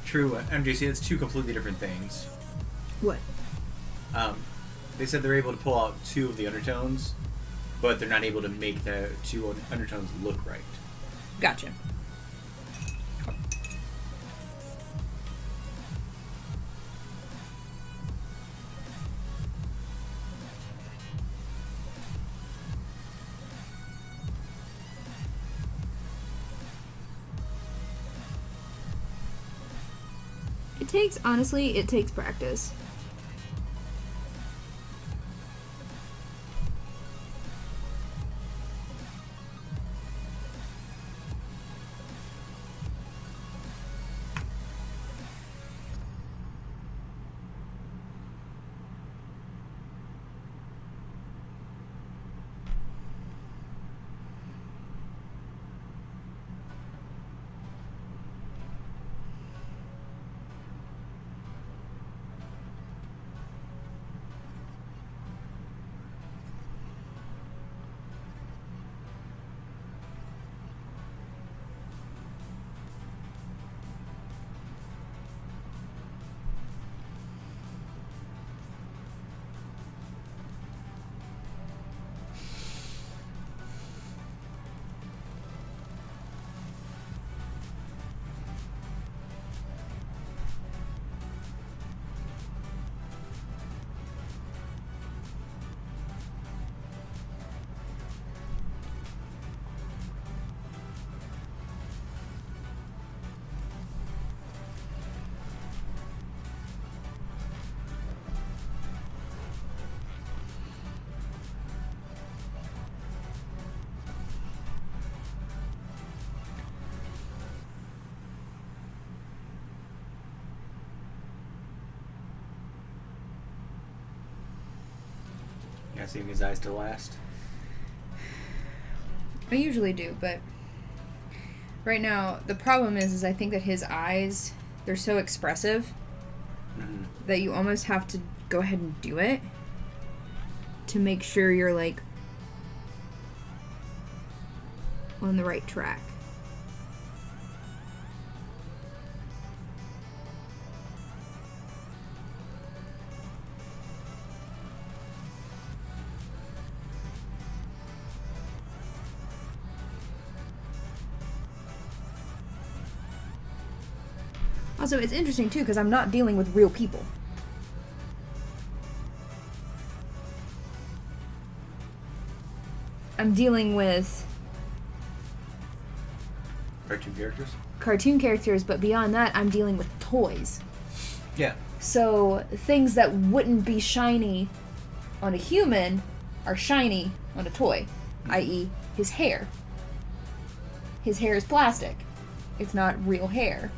True, MJC, it's two completely different things. What? They said they're able to pull out two of the undertones, but they're not able to make the two undertones look right. Gotcha. Honestly, it takes practice. Yeah, saving his eyes to last. I usually do, but right now the problem is I think that his eyes, they're so expressive that you almost have to go ahead and do it to make sure you're like on the right track. Also, it's interesting, too, because I'm not dealing with real people. I'm dealing with Cartoon characters? Cartoon characters, but beyond that, I'm dealing with toys. Yeah. So, things that wouldn't be shiny on a human are shiny on a toy, i.e., his hair. His hair is plastic. It's not real hair.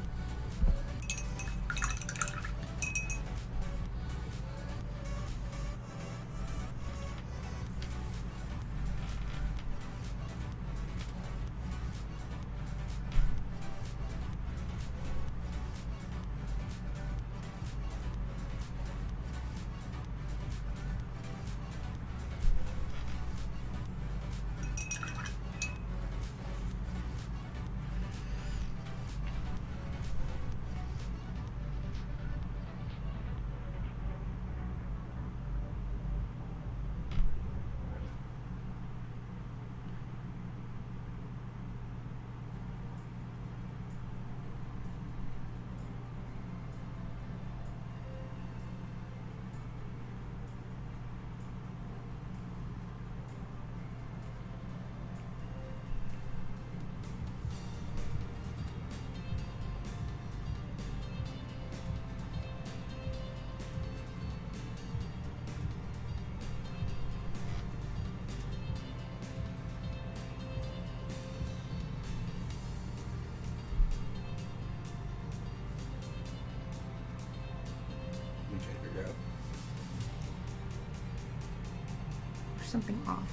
There's something off.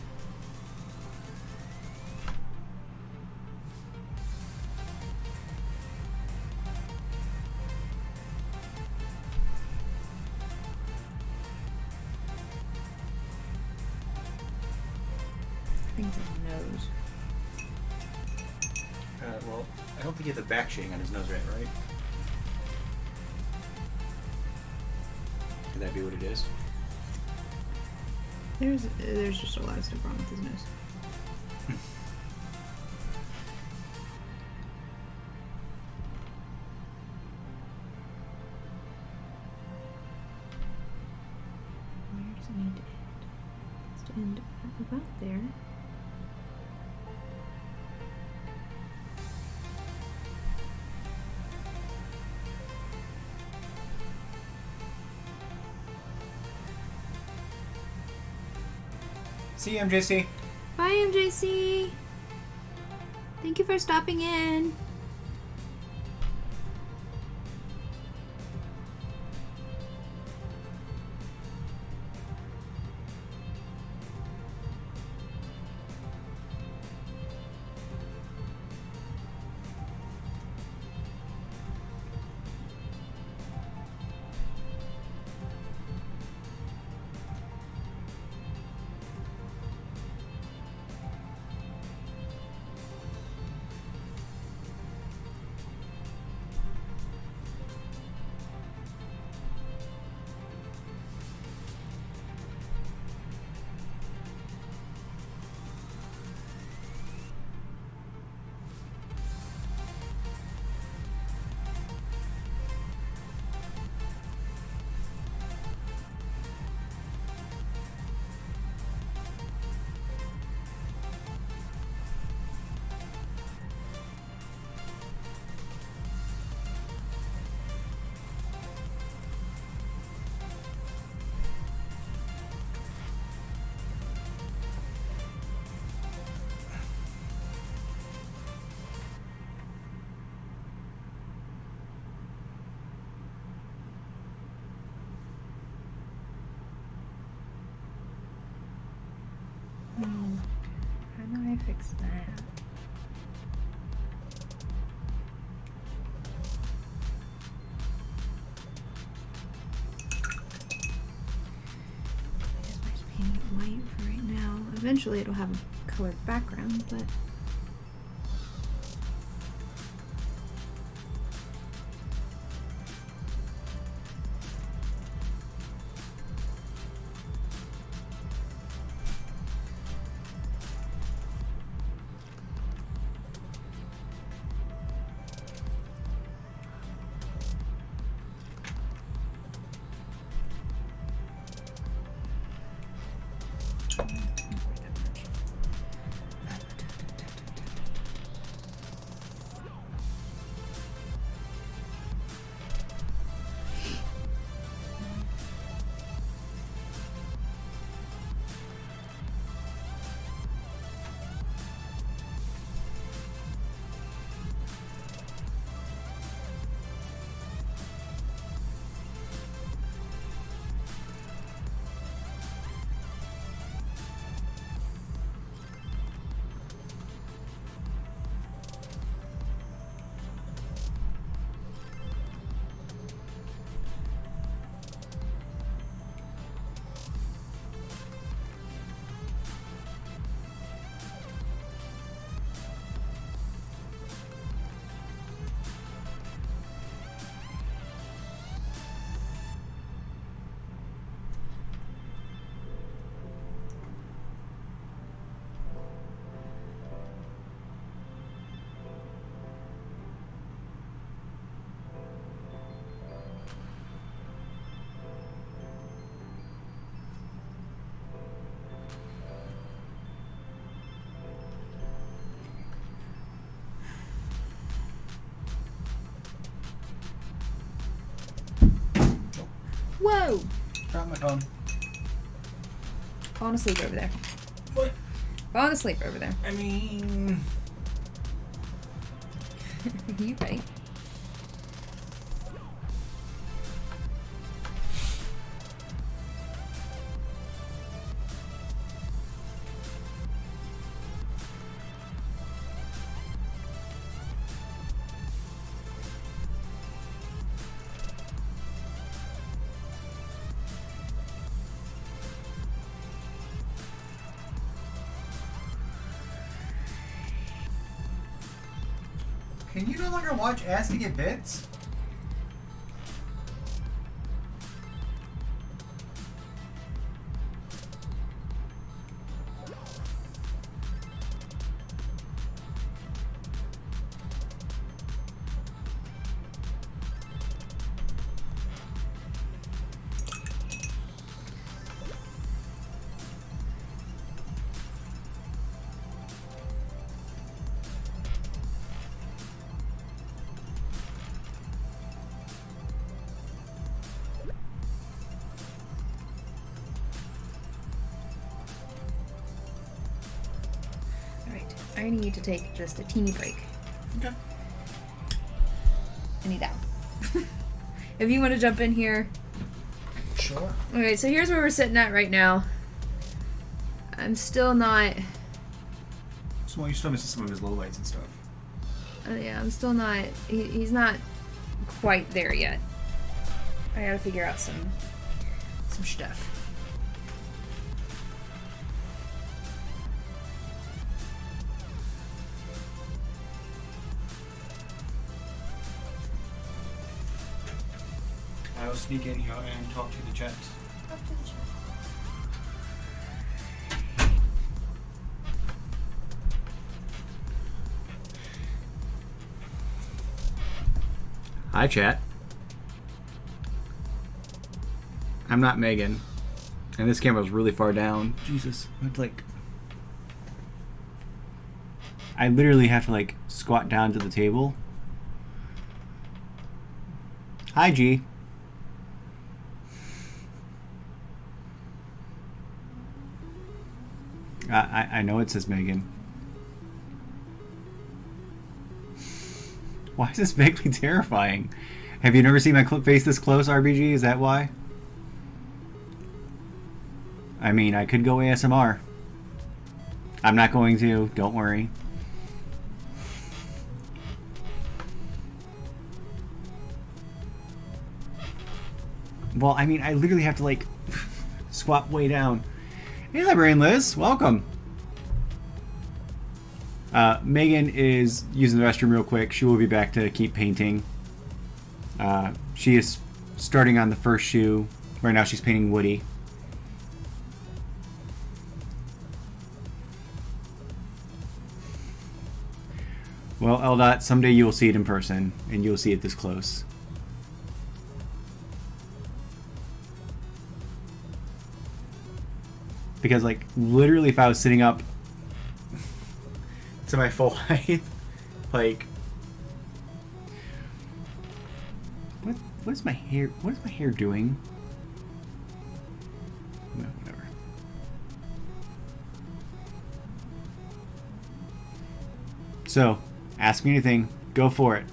I think it's his nose. Well, I don't think he had the back shading on his nose right? Could that be what it is? There's just a lot of stuff wrong with his nose. Where does it need to end? It's to end about there. See you, MJC. Bye, MJC. Thank you for stopping in. How do I fix that? I'm just painting it white for right now. Eventually it'll have a colored background, but whoa! Drop my phone. Falling asleep over there. What? Falling asleep over there. I mean... You right. Can you no longer watch Ass to Get Bits? I need to take just a teeny break. Okay. I need out. If you want to jump in here. Sure. Okay, so here's where we're sitting at right now. I'm still not... So you're still missing some of his lowlights and stuff. yeah, I'm still not... He's not quite there yet. I gotta figure out some stuff. I will sneak in here and talk to the chat. Hi, chat. I'm not Megan. And this camera's really far down. Jesus. It's like... I literally have to, like, squat down to the table. Hi, G. I know it says Megan. Why is this vaguely terrifying? Have you never seen my face this close, RBG? Is that why? I mean, I could go ASMR. I'm not going to. Don't worry. Well, I mean, I literally have to, like, squat way down. Hey, Librarian Liz. Welcome. Megan is using the restroom real quick. She will be back to keep painting. She is starting on the first shoe. Right now she's painting Woody. Well, Eldot, someday you will see it in person, and you'll see it this close. Because, like, literally if I was sitting up to my full height, like... What is my hair doing? No, whatever. So, ask me anything. Go for it.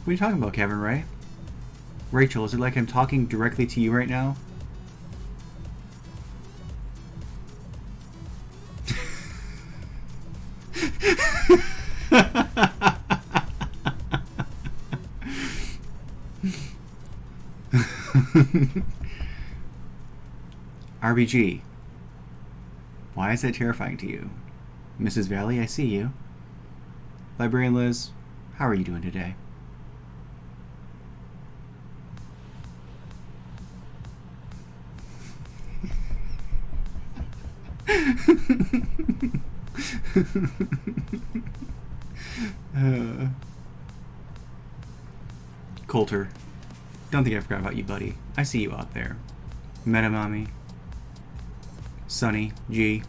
What are you talking about, Kevin, right? Rachel, is it like I'm talking directly to you right now? RBG, why is that terrifying to you? Mrs. Valley, I see you. Librarian Liz, how are you doing today? Coulter, don't think I forgot about you, buddy. I see you out there. Metamami, Sunny, G,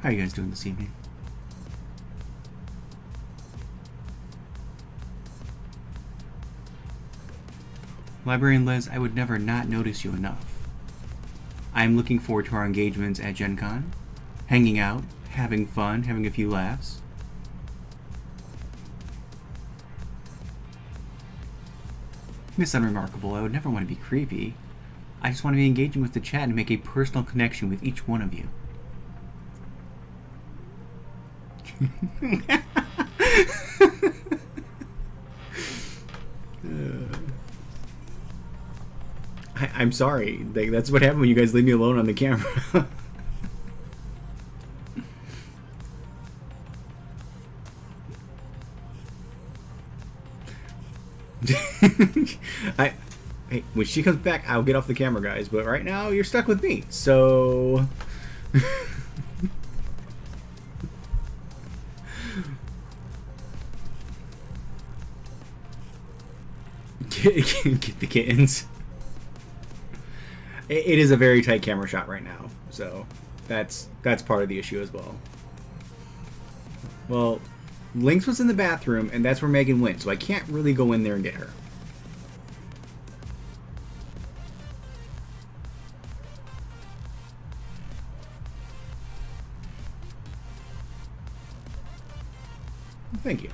how are you guys doing this evening? Librarian Liz, I would never not notice you enough. I am looking forward to our engagements at Gen Con, hanging out, having fun, having a few laughs. Miss Unremarkable, I would never want to be creepy. I just want to be engaging with the chat and make a personal connection with each one of you. I'm sorry. That's what happened when you guys leave me alone on the camera. Hey, when she comes back, I'll get off the camera, guys. But right now, you're stuck with me. So... get the kittens. It is a very tight camera shot right now, so that's part of the issue as well. Well, Lynx was in the bathroom, and that's where Megan went, so I can't really go in there and get her. Thank you.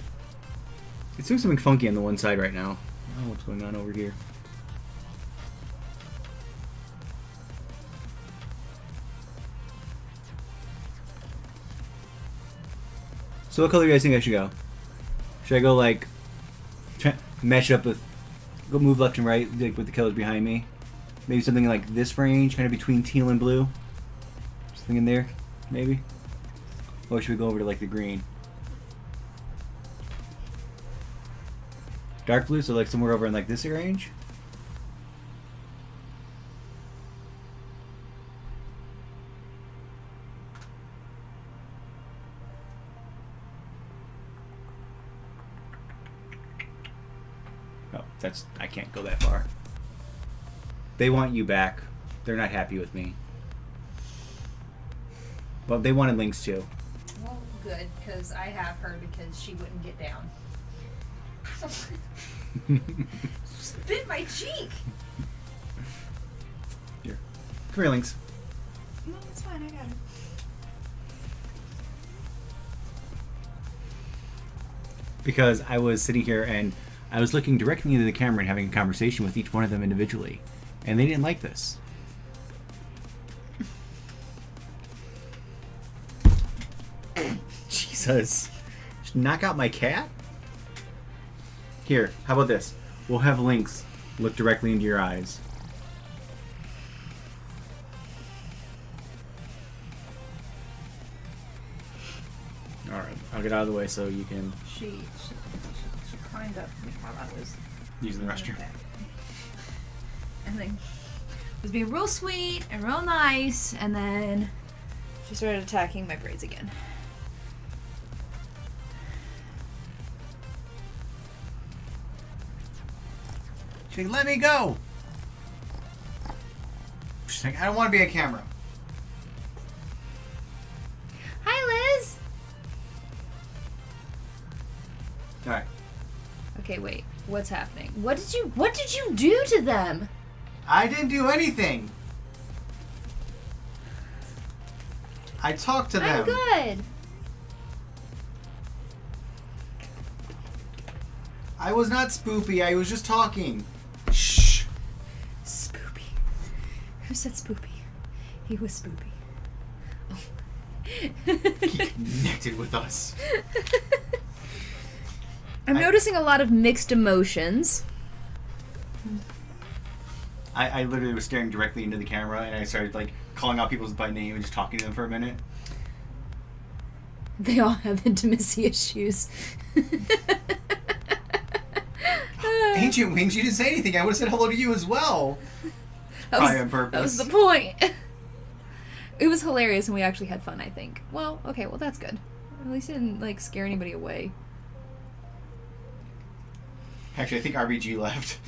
It's doing something funky on the one side right now. I don't know what's going on over here. So what color do you guys think I should go? Should I go like match it up with, go move left and right like with the colors behind me? Maybe something like this range, kind of between teal and blue. Something in there, maybe. Or should we go over to like the green? Dark blue, so like somewhere over in like this range. Oh, I can't go that far. They want you back. They're not happy with me. But they wanted Lynx too. Well, good, because I have her because she wouldn't get down. Just bit my cheek. Here. Come here, Lynx. No, it's fine, I got it. Because I was sitting here and I was looking directly into the camera and having a conversation with each one of them individually. And they didn't like this. Jesus. Just knock out my cat? Here, how about this? We'll have Lynx look directly into your eyes. Alright, I'll get out of the way so you can... She climbed up while I was use the restroom. And then was being real sweet and real nice, and then she started attacking my braids again. She's like, let me go! She's like, I don't want to be a camera. Hi, Liz! Alright. Okay, wait. What's happening? What did you do to them? I didn't do anything. I talked to them. I'm good. I was not spoopy. I was just talking. Shh. Spoopy. Who said spoopy? He was spoopy. Oh. He connected with us. I'm noticing a lot of mixed emotions. I literally was staring directly into the camera and I started like calling out people's by name and just talking to them for a minute. They all have intimacy issues. Ancient Wings, you didn't say anything. I would have said hello to you as well. Probably on purpose. That was the point. It was hilarious and we actually had fun, I think. Well, okay, well that's good. At least it didn't like scare anybody away. Actually, I think RBG left.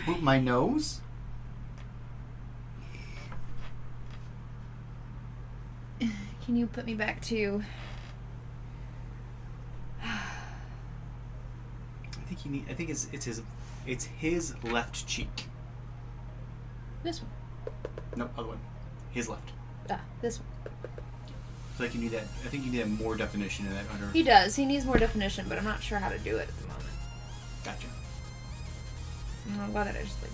Boop my nose? Can you put me back to... I think it's his left cheek. This one. Nope, other one. His left. Ah, this one. So like you need that. I think you need more definition in that under. He does. He needs more definition, but I'm not sure how to do it at the moment. Gotcha. I'm glad that I just like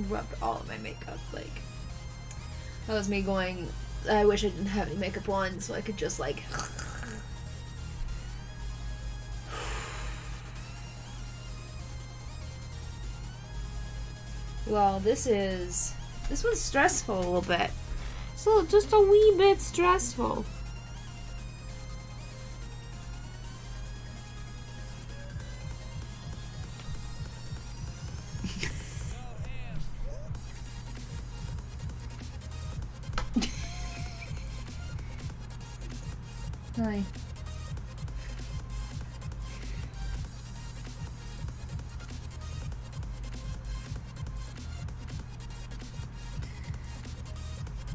rubbed all of my makeup. Like that was me going. I wish I didn't have any makeup on, so I could just like. Well, this one's stressful a little bit. So just a wee bit stressful. Hi.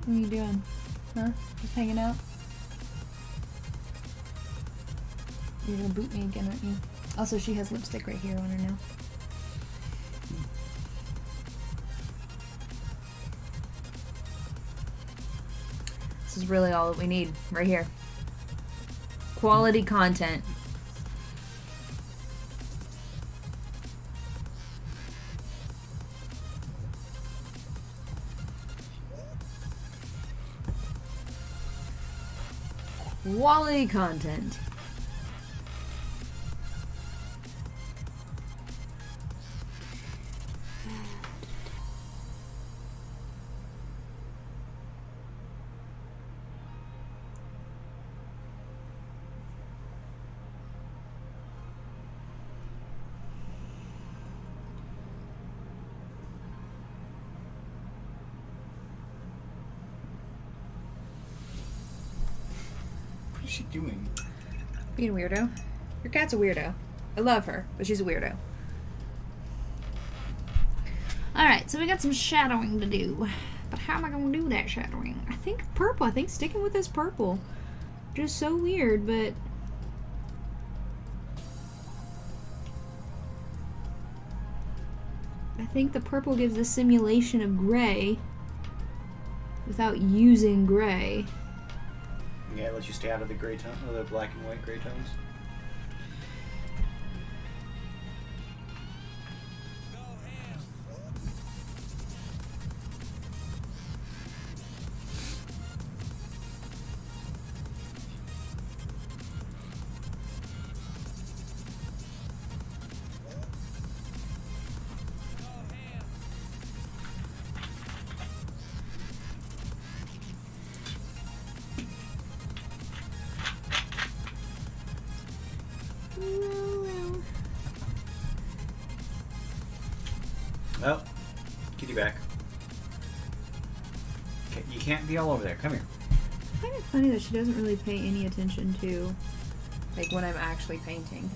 What are you doing? Huh? Just hanging out? You're gonna boot me again, aren't you? Also, she has lipstick right here on her now. This is really all that we need, right here. Quality content. Quality content. What is she doing? Being a weirdo. Your cat's a weirdo. I love her, but she's a weirdo. Alright, so we got some shadowing to do. But how am I going to do that shadowing? I think purple. I think sticking with this purple. Just so weird, but... I think the purple gives the simulation of gray without using gray. Yeah, it lets you stay out of the gray tone, or the black and white gray tones. Oh, kitty back. Okay, you can't be all over there. Come here. I find it funny that she doesn't really pay any attention to, like, when I'm actually painting.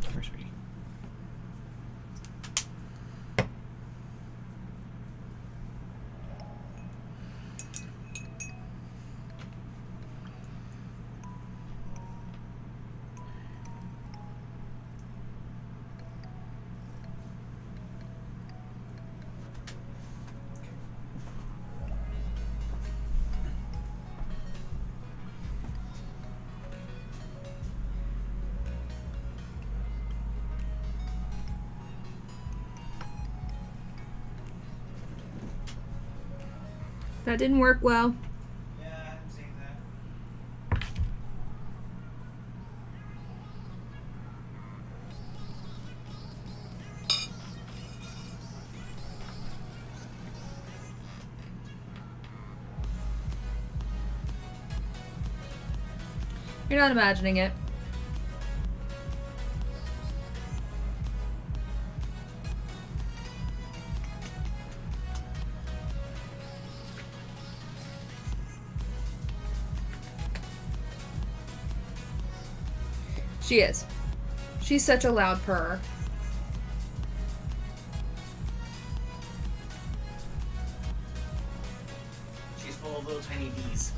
Come here, sweetie. That didn't work well. Yeah, I'm seeing that. You're not imagining it. She is. She's such a loud purr. She's full of little tiny bees.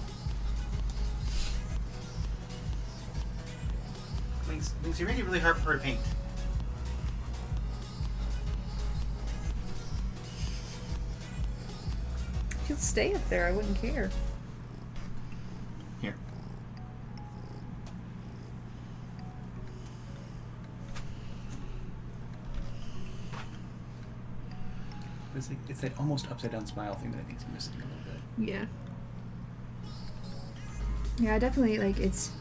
Links, you're making it really hard for her to paint. She'll stay up there. I wouldn't care. Here. It's that almost upside down smile thing that I think is missing a little bit. Yeah. Yeah, I definitely, like, it's...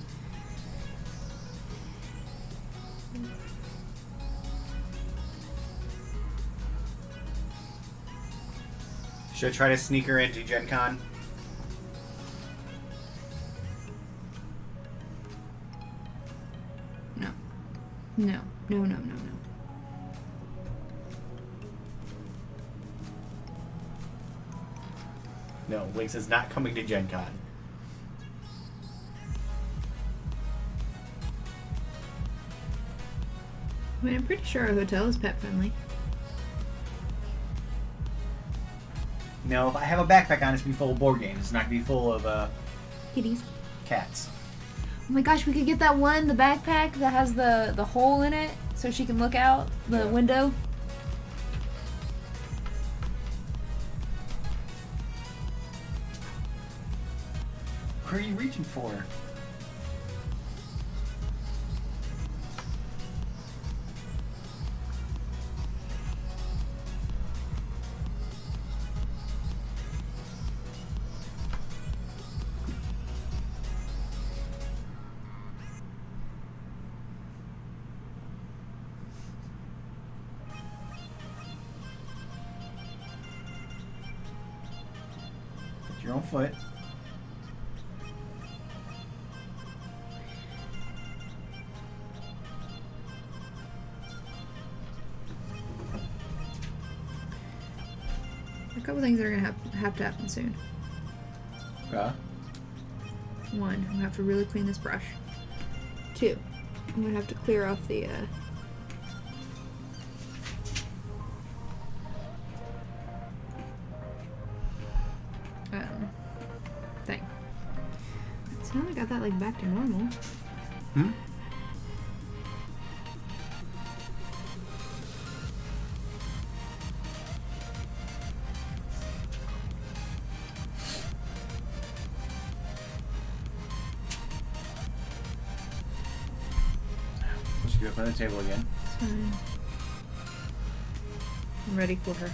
Should I try to sneak her into Gen Con? No. No. No, no, no, no. No, Lynx is not coming to Gen Con. I mean, I'm pretty sure our hotel is pet friendly. No, if I have a backpack on, it's gonna be full of board games. It's not gonna be full of Kitties. cats. Oh my gosh, we could get that one, the backpack that has the hole in it, so she can look out the window. What are you reaching for? Put your own foot. A couple things that are gonna have to happen soon. Yeah. One, I'm gonna have to really clean this brush. Two, I'm gonna have to clear off the thing. So now I got that like back to normal. Hmm? Let's go up on the table again. It's fine. I'm ready for her.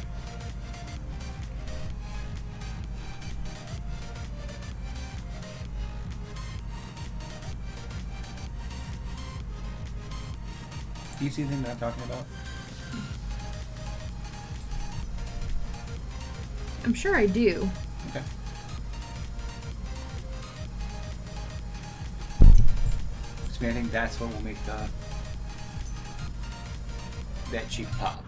Do you see the thing that I'm talking about? I'm sure I do. Okay. So I think that's what will make that cheek pop.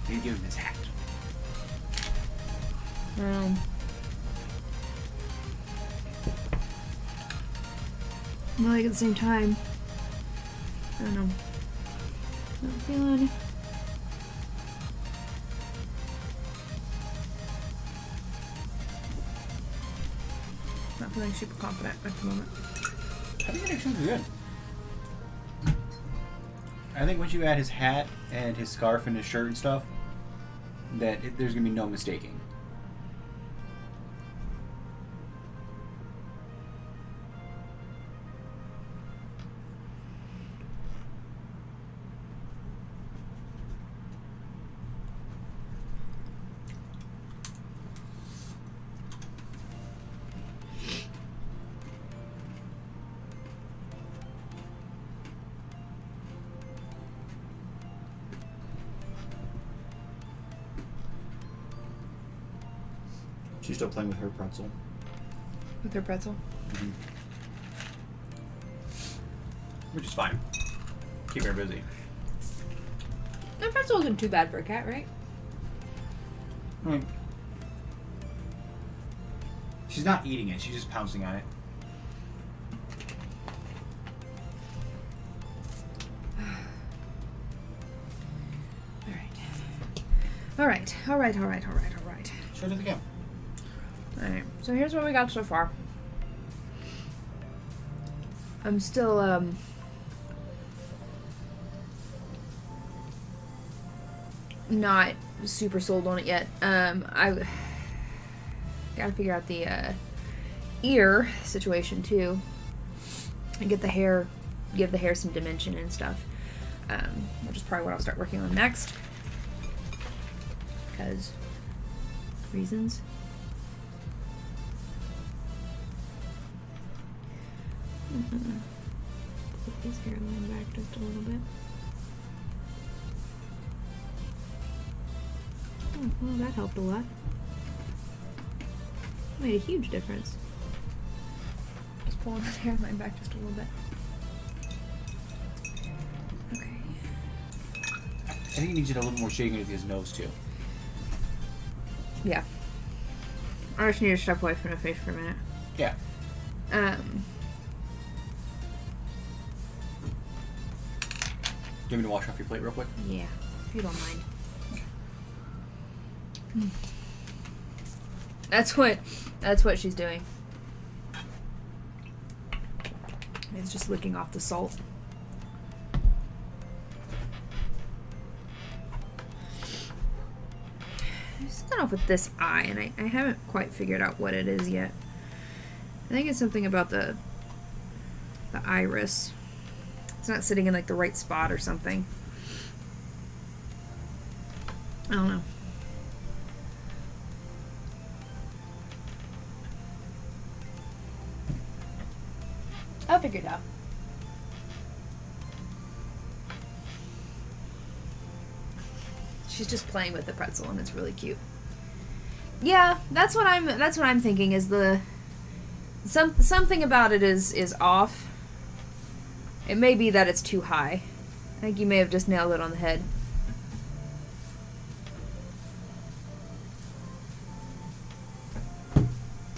You give him his hat. But like at the same time, I don't know. Not feeling. Not feeling super confident at the moment. I think it actually looks good. I think once you add his hat and his scarf and his shirt and stuff, there's gonna be no mistaking. She's still playing with her pretzel. With her pretzel. Mm-hmm. Which is fine. Keep her busy. The pretzel isn't too bad for a cat, right? I mean, she's not eating it. She's just pouncing on it. All right. Show it again. Alright, so here's what we got so far. I'm still, not super sold on it yet. I gotta figure out the, ear situation, too. And give the hair some dimension and stuff. Which is probably what I'll start working on next. Because reasons. Put this hairline back just a little bit. Oh, well, that helped a lot. Made a huge difference. Just pulling this hairline back just a little bit. Okay. I think he needs you to a little more shaking with his nose too. Yeah. I just need to step away from the face for a minute. Yeah. Do you want me to wash off your plate real quick? Yeah, if you don't mind. That's what she's doing. It's just licking off the salt. I'm starting off with this eye, and I haven't quite figured out what it is yet. I think it's something about the iris. It's not sitting in like the right spot or something. I don't know. I'll figure it out. She's just playing with the pretzel and it's really cute. Yeah, that's what I'm thinking is something about it is off. It may be that it's too high. I think you may have just nailed it on the head.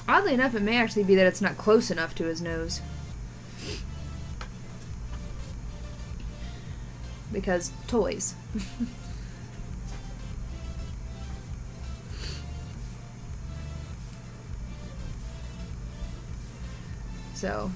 Oddly enough, it may actually be that it's not close enough to his nose. Because toys. So...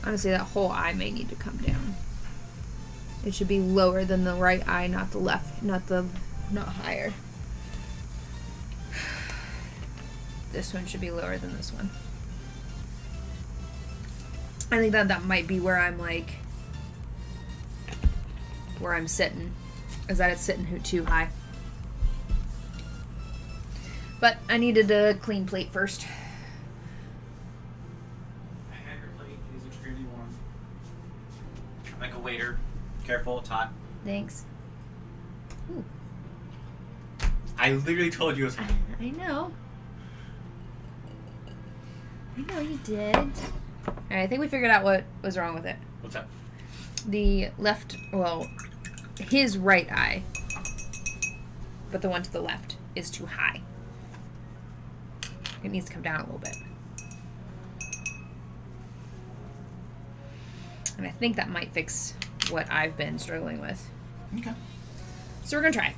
honestly, that whole eye may need to come down. It should be lower than the right eye, not the left, not higher. This one should be lower than this one. I think that might be where I'm like, where I'm sitting, is that it's sitting too high. But I needed a clean plate first. Like a waiter. Careful, it's hot. Thanks. Ooh. I literally told you it was hot. I know. I know you did. Alright, I think we figured out what was wrong with it. What's up? The left, well, his right eye, but the one to the left is too high. It needs to come down a little bit. And I think that might fix what I've been struggling with. Okay. So we're gonna try.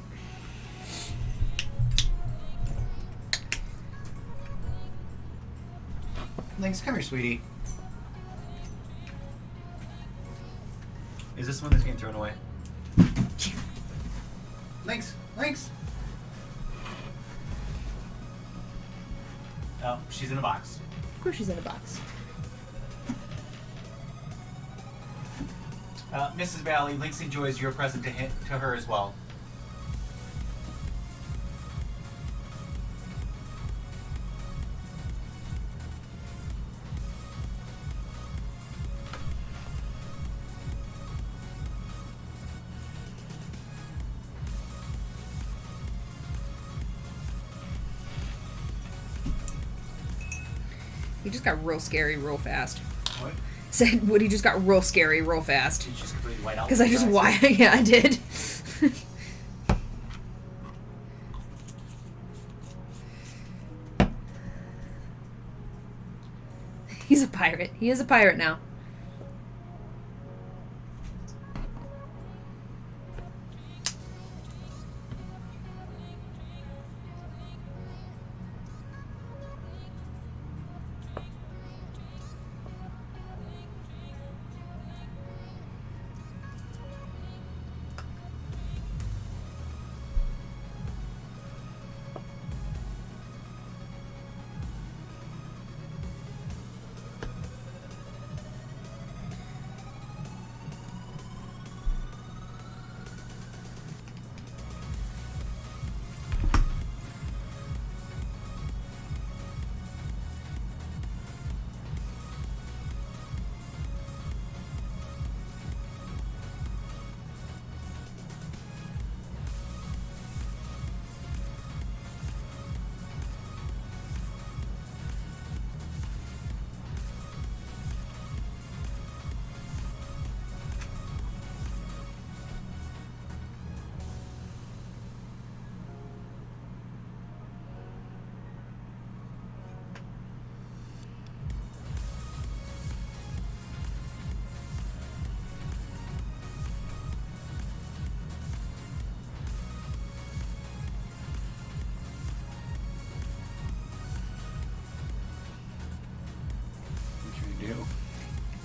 Thanks. Come here, sweetie. Is this one that's getting thrown away? Thanks. Oh, she's in a box. Of course she's in a box. Mrs. Valley, Lynx enjoys your present to her as well. He just got real scary real fast. What? Said Woody just got real scary real fast. Did you just completely white out? Because I just yeah, I did. He's a pirate. He is a pirate now.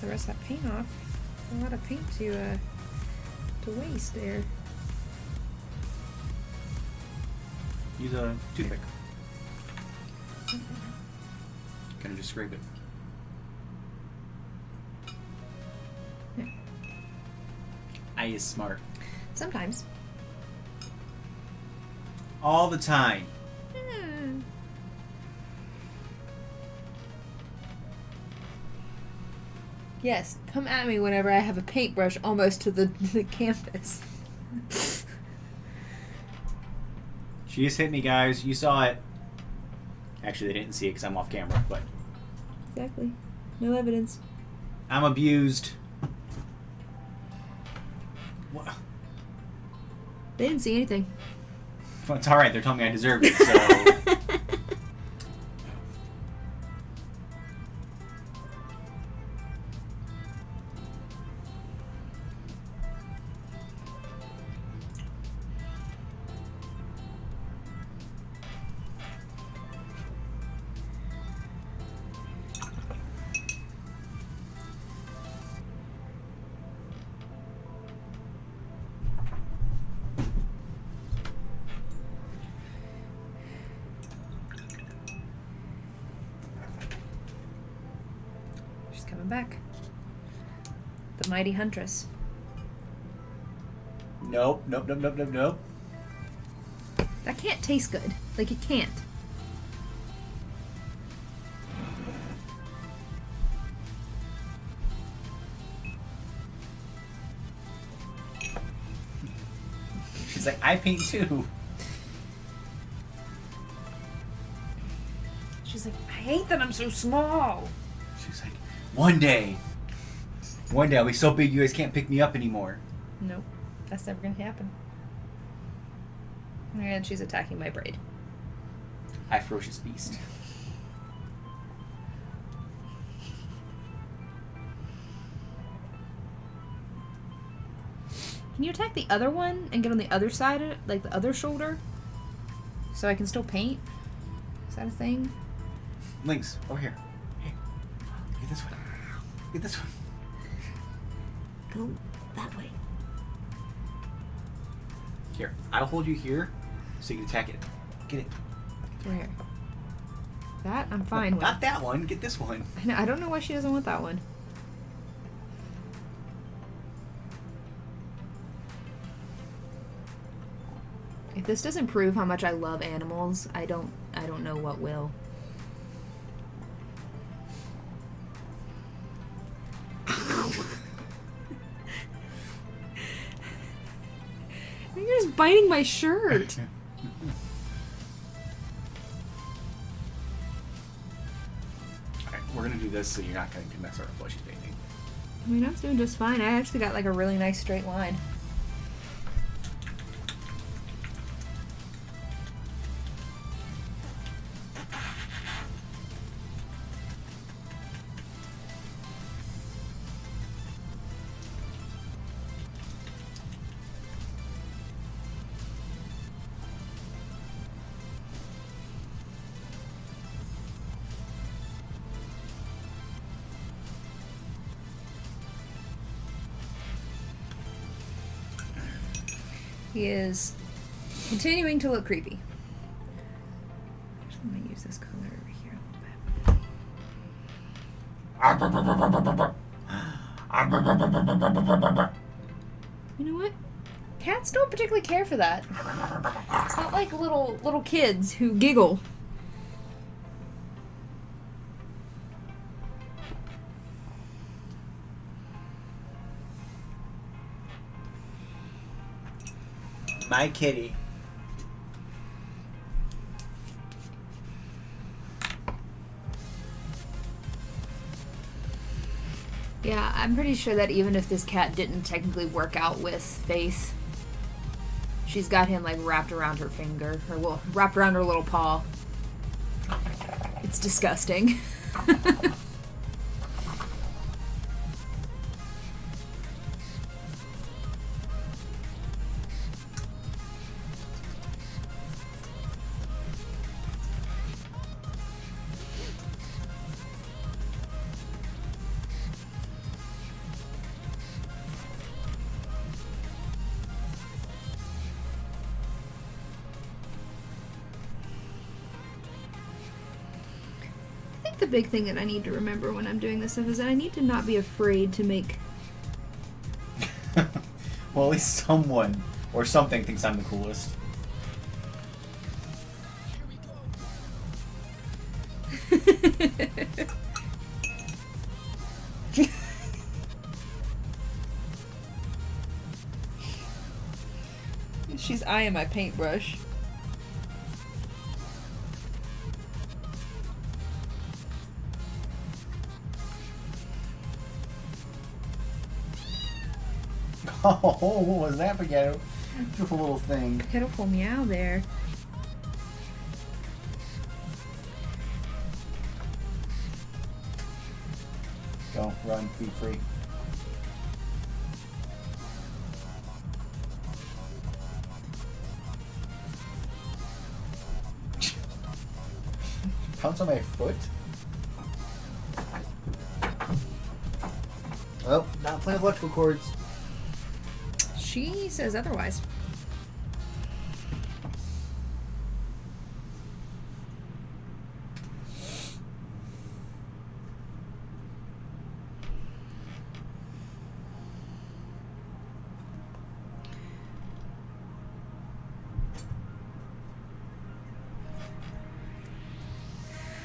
The rest of that paint off. A lot of paint to waste there. Use a toothpick. Kind of just scrape it. Yeah. I is smart. Sometimes. All the time. Yes, come at me whenever I have a paintbrush almost to the canvas. She just hit me, guys. You saw it. Actually, they didn't see it because I'm off camera, but Exactly. No evidence. I'm abused. What? They didn't see anything. Well, it's alright. They're telling me I deserve it, so... She's coming back. The mighty huntress. Nope. That can't taste good. Like, it can't. She's like, I paint too. She's like, I hate that I'm so small. She's like, one day I'll be so big you guys can't pick me up anymore. Nope. That's never gonna happen. And she's attacking my braid. I ferocious beast. Can you attack the other one and get on the other side of it, like the other shoulder? So I can still paint? Is that a thing? Lynx, over here. Hey, get this one. Get this one. Go that way. Here, I'll hold you here so you can attack it. Get it. Where? That I'm fine with. Not that one. Get this one. I don't know why she doesn't want that one. If this doesn't prove how much I love animals, I don't know what will. You're just biting my shirt. Alright, we're gonna do this so you're not going to mess around while she's painting. I mean, I was doing just fine. I actually got like a really nice straight line. He is continuing to look creepy. I'm going to use this color over here a little bit. You know what? Cats don't particularly care for that. It's not like little kids who giggle. My kitty. Yeah, I'm pretty sure that even if this cat didn't technically work out with Faith, she's got him like wrapped around her finger, or well, wrapped around her little paw. It's disgusting. The big thing that I need to remember when I'm doing this stuff is that I need to not be afraid to make... Well, at least someone or something thinks I'm the coolest. She's eyeing my paintbrush. Oh, what was that, Spaghetto? Beautiful little thing. Pitiful meow there. Go, run, be free. Pounce on my foot? Oh, not playing with electrical cords. She says otherwise.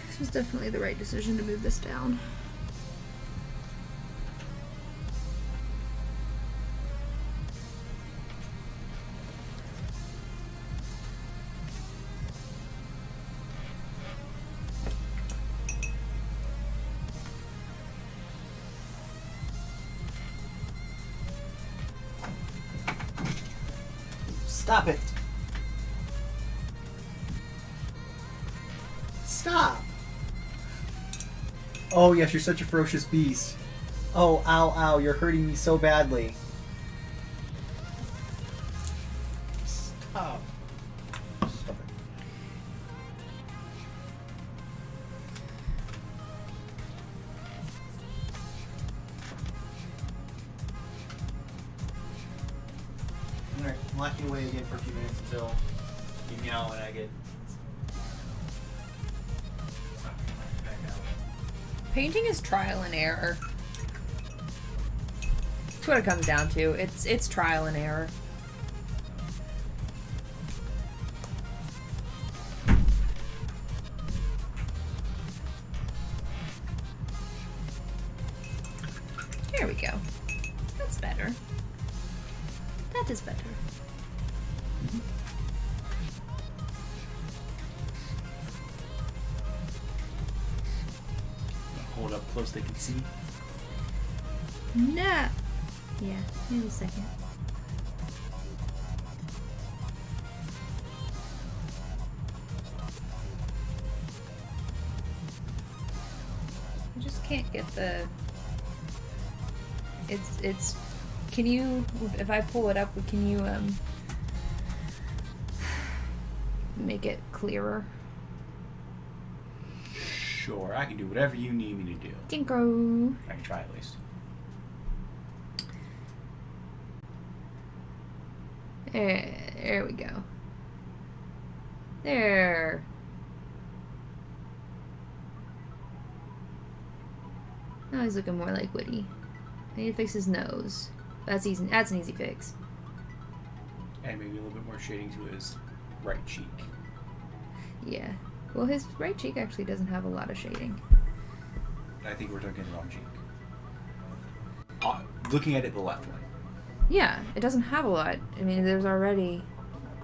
This was definitely the right decision to move this down. Stop it. Stop. Oh, yes, you're such a ferocious beast. Oh, ow, ow, you're hurting me so badly. Stop. Stop it. Alright, I'm locking away again for a few minutes until you meow and I get... back out. Painting is trial and error. That's what it comes down to. It's trial and error. There we go. That's better. That is better. Hold close they can see. No. Yeah, maybe a second. I just can't get the. It's. Can you, if I pull it up, can you make it clearer? Sure, I can do whatever you need me to do. Jinko. I can try at least. There we go. There. Now he's looking more like Woody. I need to fix his nose. That's easy. That's an easy fix. And maybe a little bit more shading to his right cheek. Yeah. Well, his right cheek actually doesn't have a lot of shading. I think we're talking the wrong cheek. Looking at it, the left one. Yeah, it doesn't have a lot. I mean, there's already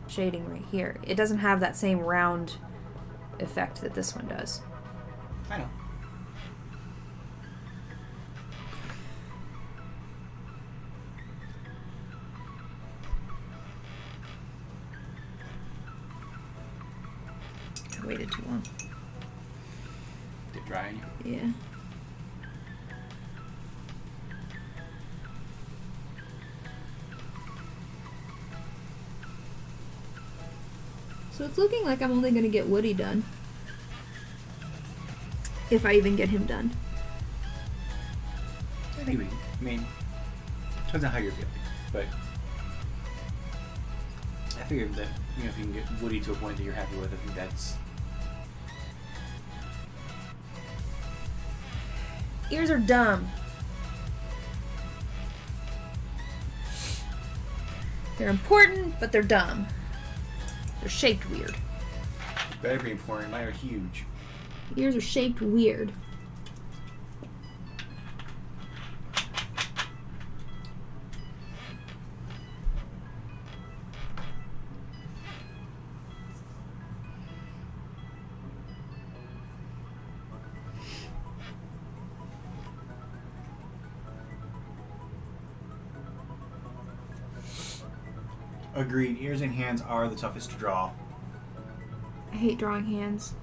shading right here. It doesn't have that same round effect that this one does. I know. I waited too long. Did it dry on you? Yeah. So it's looking like I'm only going to get Woody done. If I even get him done. I think I mean, depends on how you're feeling, but I figured that, you know, if you can get Woody to a point that you're happy with, I think that's... Ears are dumb. They're important, but they're dumb. They're shaped weird. Better be important. Mine are huge. Ears are shaped weird. Agreed. Ears and hands are the toughest to draw. I hate drawing hands.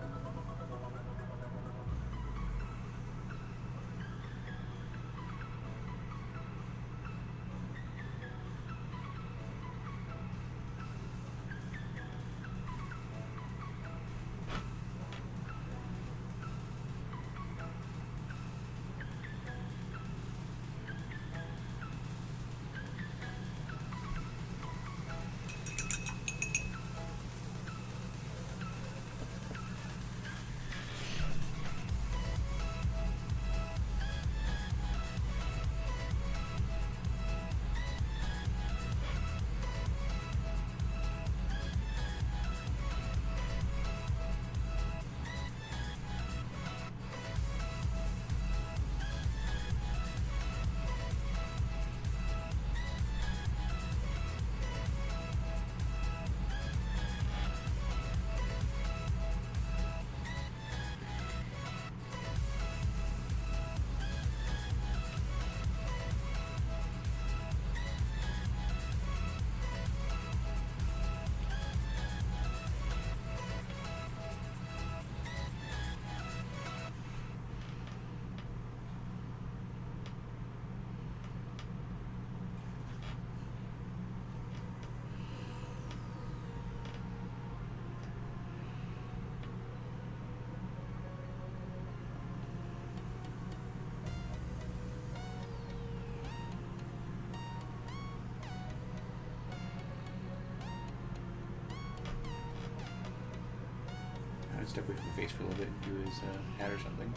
I'd step away from the face for a little bit and do his hat or something.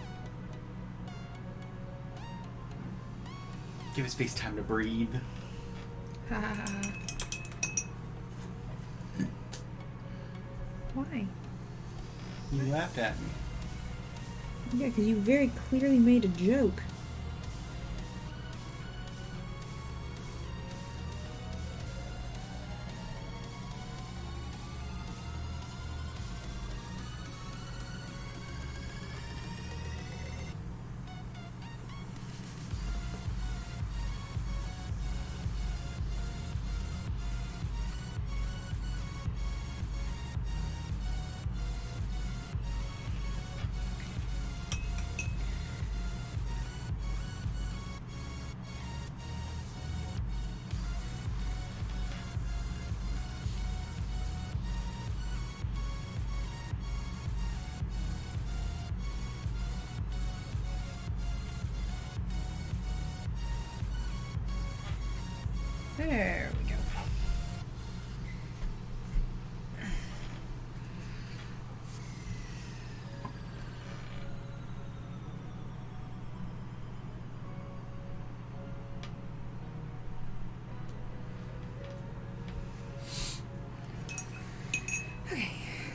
Give his face time to breathe. Ha ha ha. Why? You laughed at me. Yeah, because you very clearly made a joke.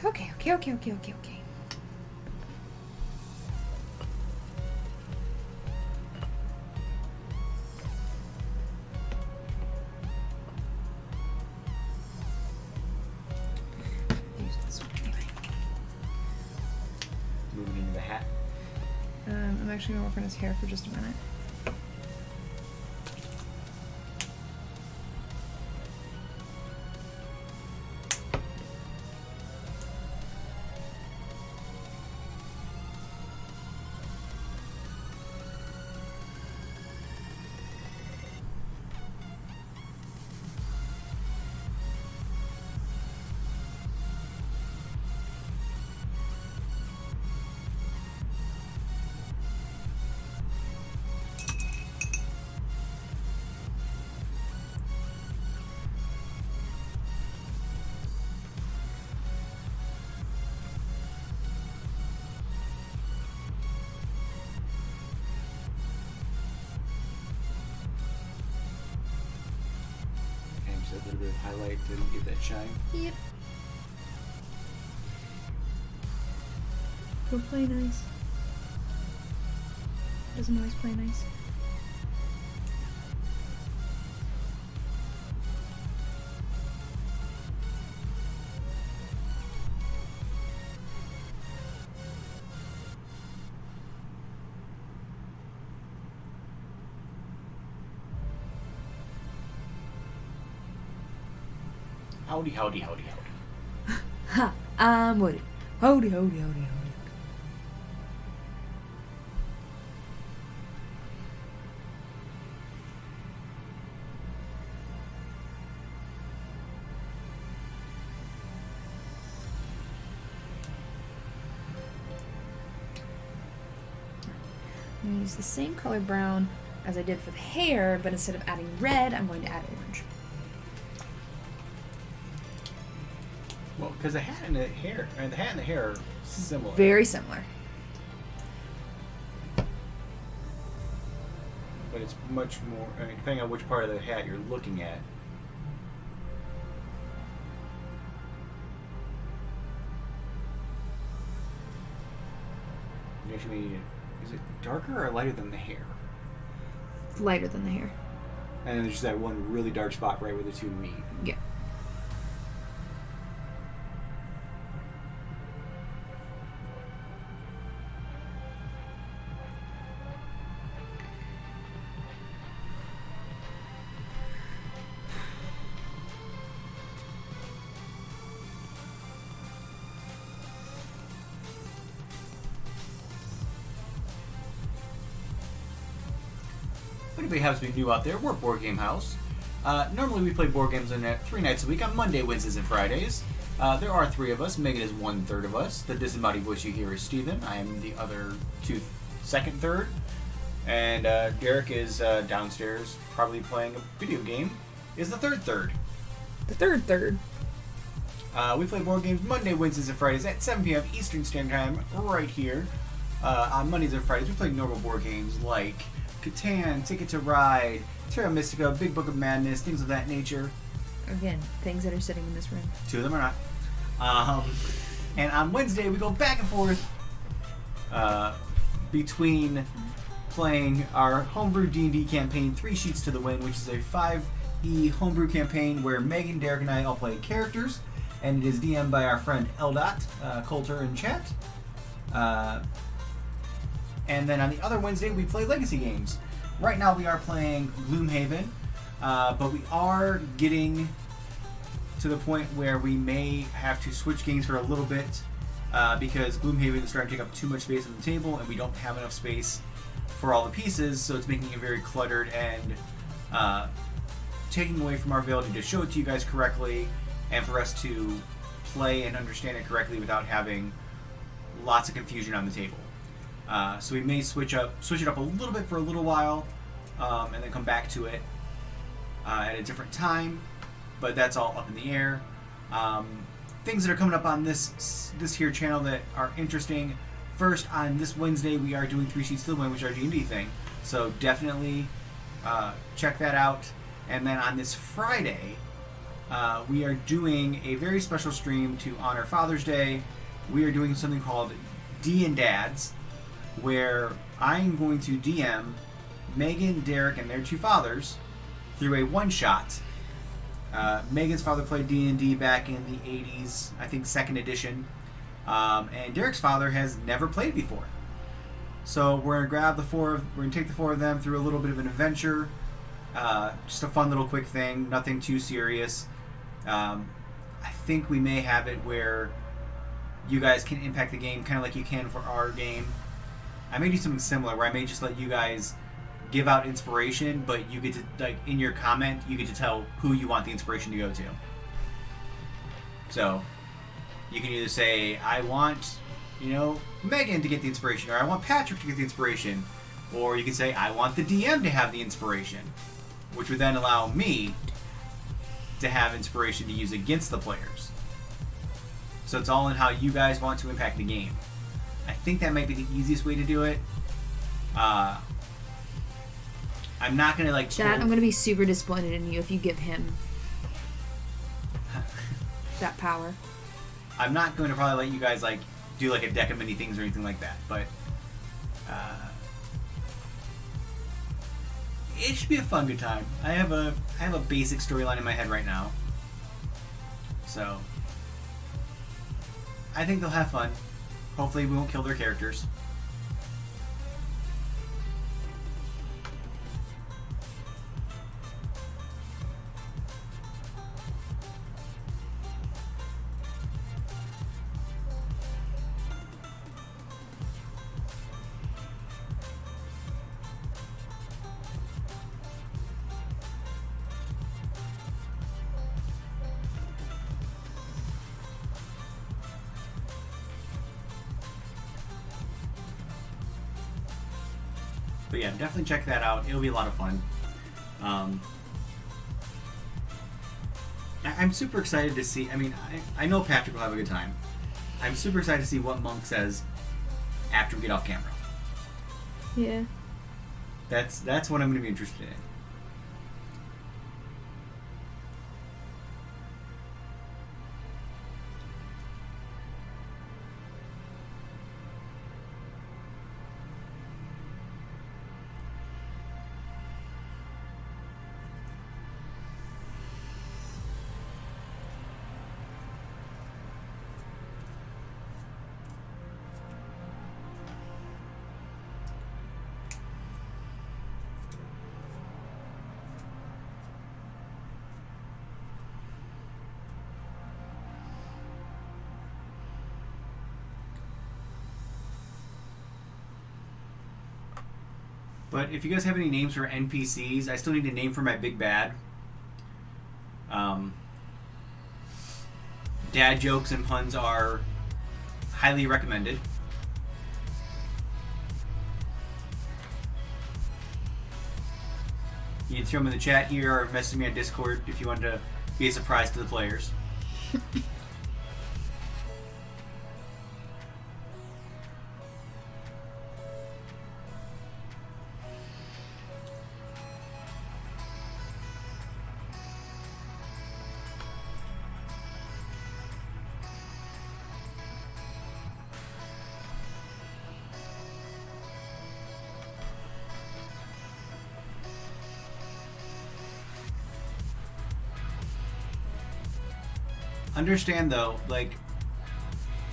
Okay. Use this one anyway. Moving into the hat. I'm actually gonna work on his hair for just a minute. And just a little bit of highlight to give that shine. Yep. He'll play nice. Doesn't always play nice. Howdy, howdy, howdy, howdy. Ha! I'm Woody. Howdy. I'm going to use the same color brown as I did for the hair, but instead of adding red, I'm going to add orange. Well, because the hat and the hair, are similar. Very similar. But it's much more, depending on which part of the hat you're looking at. You actually need is it darker or lighter than the hair? Lighter than the hair. And then there's just that one really dark spot right where the two meet. Yeah. If anybody happens to be new out there, we're Board Game House. Normally we play board games on that 3 nights a week on Monday, Wednesdays, and Fridays. There are 3 of us. Megan is 1/3 of us. The disembodied voice you hear is Steven. I am the other second third. And Derek is downstairs, probably playing a video game, is the third. The third. We play board games Monday, Wednesdays, and Fridays at 7 p.m. Eastern Standard Time, right here. On Mondays and Fridays, we play normal board games like Catan, Ticket to Ride, Terra Mystica, Big Book of Madness, things of that nature. Again, things that are sitting in this room. 2 of them are not. And on Wednesday, we go back and forth between playing our homebrew D&D campaign, 3 Sheets to the Wind, which is a 5e homebrew campaign where Megan, Derek, and I all play characters, and it is DM'd by our friend Eldot Coulter in chat. And then on the other Wednesday, we play legacy games. Right now, we are playing Gloomhaven, but we are getting to the point where we may have to switch games for a little bit because Gloomhaven is starting to take up too much space on the table, and we don't have enough space for all the pieces, so it's making it very cluttered and taking away from our ability to show it to you guys correctly and for us to play and understand it correctly without having lots of confusion on the table. So we may switch it up a little bit for a little while, and then come back to it at a different time. But that's all up in the air. Things that are coming up on this here channel that are interesting. First, on this Wednesday, we are doing 3 Sheets to the Wind, which is our D&D thing. So definitely check that out. And then on this Friday, we are doing a very special stream to honor Father's Day. We are doing something called D and Dads, where I'm going to DM Megan, Derek, and their two fathers through a one-shot. Megan's father played D&D back in the 80s, I think 2nd edition. And Derek's father has never played before. So we're gonna take the four of them through a little bit of an adventure. Just a fun little quick thing, nothing too serious. I think we may have it where you guys can impact the game kind of like you can for our game. I may do something similar where I may just let you guys give out inspiration, but you get to, like, in your comment, you get to tell who you want the inspiration to go to. So you can either say, I want, Megan to get the inspiration, or I want Patrick to get the inspiration, or you can say, I want the DM to have the inspiration, which would then allow me to have inspiration to use against the players. So it's all in how you guys want to impact the game. I think that might be the easiest way to do it. I'm not gonna Dad, I'm gonna be super disappointed in you if you give him that power. I'm not going to probably let you guys do a deck of mini things or anything like that, but it should be a fun, good time. I have a basic storyline in my head right now, so I think they'll have fun. Hopefully, we won't kill their characters. But yeah, definitely check that out. It'll be a lot of fun. I'm super excited to see. I know Patrick will have a good time. I'm super excited to see what Monk says after we get off camera. Yeah. That's what I'm going to be interested in. But if you guys have any names for NPCs, I still need a name for my big bad. Dad jokes and puns are highly recommended. You can throw them in the chat here or message me on Discord if you want to be a surprise to the players. Understand though,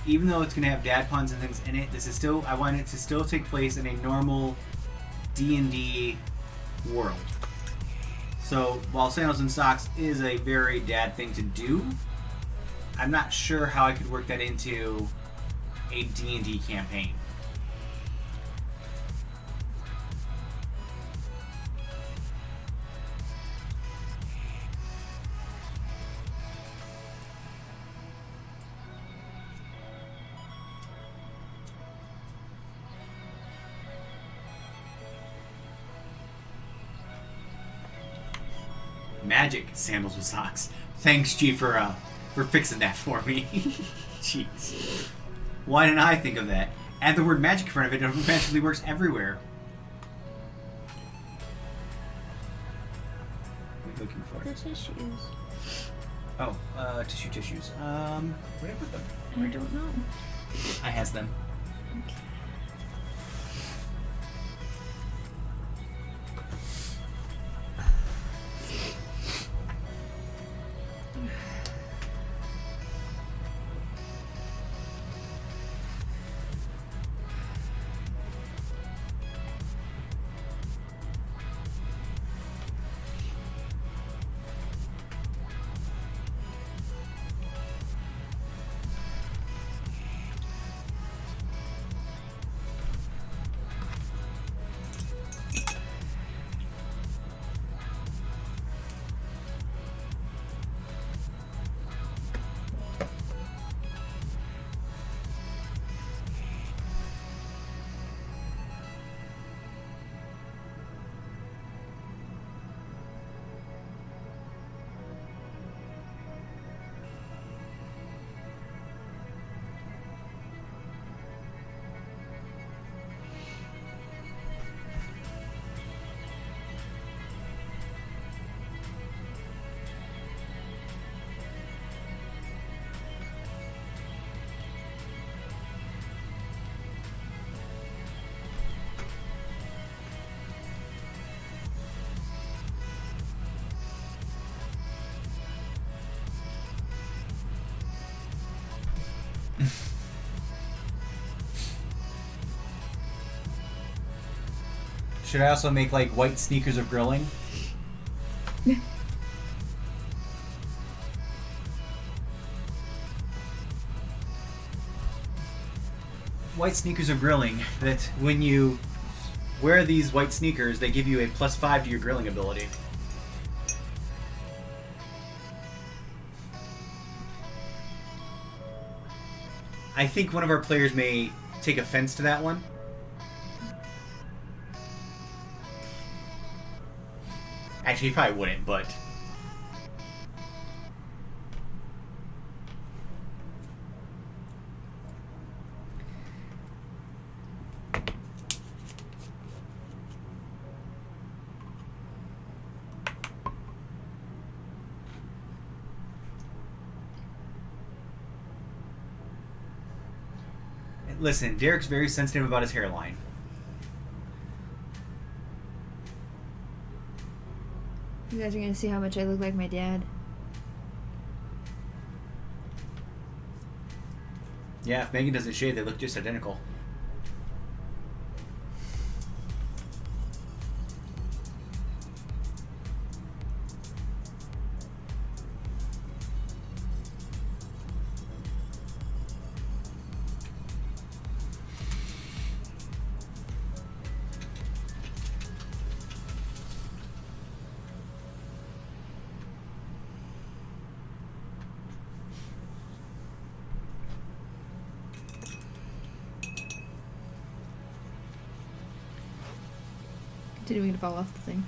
even though it's gonna have dad puns and things in it, I want it to still take place in a normal D&D world. So while Sandals and Socks is a very dad thing to do, I'm not sure how I could work that into a D&D campaign. Magic Sandals with Socks. Thanks, G, for fixing that for me. Jeez. Why didn't I think of that? Add the word magic in front of it, it eventually works everywhere. What are you looking for? The tissues. Oh, tissues. Where did I put them? I don't know. I has them. Okay. Should I also make like white sneakers of grilling? White sneakers of grilling, that when you wear these white sneakers, they give you a +5 to your grilling ability. I think one of our players may take offense to that one. Actually, he probably wouldn't, but... Listen, Derek's very sensitive about his hairline. You guys are gonna see how much I look like my dad. Yeah, if Megan doesn't shave, they look just identical. Continuing to fall off the thing.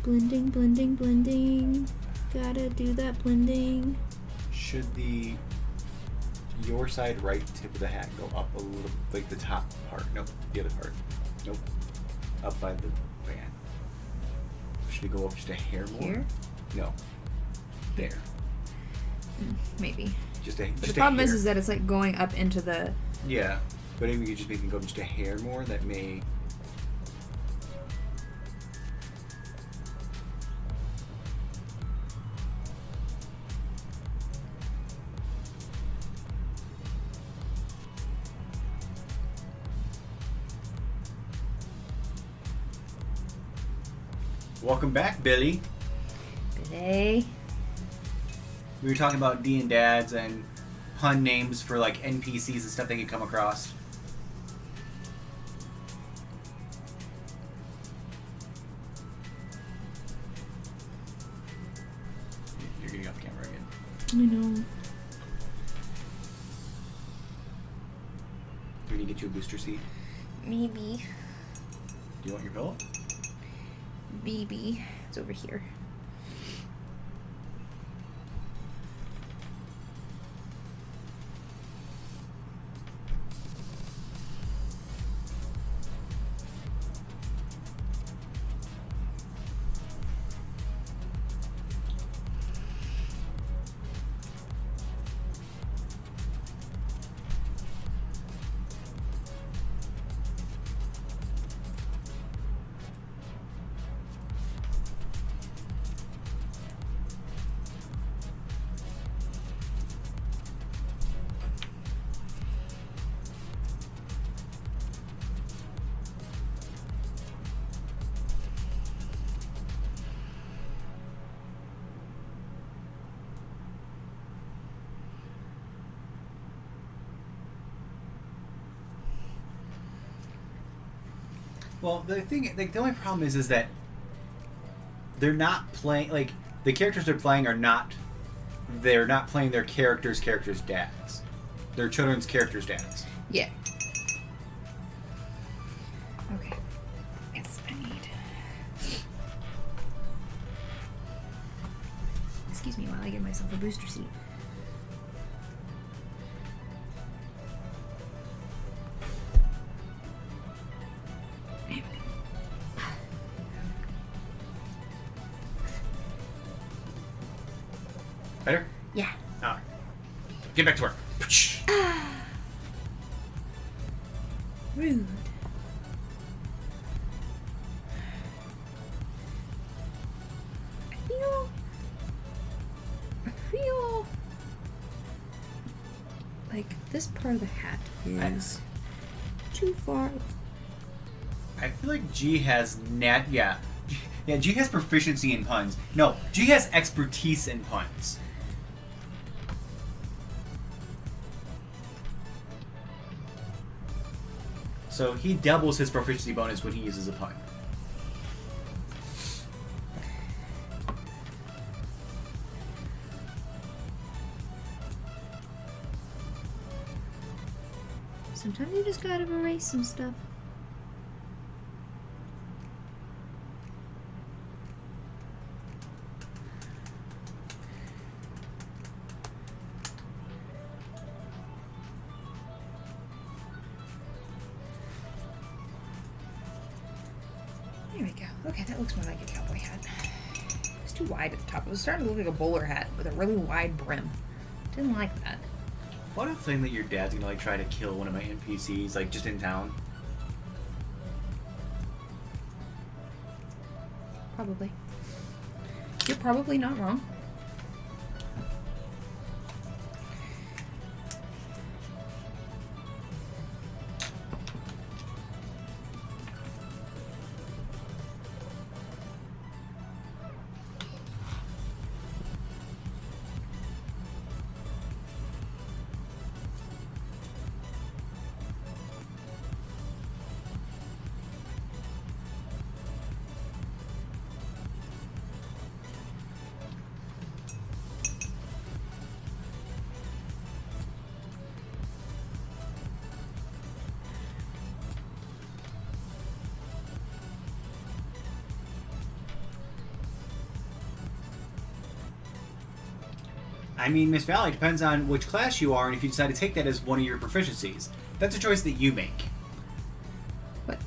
Blending, blending, blending. Gotta do that blending. Should your side right tip of the hat go up a little, like the top part? Nope, the other part. Nope, up by the band. Should it go up just a hair more? Here? No, there. Maybe. Just a. But Just the problem a hair. is that it's like going up into the. Yeah, but if we could just make it go just a hair more, that may. Welcome back, Billy. Billy. We were talking about D and dads and pun names for like NPCs and stuff they could come across. You're getting off camera again. I know. Do we need to get you a booster seat? Maybe. Do you want your pillow? BB. It's over here. Well, the thing, like, the only problem is that they're not playing, like, the characters they're playing are not, they're not playing their characters' dads. Their children's characters' dads. Yeah. Okay. Yes, I need. Excuse me while I give myself a booster seat. There we go. Better? Yeah. Alright. Get back to work. Rude. I feel like this part of the hat is too far. I feel like G has yeah, G has proficiency in puns. No, G has expertise in puns. So he doubles his proficiency bonus when he uses a pun. Sometimes you just gotta erase some stuff. There we go. Okay, that looks more like a cowboy hat. It's too wide at the top. It was starting to look like a bowler hat with a really wide brim. Didn't like that. What a thing that your dad's gonna like try to kill one of my NPCs, like just in town. Probably. You're probably not wrong. I mean, Miss Valley, depends on which class you are and if you decide to take that as one of your proficiencies. That's a choice that you make. What?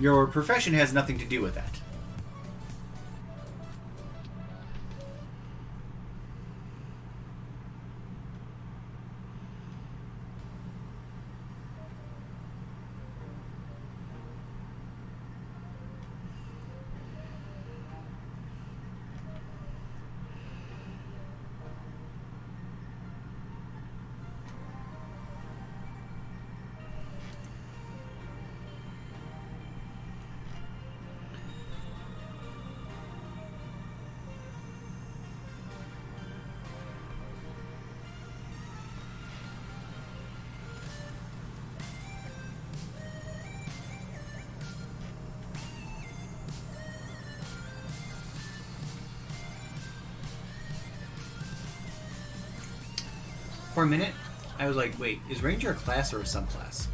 Your profession has nothing to do with that. For a minute, I was like, wait, is Ranger a class or a subclass?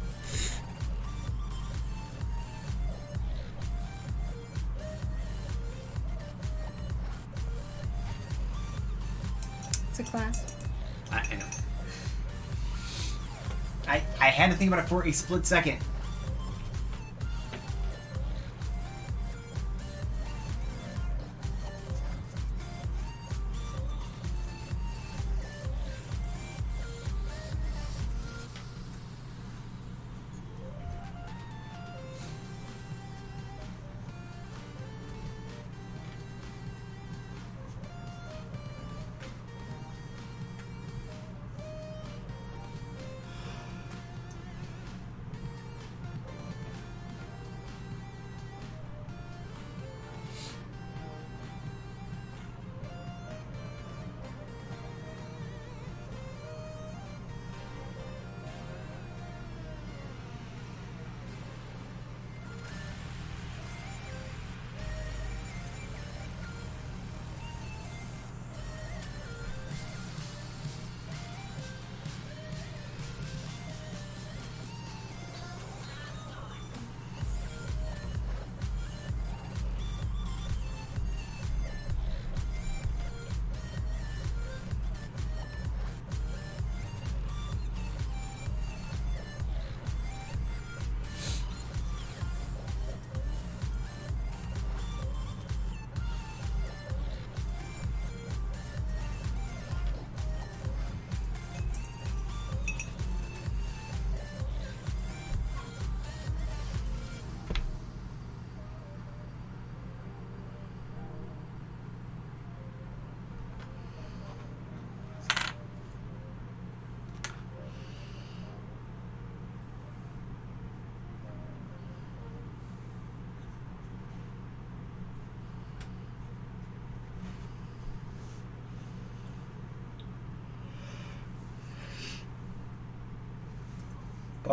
It's a class. I know. I had to think about it for a split second.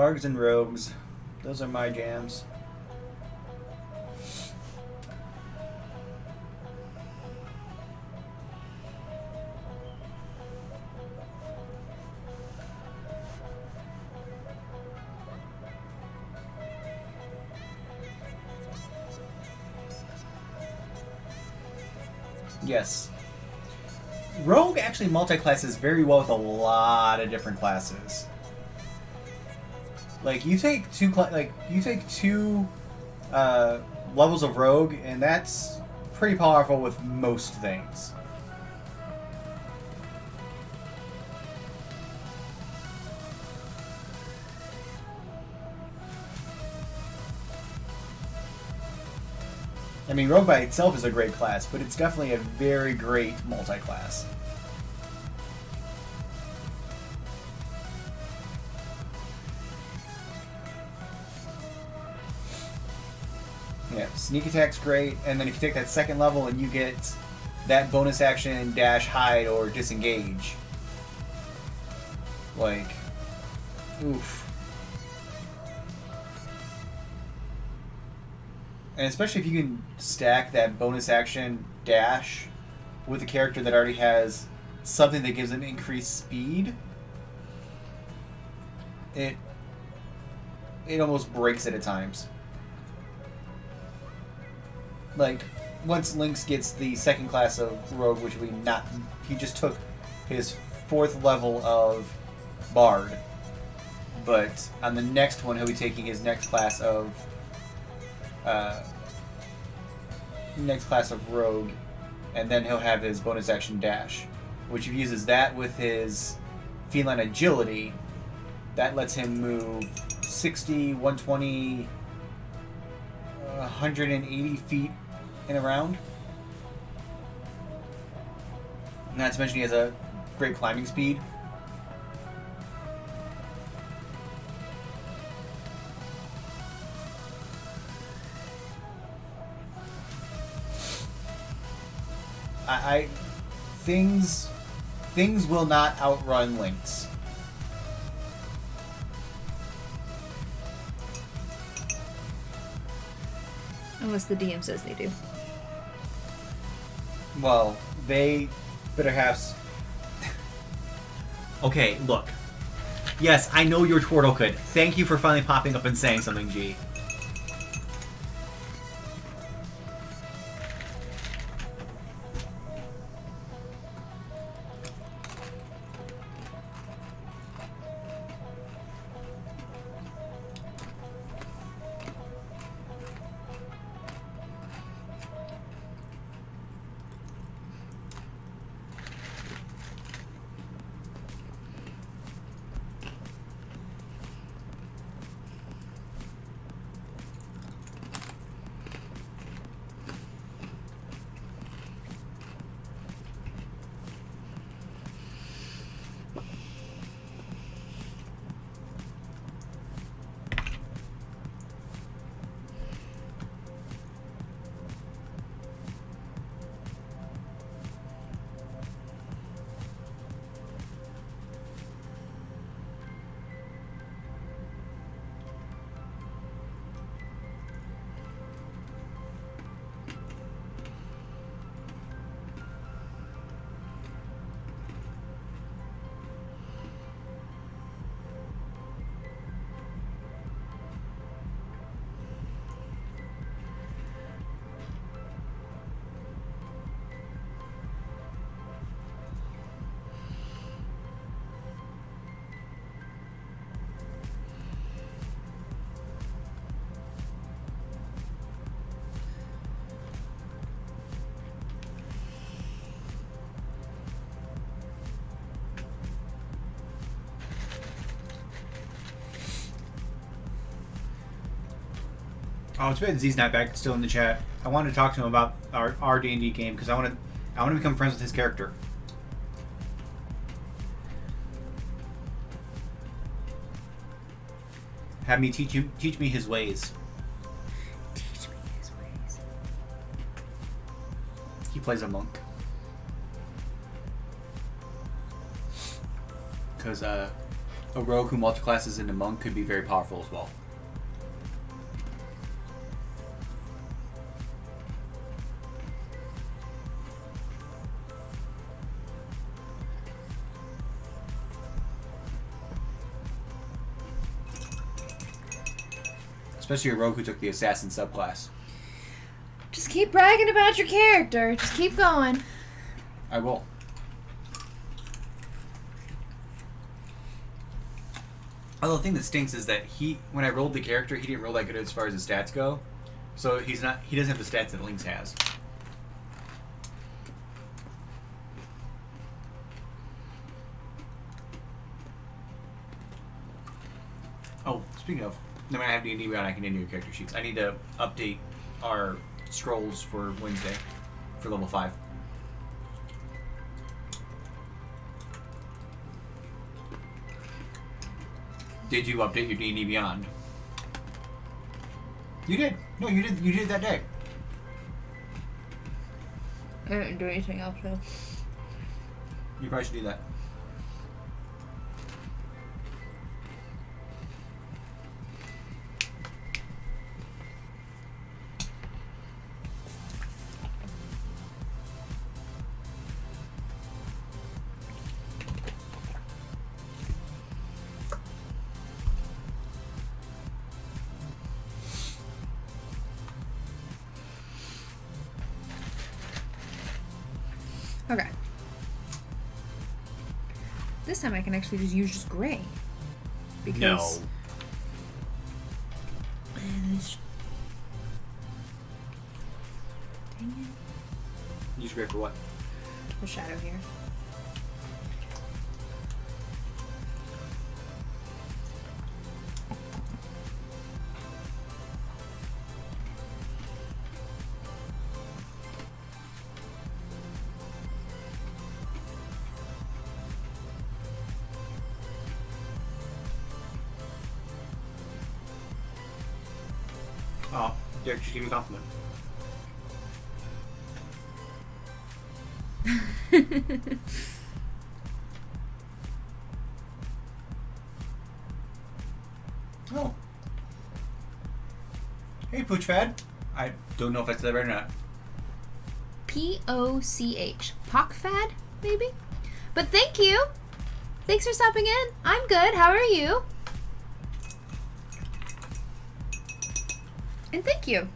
Bards and rogues. Those are my jams. Yes. Rogue actually multi-classes very well with a lot of different classes. Like you take two levels of Rogue, and that's pretty powerful with most things. I mean, Rogue by itself is a great class, but it's definitely a very great multi-class. Yeah, sneak attack's great, and then if you take that second level and you get that bonus action, dash, hide, or disengage, like, oof. And especially if you can stack that bonus action dash with a character that already has something that gives them increased speed, it almost breaks it at times. Like, once Lynx gets the second class of Rogue, which he just took his 4th level of Bard, but on the next one he'll be taking his next class of Rogue, and then he'll have his bonus action dash, which if he uses that with his feline agility, that lets him move 60, 120, 180 feet in a round. Not to mention he has a great climbing speed. Things will not outrun Lynx. Unless the DM says they do. Well, they better have... Okay, look. Yes, I know your Twirtle could. Thank you for finally popping up and saying something, G. Oh, it's bad Z's not back, still in the chat. I wanted to talk to him about our D&D game because I want to become friends with his character. Have me teach me his ways. Teach me his ways. He plays a monk. Because A rogue who multiclasses into monk could be very powerful as well. Especially a rogue who took the assassin subclass. Just keep bragging about your character. Just keep going. I will. Although the thing that stinks is that when I rolled the character, he didn't roll that good as far as his stats go. So he doesn't have the stats that Lynx has. Oh, speaking of, then when I have D&D Beyond, I can enter your character sheets. I need to update our scrolls for Wednesday for level 5. Did you update your D&D Beyond? You did. No, you did. You did that day. I didn't do anything else though. You probably should do that. Okay. This time I can actually just use gray. Because No. Dang it. Use gray for what? The shadow here. Oh, Derek, just give me a compliment. Oh. Hey, Poochfad. I don't know if I said that right or not. P-O-C-H. Pockfad, maybe? But thank you! Thanks for stopping in. I'm good. How are you? And thank you.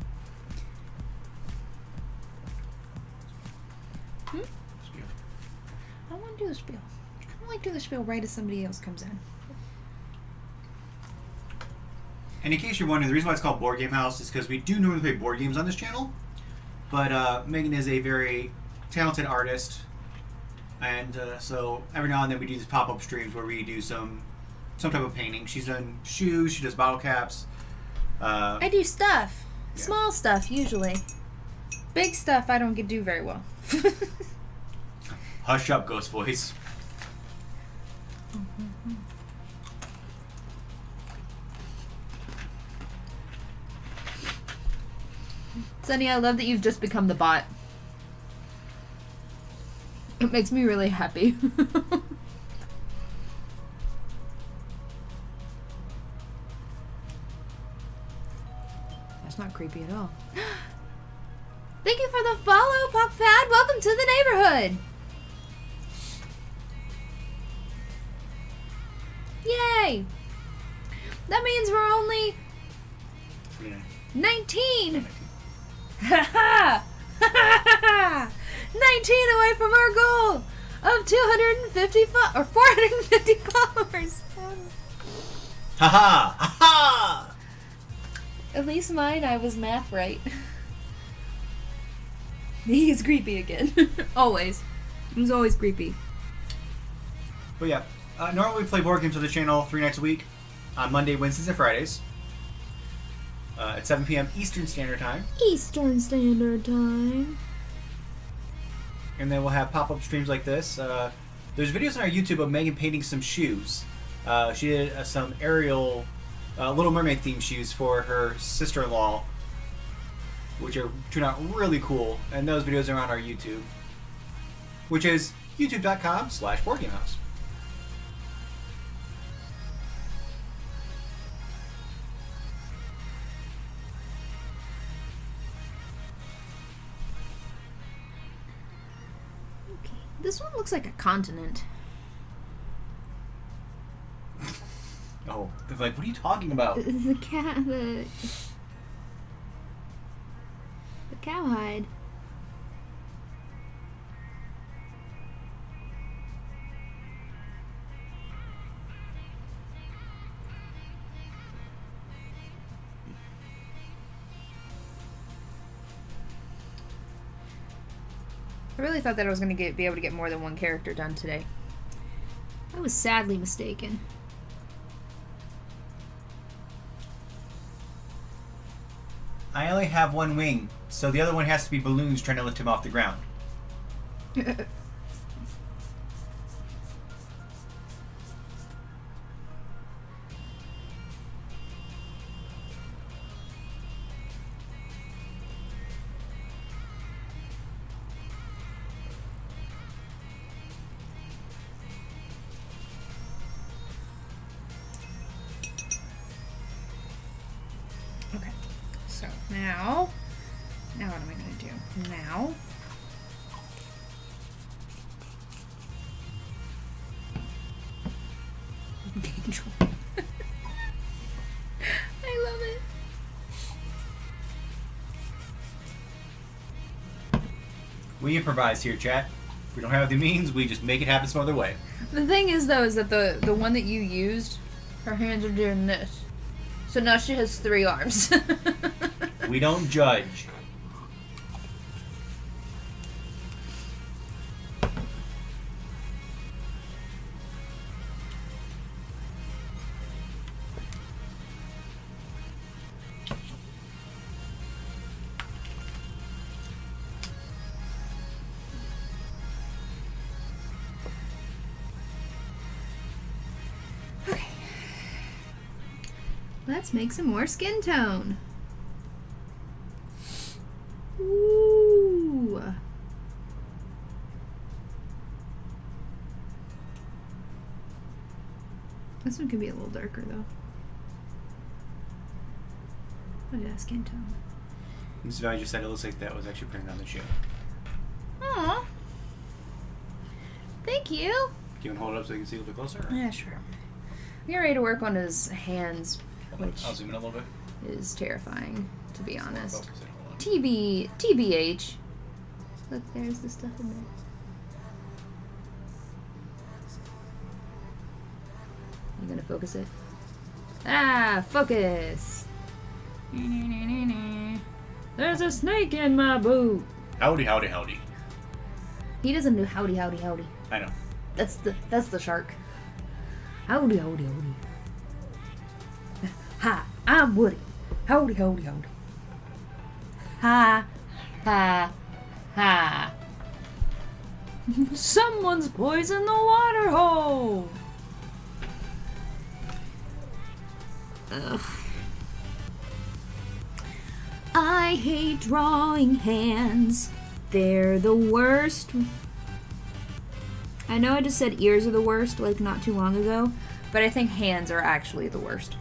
I want to do the spiel. I don't like do the spiel right as somebody else comes in. And in case you're wondering, the reason why it's called Board Game House is because we do normally play board games on this channel. But Megan is a very talented artist. And so every now and then we do these pop-up streams where we do some type of painting. She's done shoes, she does bottle caps. I do stuff. Yeah. Small stuff, usually. Big stuff I don't get do very well. Hush up, Ghost Voice. Sunny, I love that you've just become the bot. It makes me really happy. That's not creepy at all. Thank you for the follow, Pockfad. Welcome to the neighborhood. Yay! That means we're only Yeah. 19. Ha ha! 19 away from our goal of 250 or 450 followers. Ha ha! Ha ha! At least mine, I was math right. He's creepy again. Always. He's always creepy. But yeah, normally we play board games on the channel 3 nights a week. On Monday, Wednesdays, and Fridays. At 7 p.m. Eastern Standard Time. Eastern Standard Time. And then we'll have pop-up streams like this. There's videos on our YouTube of Megan painting some shoes. She did some Ariel Little Mermaid themed shoes for her sister-in-law, which turned out really cool. And those videos are on our YouTube, which is youtube.com/boardgamehouse. This one looks like a continent. Oh, they're like, what are you talking about? The cowhide. I really thought that I was going to be able to get more than one character done today. I was sadly mistaken. I only have one wing, so the other one has to be balloons trying to lift him off the ground. Okay, so now what am I going to do? Now, Angel. I love it. We improvise here, chat. If we don't have the means, we just make it happen some other way. The thing is, though, is that the one that you used, her hands are doing this. So now she has 3 arms. We don't judge. Okay. Let's make some more skin tone. Ooh. This one could be a little darker though. Look at that skin tone. This value just said it looks like that was actually printed on the shoe. Aw. Thank you. Do you want to hold it up so you can see a little bit closer? Yeah, sure. We're ready to work on his hands, which I'll zoom in a little bit. is terrifying, to be honest. Focus it, hold on. TBH. Look, there's the stuff in there. You gonna focus it? Ah, focus! There's a snake in my boot! Howdy, howdy, howdy. He doesn't do howdy, howdy, howdy. I know. That's the shark. Howdy, howdy, howdy. Hi, I'm Woody. Howdy, howdy, howdy. Ha, ha, ha. Someone's poisoned the water hole. Ugh. I hate drawing hands. They're the worst. I know I just said ears are the worst, like not too long ago, but I think hands are actually the worst.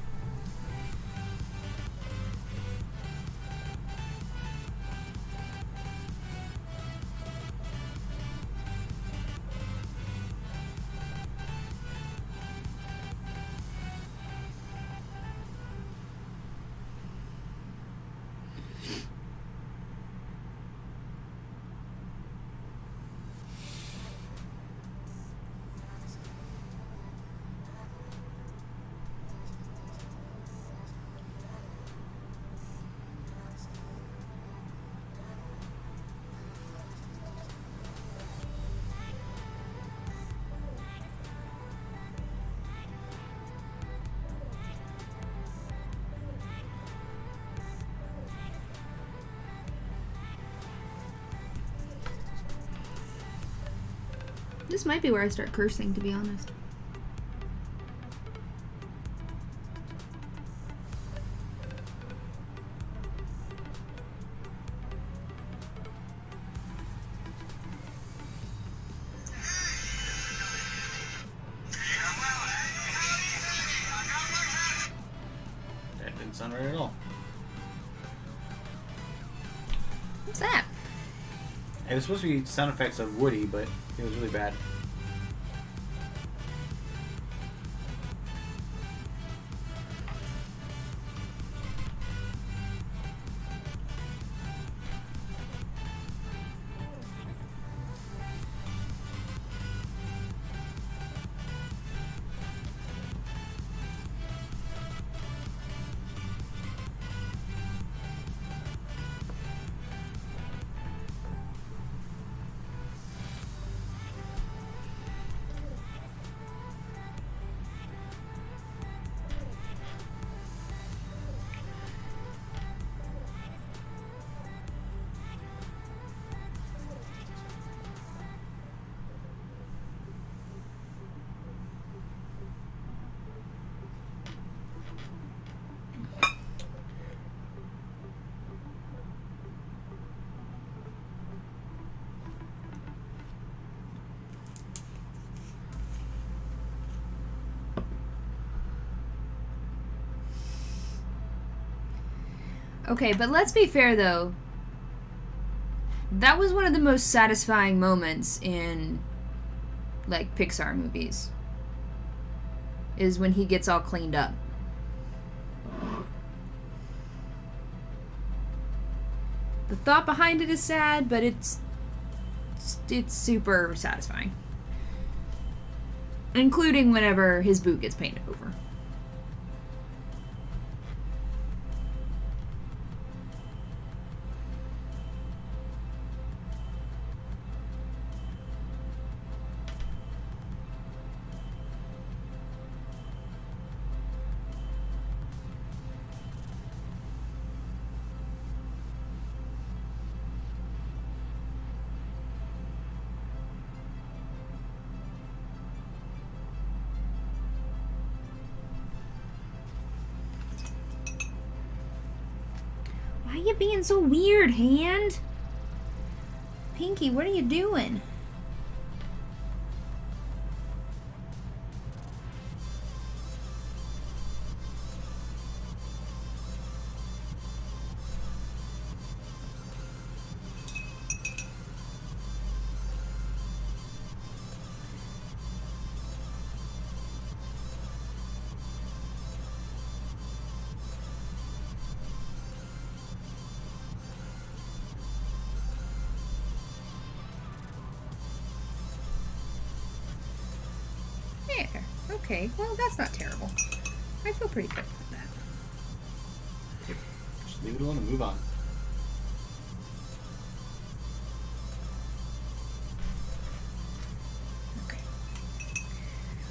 This might be where I start cursing, to be honest. That didn't sound right at all. What's that? It was supposed to be sound effects of Woody, but it was really bad. Okay, but let's be fair though. That was one of the most satisfying moments in like Pixar movies. Is when he gets all cleaned up. The thought behind it is sad, but it's super satisfying. Including whenever his boot gets painted over. Why are you being so weird, Hand? Pinky, what are you doing? There. Okay, well, that's not terrible. I feel pretty good with that. Just leave it alone and move on.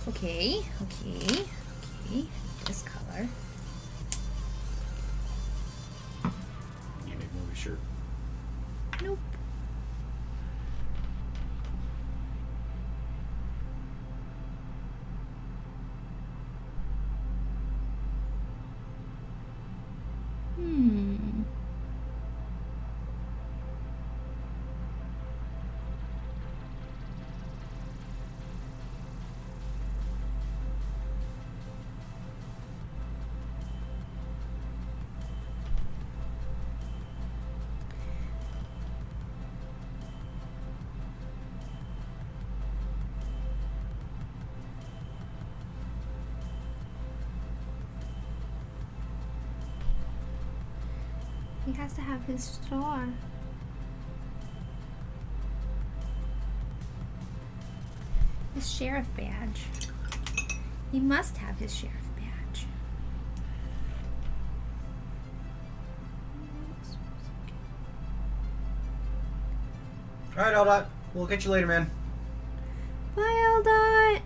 Okay. Okay. This color. You make more of a shirt. Nope. Hmm. He has to have his star. His sheriff badge. He must have his sheriff badge. Alright, Aldot. We'll catch you later, man. Bye, Eldot.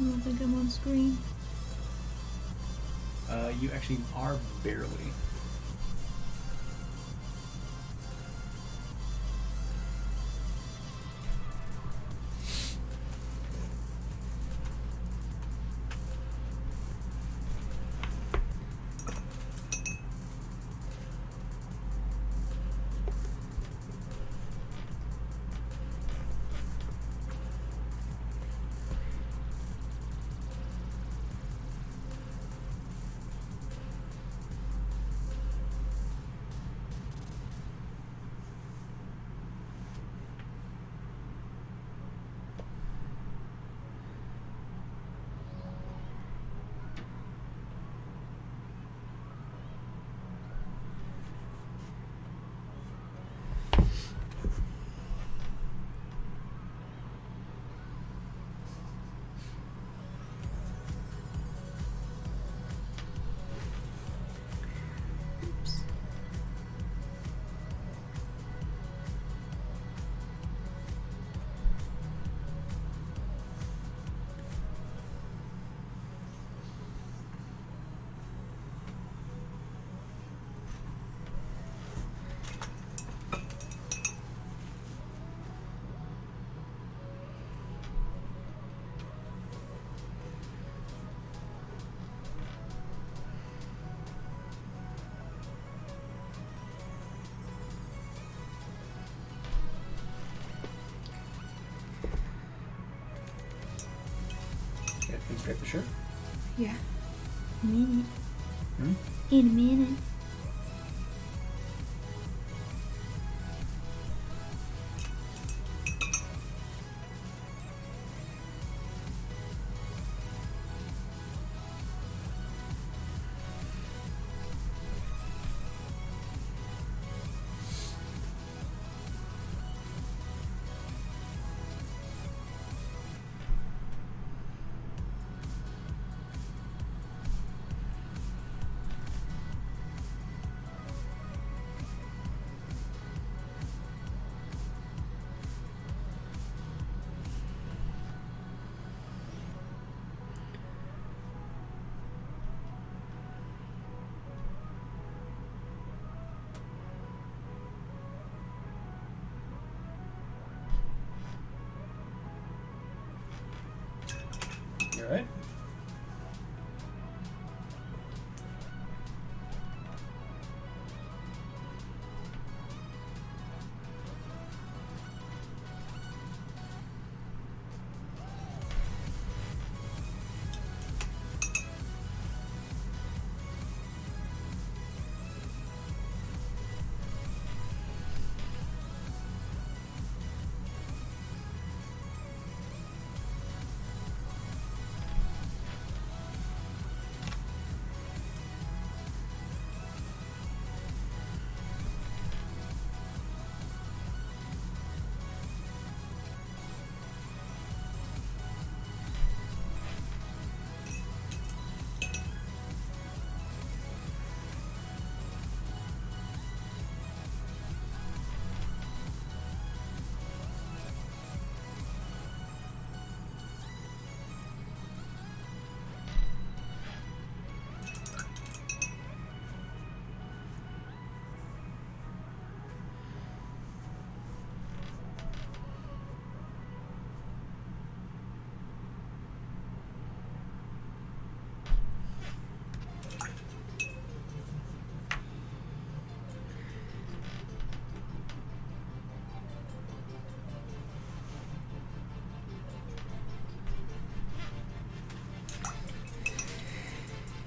I don't think I'm on screen. You actually are barely. Oops. Yeah, can you straight the shirt? Yeah. Minute. Hmm? In a minute. You alright?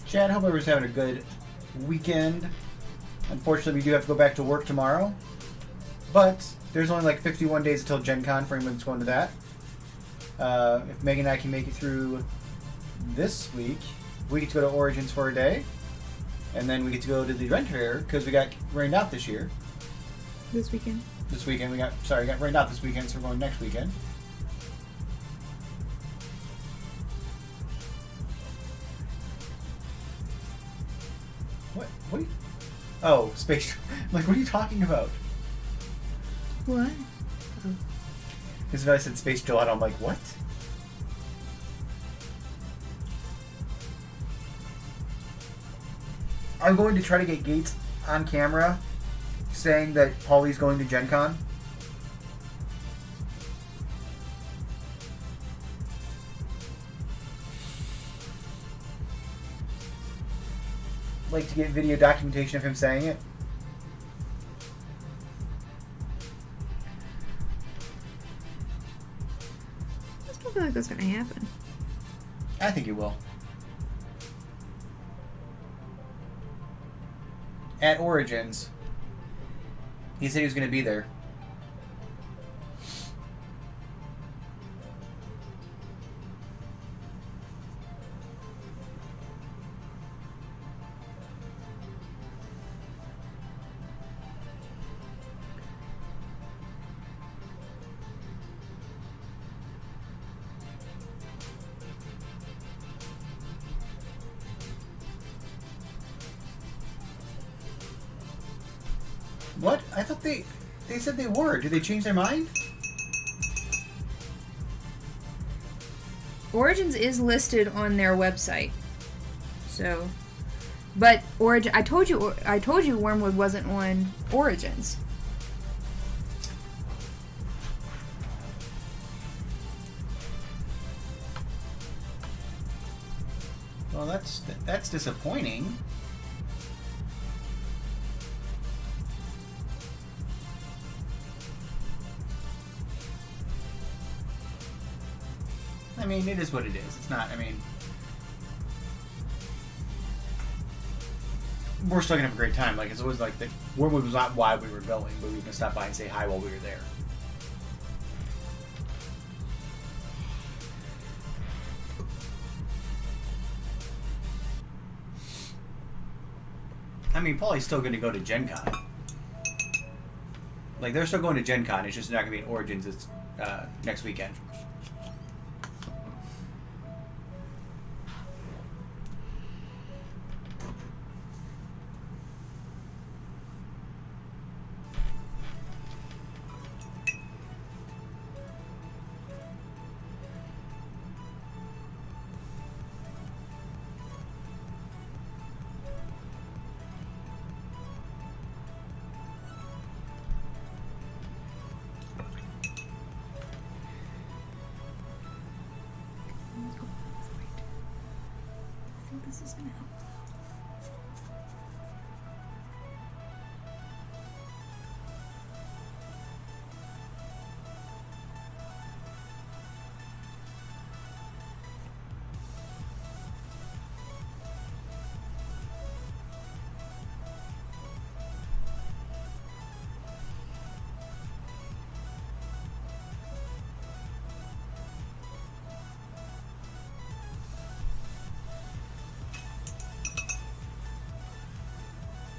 Chad, hope everyone's having a good weekend. Unfortunately, we do have to go back to work tomorrow. But there's only like 51 days until Gen Con for anyone that's going to that. If Megan and I can make it through this week, we get to go to Origins for a day. And then we get to go to the Rent Fair because we got rained out this year. This weekend. This weekend we got rained out this weekend, so we're going next weekend. What are you... Oh, space... I'm like, what are you talking about? What? Because if I said Space Gelato, I'm like, what? I'm going to try to get Gates on camera saying that Paulie's going to Gen Con. Like to get video documentation of him saying it. I just don't feel like that's gonna happen. I think it will. At Origins, he said he was going to be there. What? I thought they said they were. Did they change their mind? Origins is listed on their website. So, but I told you Wormwood wasn't on Origins. Well, that's disappointing. I mean, it is what it is. It's not, I mean... We're still gonna have a great time. Like, it's always like, Wormwood was not why we were going, but we were gonna stop by and say hi while we were there. I mean, Paulie's still gonna go to Gen Con. Like, they're still going to Gen Con. It's just not gonna be in Origins. It's next weekend. I think this is gonna help.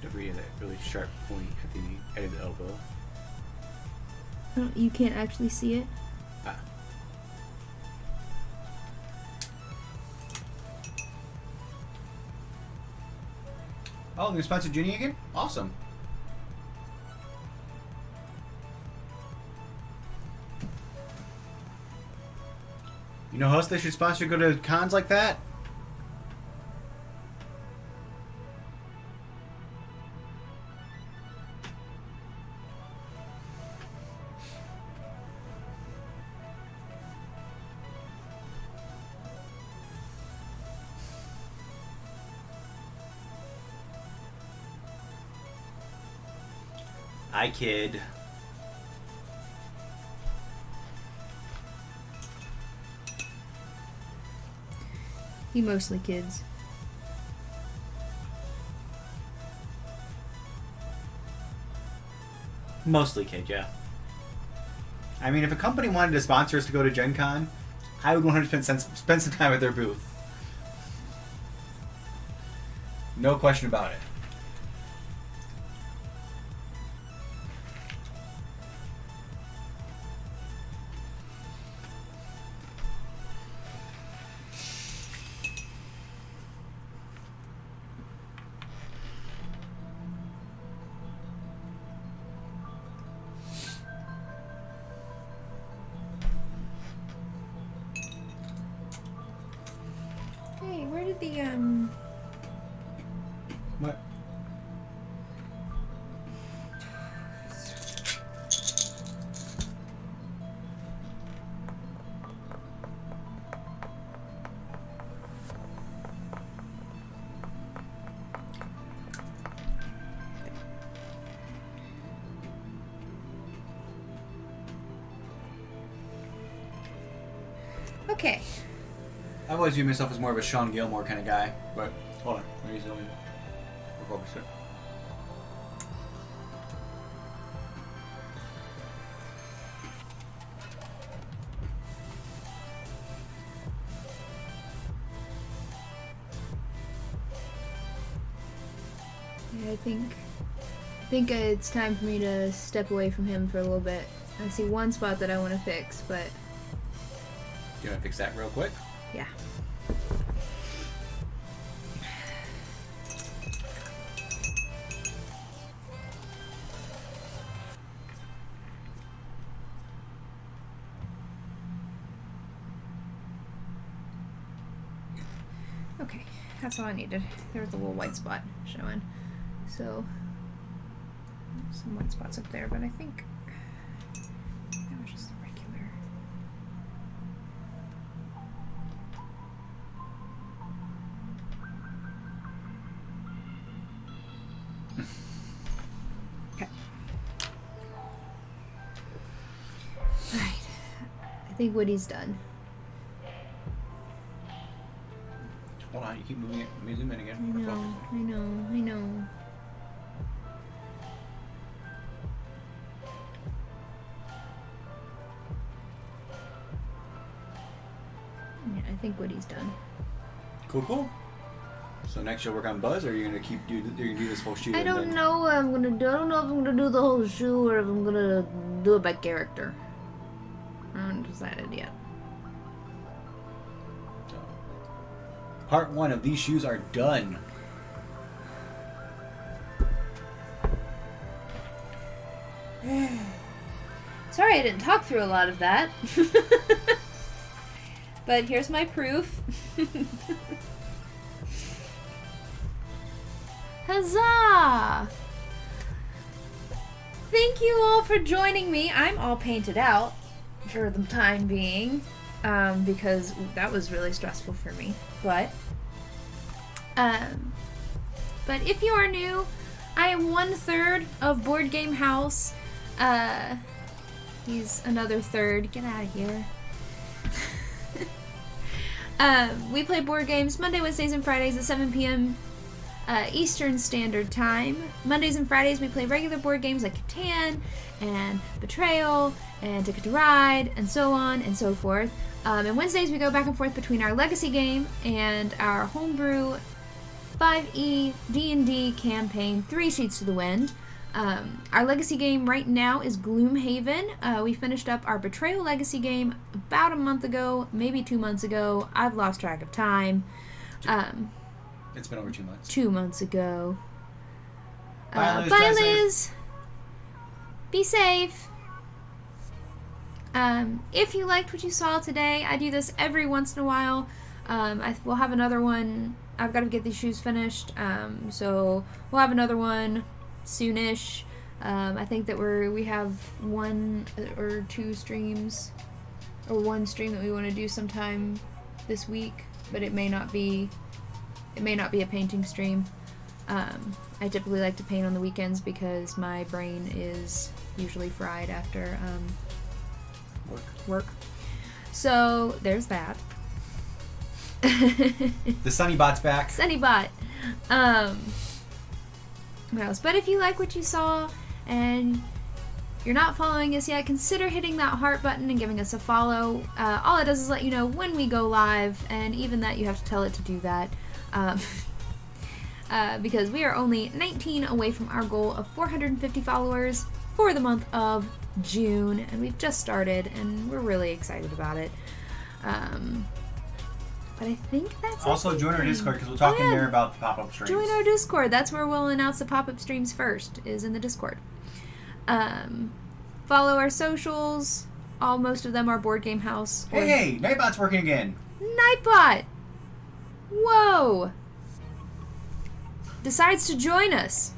Debris at that really sharp point at the end of the elbow. You can't actually see it. Ah. Oh, new sponsor Junie again? Awesome. You know who else they should sponsor go to cons like that? I kid. He mostly kids. Mostly kid, yeah. I mean, if a company wanted to sponsor us to go to Gen Con, I would 100% spend some time at their booth. No question about it. Hey, where did the What? Okay. I've always viewed myself as more of a Sean Gilmore kind of guy, but hold on. Let me focus it. Yeah, I think it's time for me to step away from him for a little bit. I see one spot that I want to fix, but You want to fix that real quick? yeah. Okay, that's all I needed. There was a little white spot showing. So, some white spots up there, but I think that was just a regular. Okay. Alright. I think Woody's done. Hold on, you keep moving it. Let me zoom in again. I know. Yeah, I think Woody's done. Cool. So next you'll work on Buzz, or are you gonna you're gonna do this whole shoot? I don't know what I'm gonna do. I don't know if I'm gonna do the whole shoe or if I'm gonna do it by character. I haven't decided yet. So, part 1 of these shoes are done. Sorry I didn't talk through a lot of that. But here's my proof. Huzzah! Thank you all for joining me. I'm all painted out for the time being, because that was really stressful for me. But if you are new, I am 1/3 of Board Game House. He's another third. Get out of here. We play board games Monday, Wednesdays, and Fridays at 7 p.m. Eastern Standard Time. Mondays and Fridays we play regular board games like Catan and Betrayal and Ticket to Ride and so on and so forth. And Wednesdays we go back and forth between our Legacy game and our homebrew 5e D&D campaign, 3 Sheets to the Wind. Our Legacy game right now is Gloomhaven. We finished up our Betrayal Legacy game about a month ago, maybe 2 months ago. I've lost track of time. It's been over 2 months. 2 months ago. Bye, Liz. Bye, Drive safe. Liz. Be safe. If you liked what you saw today, I do this every once in a while. We'll have another one. I've got to get these shoes finished. So we'll have another one soonish. I think that we have 1 or 2 streams, or 1 stream that we want to do sometime this week, but it may not be a painting stream. I typically like to paint on the weekends because my brain is usually fried after work. So there's that. The Sunny Bot's back. Sunny Bot. What else? But if you like what you saw and you're not following us yet, consider hitting that heart button and giving us a follow. All it does is let you know when we go live, and even that you have to tell it to do that. Because we are only 19 away from our goal of 450 followers for the month of June, and we've just started, and we're really excited about it. But I think that's Also, join our everything. Discord because we'll talk in there about the pop-up streams. Join our Discord. That's where we'll announce the pop-up streams first, is in the Discord. Follow our socials. Most of them are Board Game House. Hey, Nightbot's working again. Nightbot! Whoa! Decides to join us.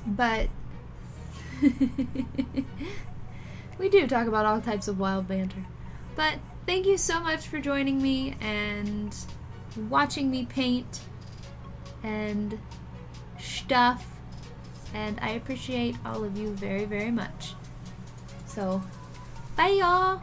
But we do talk about all types of wild banter. But thank you so much for joining me and watching me paint and stuff. And I appreciate all of you very, very much. So, bye y'all!